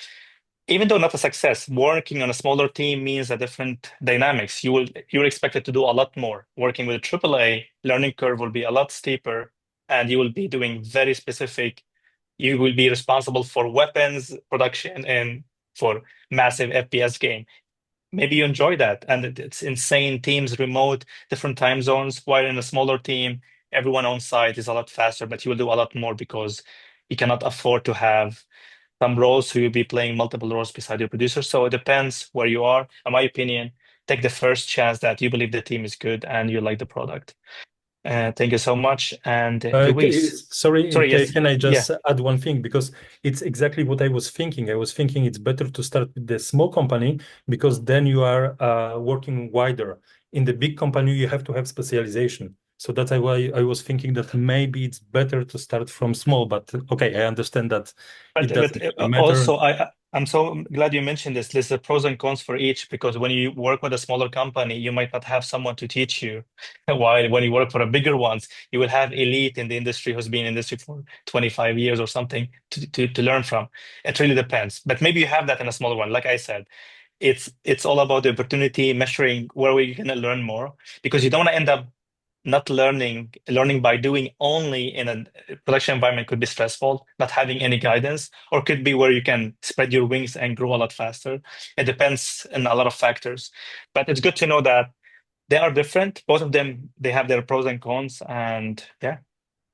Speaker 2: even though not a success, working on a smaller team means a different dynamics. You're expected to do a lot more. Working with a AAA, learning curve will be a lot steeper, and you will be doing very specific. You will be responsible for weapons production and for massive FPS game. Maybe you enjoy that, and it's insane teams, remote, different time zones. While in a smaller team, everyone on site is a lot faster, but you will do a lot more because you cannot afford to have some roles, so you'll be playing multiple roles beside your producer. So it depends where you are. In my opinion, take the first chance that you believe the team is good and you like the product. Thank you so much. And Luis,
Speaker 10: Sorry,
Speaker 2: yes,
Speaker 10: can I
Speaker 2: yeah,
Speaker 10: just add one thing? Because it's exactly what I was thinking. I was thinking it's better to start with the small company because then you are working wider. In the big company, you have to have specialization. So that's why I was thinking that maybe it's better to start from small. But okay, I understand that it doesn't really matter.
Speaker 2: also I'm so glad you mentioned this. There's the pros and cons for each because when you work with a smaller company, you might not have someone to teach you. While when you work for a bigger ones, you will have elite in the industry who's been in the industry for 25 years or something to learn from. It really depends. But maybe you have that in a smaller one. Like I said, it's all about the opportunity, measuring where we're gonna learn more because you don't want to end up not learning by doing only in a production environment could be stressful, not having any guidance, or could be where you can spread your wings and grow a lot faster. It depends on a lot of factors, but it's good to know that they are different. Both of them, they have their pros and cons, and yeah.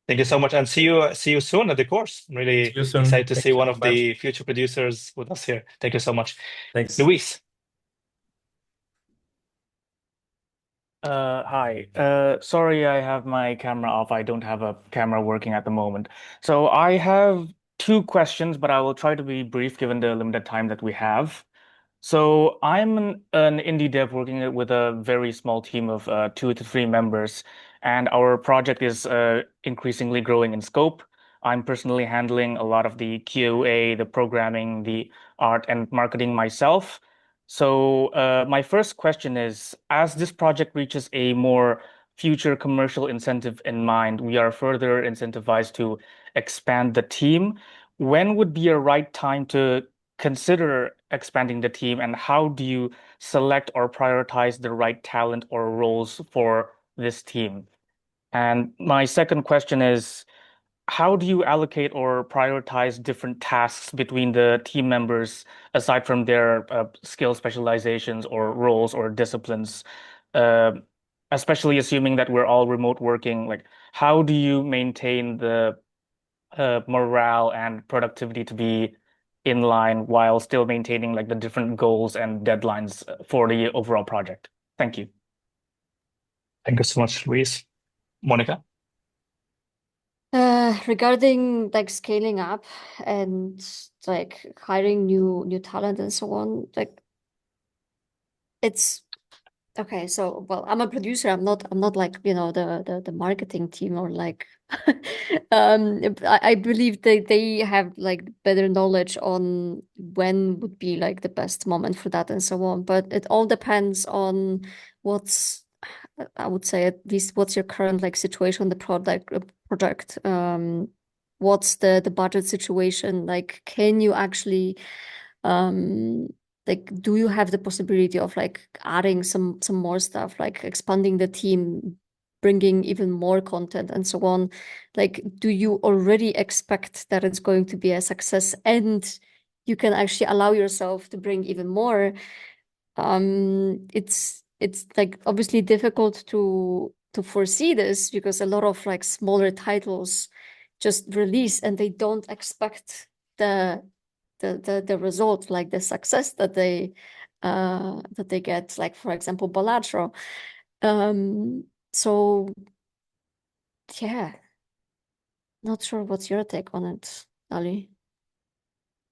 Speaker 2: Thank you so much, and see you soon at the course. I'm really
Speaker 10: See you soon.
Speaker 2: excited to
Speaker 10: Thank
Speaker 2: see
Speaker 10: you.
Speaker 2: one of
Speaker 10: Bye.
Speaker 2: the future producers with us here. Thank you so much.
Speaker 10: Thanks.
Speaker 2: Luis.
Speaker 11: Hi. Sorry, I have my camera off. I don't have a camera working at the moment. So I have two questions, but I will try to be brief given the limited time that we have. So I'm an indie dev working with a very small team of 2 to 3 members, and our project is increasingly growing in scope. I'm personally handling a lot of the QA, the programming, the art, and marketing myself. So my first question is, as this project reaches a more future commercial incentive in mind, we are further incentivized to expand the team. When would be a right time to consider expanding the team, and how do you select or prioritize the right talent or roles for this team? And my second question is, how do you allocate or prioritize different tasks between the team members aside from their skill specializations or roles or disciplines? Uh, Especially assuming that we're all remote working, like how do you maintain the morale and productivity to be in line while still maintaining like the different goals and deadlines for the overall project? Thank you.
Speaker 2: Thank you so much, Luis. Monica.
Speaker 3: Regarding like scaling up and like hiring new talent and so on, like it's okay. So, well, I'm a producer. I'm not like, the marketing team or like I believe they have like better knowledge on when would be like the best moment for that and so on. But it all depends on what's I would say at least what's your current like situation on the project. What's the budget situation? Like, can you actually like do you have the possibility of like adding some more stuff, like expanding the team, bringing even more content and so on? Like, do you already expect that it's going to be a success and you can actually allow yourself to bring even more? It's like obviously difficult to foresee this because a lot of like smaller titles just release and they don't expect the result, like the success that they get, like for example Balatro. So yeah, not sure what's your take on it, Ali.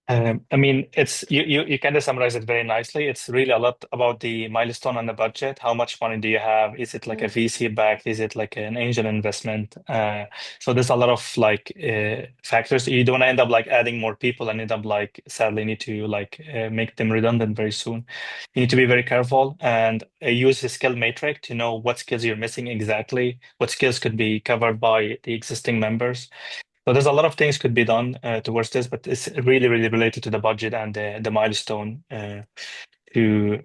Speaker 2: I mean, it's you kind of summarize it very nicely. It's really a lot about the milestone and the budget. How much money do you have? Is it like a VC backed? Is it like an angel investment? So there's a lot of like factors. You don't want to end up like adding more people and end up like sadly need to like make them redundant very soon. You need to be very careful and use the skill matrix to know what skills you're missing exactly, what skills could be covered by the existing members. So there's a lot of things could be done towards this, but it's really, really related to the budget and the milestone to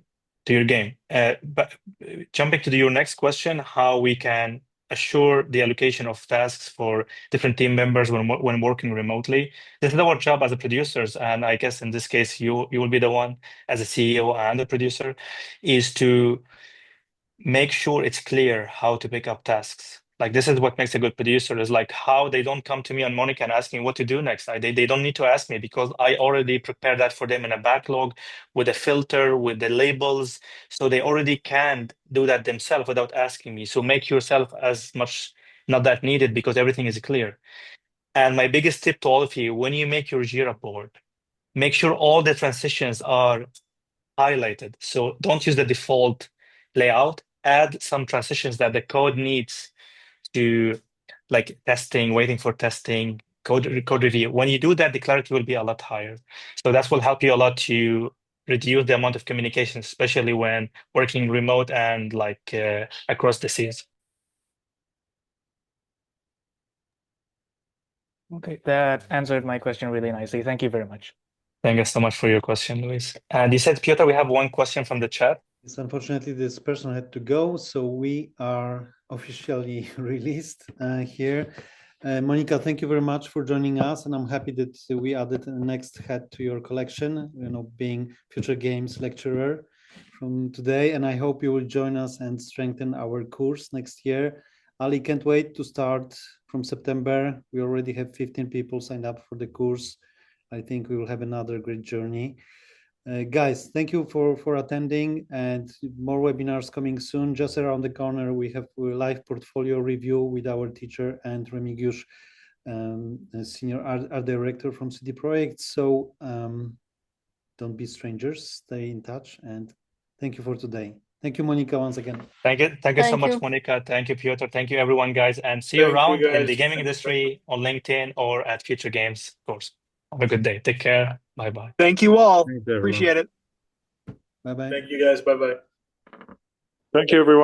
Speaker 2: your game. But jumping to your next question, how we can assure the allocation of tasks for different team members when working remotely. This is our job as a producers, and I guess in this case you will be the one as a CEO and a producer, is to make sure it's clear how to pick up tasks. Like this is what makes a good producer, is like how they don't come to me and Monica and ask me what to do next. They don't need to ask me because I already prepared that for them in a backlog with a filter, with the labels. So they already can do that themselves without asking me. So make yourself as much not that needed because everything is clear. And my biggest tip to all of you, when you make your Jira board, make sure all the transitions are highlighted. So don't use the default layout. Add some transitions that the code needs to, like testing, waiting for testing, code review. When you do that, the clarity will be a lot higher. So that will help you a lot to reduce the amount of communication, especially when working remote and like across the seas.
Speaker 11: Okay, that answered my question really nicely. Thank you very much.
Speaker 2: Thank you so much for your question, Luis. And you said, Piotr, we have one question from the chat.
Speaker 1: Yes, unfortunately, this person had to go, so we are officially released here. Monica, thank you very much for joining us, and I'm happy that we added the next head to your collection, being Futuregames lecturer from today, and I hope you will join us and strengthen our course next year. Ali, can't wait to start from September. We already have 15 people signed up for the course. I think we will have another great journey. Guys, thank you for attending, and more webinars coming soon. Just around the corner, we have a live portfolio review with our teacher and Remigiusz, senior art director from CD PROJEKT. So don't be strangers, stay in touch, and thank you for today. Thank you, Monica, once again.
Speaker 2: Thank you so much, Monica. Thank you, Piotr. Thank you, everyone, guys, and see you around in the gaming industry on LinkedIn or at Futuregames, of course. Have a good day. Take care. Bye-bye.
Speaker 4: Thank you all. Appreciate it.
Speaker 1: Bye-bye.
Speaker 4: Thank you, guys. Bye-bye.
Speaker 10: Thank you, everyone.